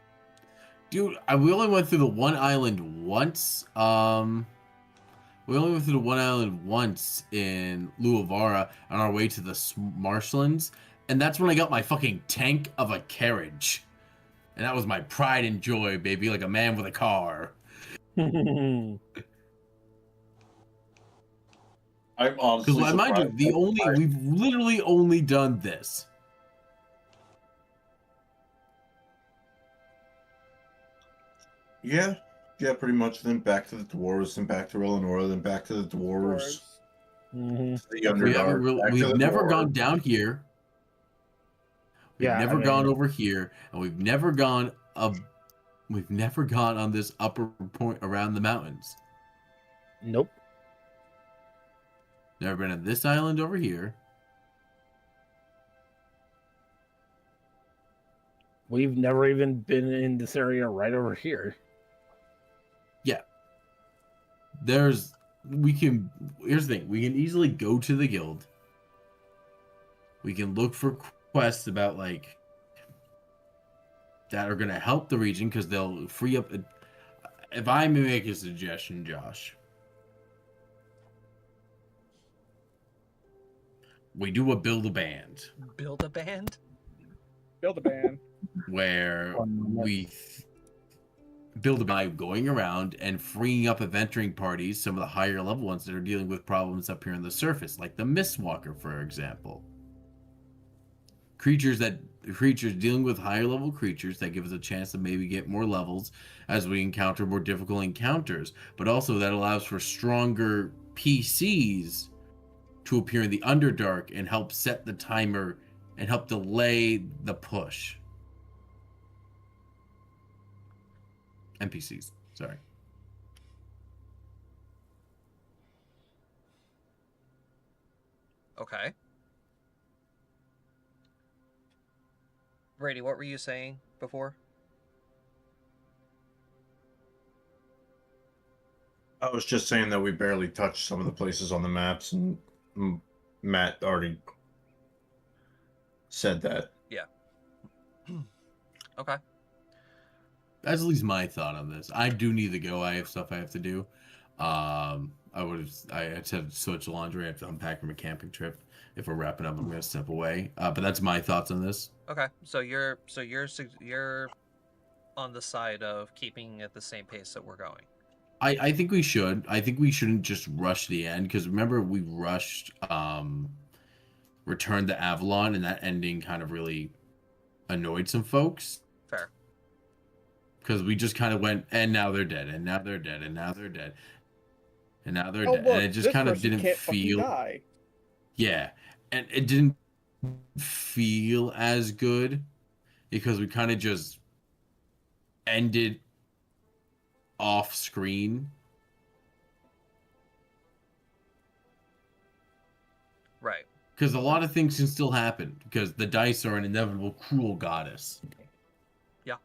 Dude, we only went through the one island once. We only went through the one island once in Luavara on our way to the marshlands, and that's when I got my fucking tank of a carriage. And that was my pride and joy, baby, like a man with a car. I'm honestly Because mind you, surprised. we've literally only done this. Yeah, pretty much. Then back to the dwarves, then back to Eleanor, then back to the dwarves. Mm-hmm. To the Underdark. back to We've the never dwarves. gone down here. We've Yeah, I never gone mean- over here, and we've never gone on this upper point around the mountains. Nope. Never been on this island over here. We've never even been in this area right over here. Yeah. Here's the thing. We can easily go to the guild. We can look for quests about, like, that are going to help the region because they'll free up. If I may make a suggestion, Josh, we do a build a band Build a band? Build a band. where One we build by going around and freeing up adventuring parties, some of the higher level ones that are dealing with problems up here on the surface, like the Mistwalker, for example. Creatures dealing with higher level creatures that give us a chance to maybe get more levels as we encounter more difficult encounters, but also that allows for stronger PCs to appear in the Underdark and help set the timer and help delay the push. NPCs, sorry. Okay. Brady, what were you saying before? I was just saying that we barely touched some of the places on the maps, and Matt already said that. Yeah. Okay. That's at least my thought on this. I do need to go. I have stuff I have to do. I had to switch laundry. I have to unpack from a camping trip. If we're wrapping up, I'm going to step away. But that's my thoughts on this. Okay. So you're on the side of keeping at the same pace that we're going. I think we should. I think we shouldn't just rush the end because remember we rushed Return to Avalon, and that ending kind of really annoyed some folks. Fair. Because we just kind of went, and now they're dead, and now they're dead, and now they're dead, and now they're Oh, dead, look, and it just this kind of person didn't can't fucking feel. die. Yeah, and it didn't feel as good because we kind of just ended off screen. Right. Because a lot of things can still happen because the dice are an inevitable cruel goddess. Yeah.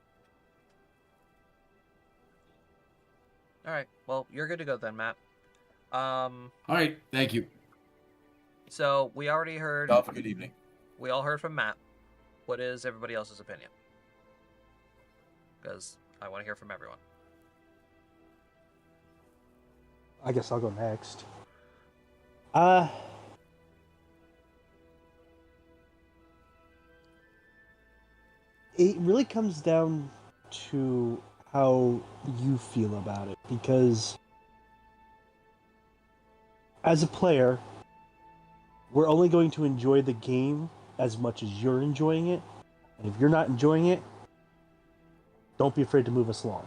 All right. Well, you're good to go then, Matt. All right, thank you. So we already heard. Have a good evening. We all heard from Matt. What is everybody else's opinion? Because I want to hear from everyone. I guess I'll go next. It really comes down to how you feel about it, because as a player, we're only going to enjoy the game as much as you're enjoying it. And if you're not enjoying it, don't be afraid to move us along.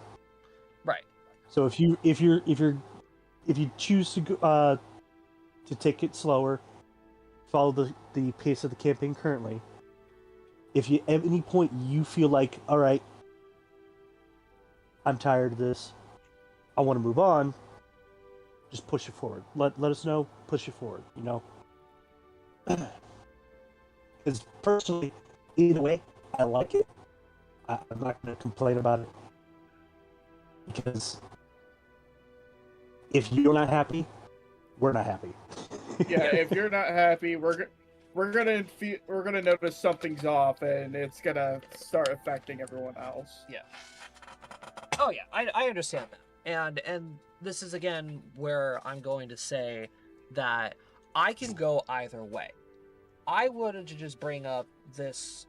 Right. So if you choose to go, to take it slower, follow the pace of the campaign currently. If you at any point you feel like, all right, I'm tired of this, I want to move on, just push it forward. Let us know, push it forward. You know, because personally, either way, I like it. I'm not going to complain about it because if you're not happy, we're not happy. Yeah, if you're not happy, we're gonna notice something's off, and it's gonna start affecting everyone else. Yeah. Oh yeah, I understand that, and this is again where I'm going to say that I can go either way. I wanted to just bring up this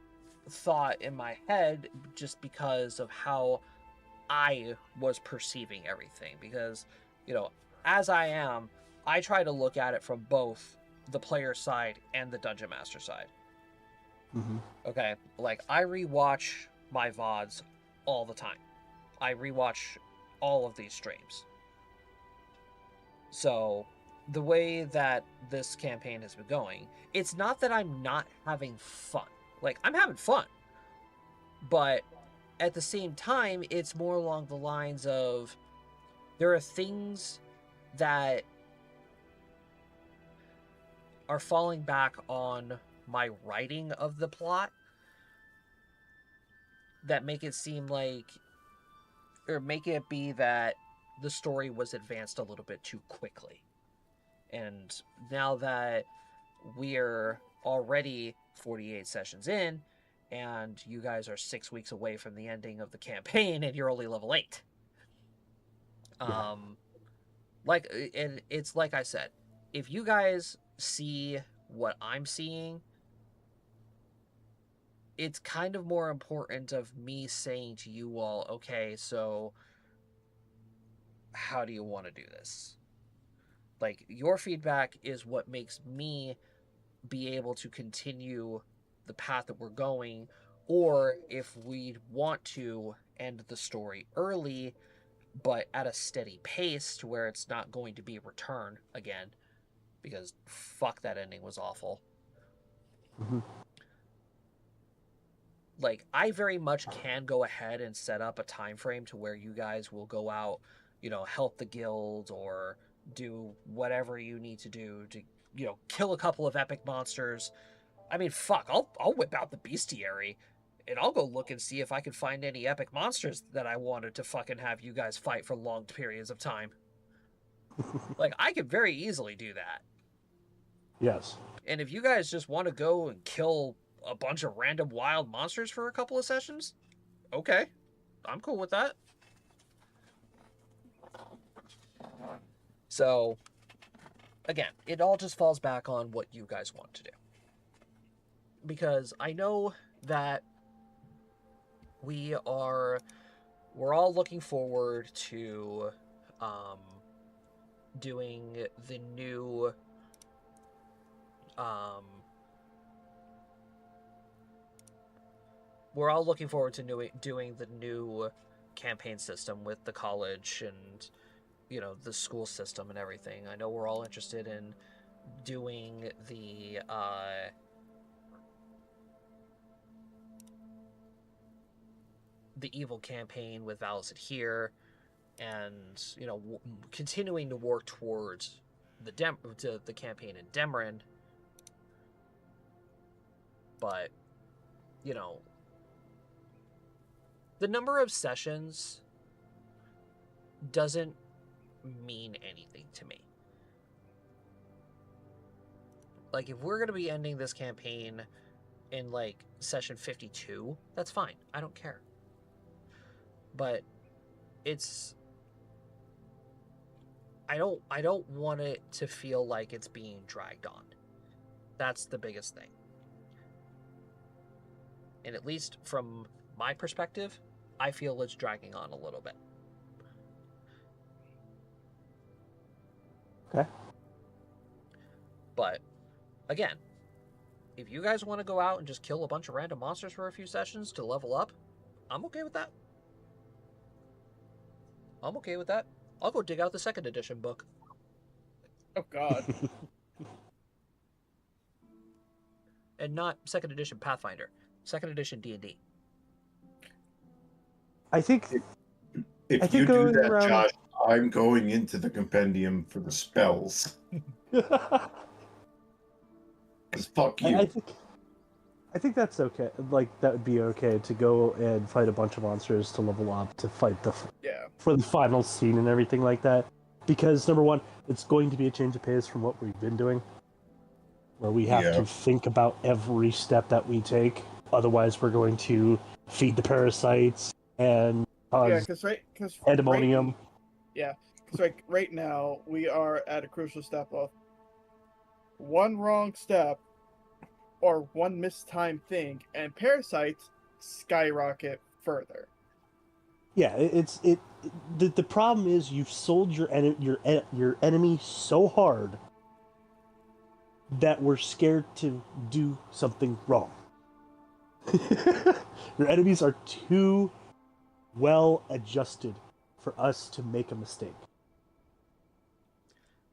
thought in my head just because of how I was perceiving everything, because as I try to look at it from both the player side and the dungeon master side. Mm-hmm. Okay, like I rewatch my VODs all the time. I rewatch all of these streams. So the way that this campaign has been going, it's not that I'm not having fun. Like, I'm having fun. But at the same time, it's more along the lines of there are things that are falling back on my writing of the plot that make it seem like, or make it be that the story was advanced a little bit too quickly. And now that we're already 48 sessions in, and you guys are 6 weeks away from the ending of the campaign, and you're only level 8. Yeah. Like, and it's like I said, if you guys see what I'm seeing, it's kind of more important of me saying to you all, okay, so how do you want to do this? Like, your feedback is what makes me be able to continue the path that we're going, or if we want to end the story early, but at a steady pace to where it's not going to be a return again, because fuck, that ending was awful. Mm-hmm. Like, I very much can go ahead and set up a time frame to where you guys will go out, you know, help the guild or do whatever you need to do to, you know, kill a couple of epic monsters. I mean, fuck, I'll whip out the bestiary and I'll go look and see if I can find any epic monsters that I wanted to fucking have you guys fight for long periods of time. Like, I could very easily do that. Yes. And if you guys just want to go and kill a bunch of random wild monsters for a couple of sessions, okay, I'm cool with that. So, again, it all just falls back on what you guys want to do. Because I know that we're all looking forward to doing the new we're all looking forward to doing the new campaign system with the college and, you know, the school system and everything. I know we're all interested in doing the evil campaign with Valis here, and, you know, continuing to work towards the campaign in Demrin. But, you know, the number of sessions doesn't mean anything to me. Like, if we're going to be ending this campaign in, like, session 52, that's fine. I don't care. But it's... I don't want it to feel like it's being dragged on. That's the biggest thing. And at least from my perspective, I feel it's dragging on a little bit. Okay. But, again, if you guys want to go out and just kill a bunch of random monsters for a few sessions to level up, I'm okay with that. I'm okay with that. I'll go dig out the 2nd edition book. Oh, God. And not 2nd edition Pathfinder. 2nd edition D&D. I think If you do that, Josh, I'm going into the compendium for the spells. Because fuck you. I think that's okay. Like, that would be okay to go and fight a bunch of monsters to level up, to fight for the final scene and everything like that. Because, number one, it's going to be a change of pace from what we've been doing. Where we have to think about every step that we take. Otherwise, we're going to feed the parasites and cause pandemonium. Because right now, we are at a crucial step of one wrong step or one mistimed thing, and parasites skyrocket further. Yeah, the problem is you've sold your enemy so hard that we're scared to do something wrong. Your enemies are too well adjusted for us to make a mistake.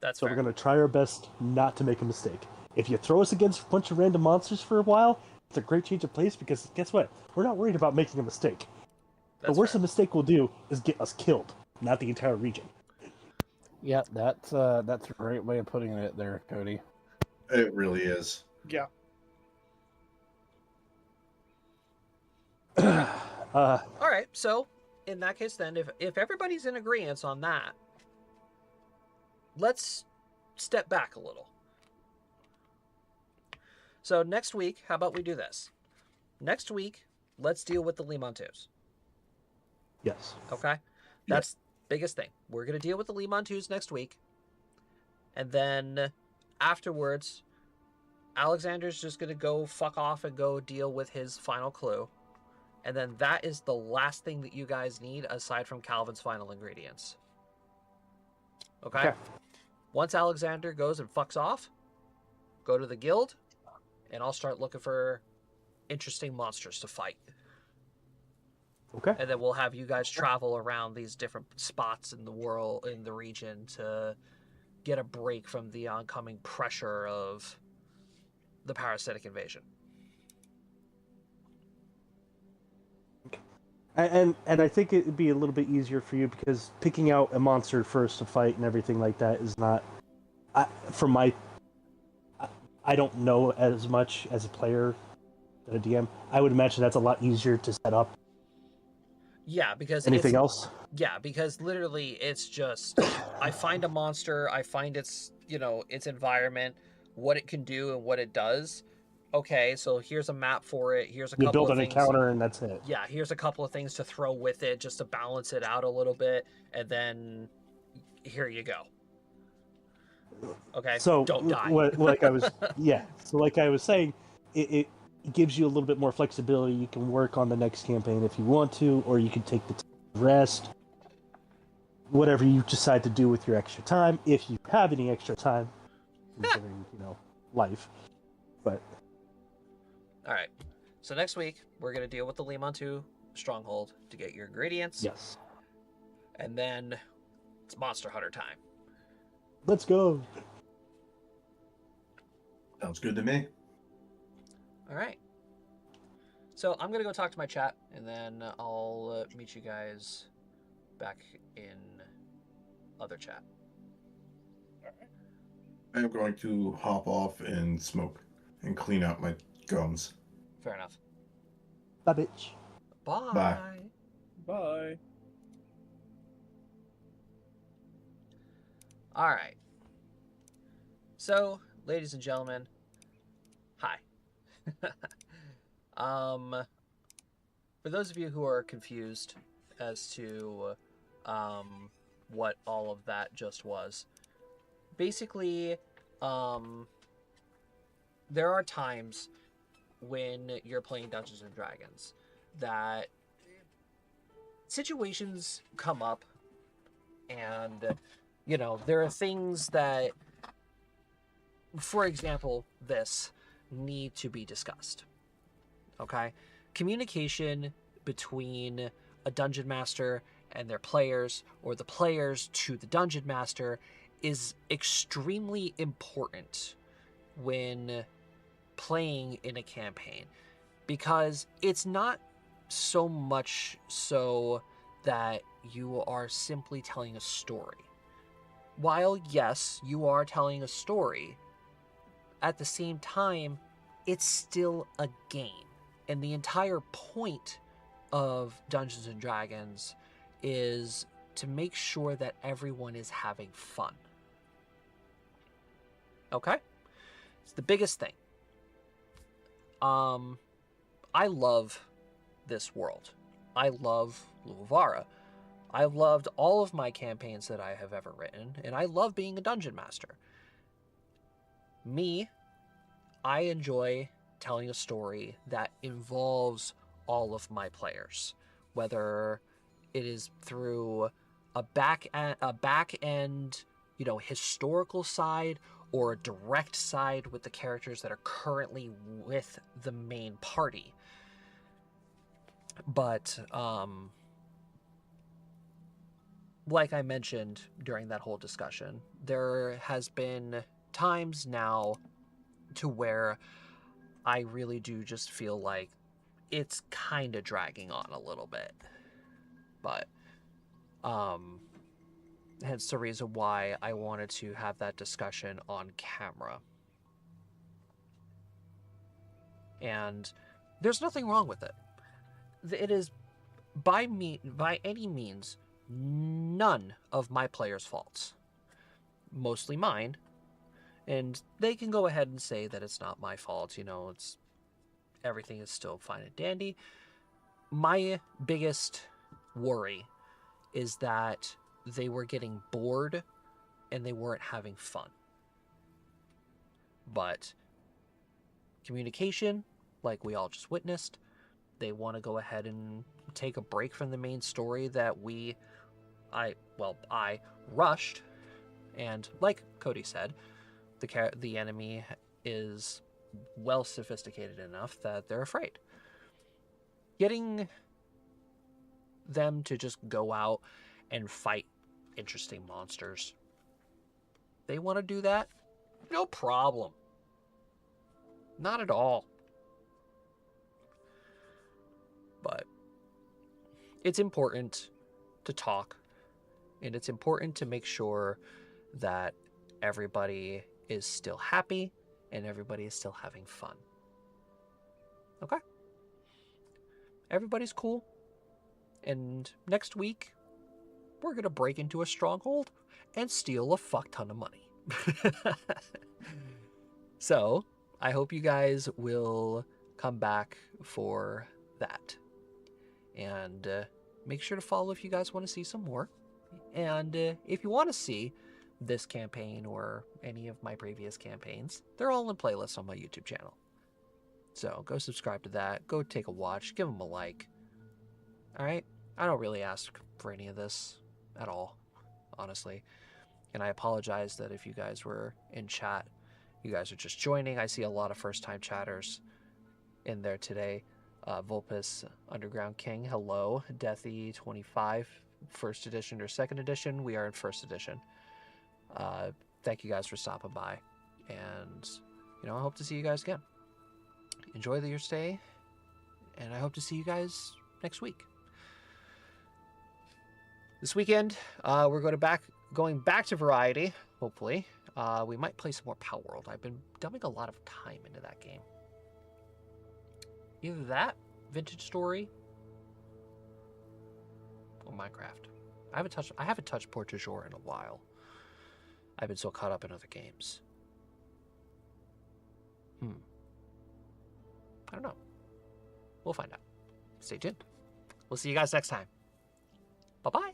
That's so fair. We're going to try our best not to make a mistake. If you throw us against a bunch of random monsters for a while, It's a great change of pace because guess what? We're not worried about making a mistake. That's The worst fair. a mistake will do is get us killed, not the entire region. Yeah, that's a great way of putting it there, Cody. It really is. Yeah. All right, so in that case, then, if everybody's in agreement on that, let's step back a little. So next week, how about we do this? Next week, let's deal with the Limontus. Yes. Okay? That's the biggest thing. We're going to deal with the Limontus next week. And then afterwards, Alexander's just going to go fuck off and go deal with his final clue. And then that is the last thing that you guys need aside from Calvin's final ingredients. Okay? Once Alexander goes and fucks off, go to the guild, and I'll start looking for interesting monsters to fight. Okay. And then we'll have you guys travel around these different spots in the world, in the region, to get a break from the oncoming pressure of the parasitic invasion. And I think it'd be a little bit easier for you because picking out a monster first to fight and everything like that is not. I don't know as much as a player than a DM. I would imagine that's a lot easier to set up. Yeah, because anything else? Yeah, because literally it's just I find a monster, I find its its environment, what it can do and what it does. Okay, so here's a map for it. Here's a couple build of an things. encounter and that's it. Yeah, here's a couple of things to throw with it just to balance it out a little bit, and then here you go. Okay, So don't die. like I was saying, it gives you a little bit more flexibility. You can work on the next campaign if you want to, or you can take the rest. Whatever you decide to do with your extra time, if you have any extra time, considering life. But all right. So next week we're gonna deal with the Limontu stronghold to get your ingredients. Yes. And then it's Monster Hunter time. Let's go. Sounds good to me. All right. So I'm gonna go talk to my chat, and then I'll meet you guys back in other chat. I'm going to hop off and smoke and clean out my gums. Fair enough. Bye, bitch. Bye. Bye. Bye. All right. So, ladies and gentlemen, hi. For those of you who are confused as to what all of that just was, basically, there are times when you're playing Dungeons and Dragons that situations come up, and there are things that, for example, this need to be discussed. Okay? Communication between a dungeon master and their players, or the players to the dungeon master, is extremely important when playing in a campaign, because it's not so much so that you are simply telling a story. While yes, you are telling a story, at the same time, it's still a game. And the entire point of Dungeons and Dragons is to make sure that everyone is having fun. Okay? It's the biggest thing. I love this world. I love Luavara. I've loved all of my campaigns that I have ever written, and I love being a dungeon master. I enjoy telling a story that involves all of my players, whether it is through a back end, historical side, or a direct side with the characters that are currently with the main party. But like I mentioned during that whole discussion, there has been times now to where I really do just feel like it's kind of dragging on a little bit. But hence the reason why I wanted to have that discussion on camera. And there's nothing wrong with it. It is by any means none of my players' faults. Mostly mine. And they can go ahead and say that it's not my fault, it's everything is still fine and dandy. My biggest worry is that they were getting bored and they weren't having fun. But communication, like we all just witnessed, they want to go ahead and take a break from the main story that I rushed. And like Cody said, the enemy is well sophisticated enough that they're afraid. Getting them to just go out and fight interesting monsters, they want to do that, no problem. Not at all. But it's important to talk, and it's important to make sure that everybody is still happy and everybody is still having fun. Okay? Everybody's cool. And next week, we're going to break into a stronghold and steal a fuck ton of money. So, I hope you guys will come back for that. And make sure to follow if you guys want to see some more. And if you want to see this campaign or any of my previous campaigns, they're all in playlists on my YouTube channel. So go subscribe to that. Go take a watch. Give them a like. Alright? I don't really ask for any of this at all, honestly. And I apologize that if you guys were in chat, you guys are just joining. I see a lot of first-time chatters in there today. Vulpus Underground King, hello. Deathy25, first edition or second edition. We are in first edition. Thank you guys for stopping by. And, I hope to see you guys again. Enjoy your stay. And I hope to see you guys next week. This weekend, we're going back to Variety, hopefully. We might play some more Power World. I've been dumping a lot of time into that game. Either that, Vintage Story, or Minecraft. I haven't touched Port du Jour in a while. I've been so caught up in other games. I don't know. We'll find out. Stay tuned. We'll see you guys next time. Bye-bye.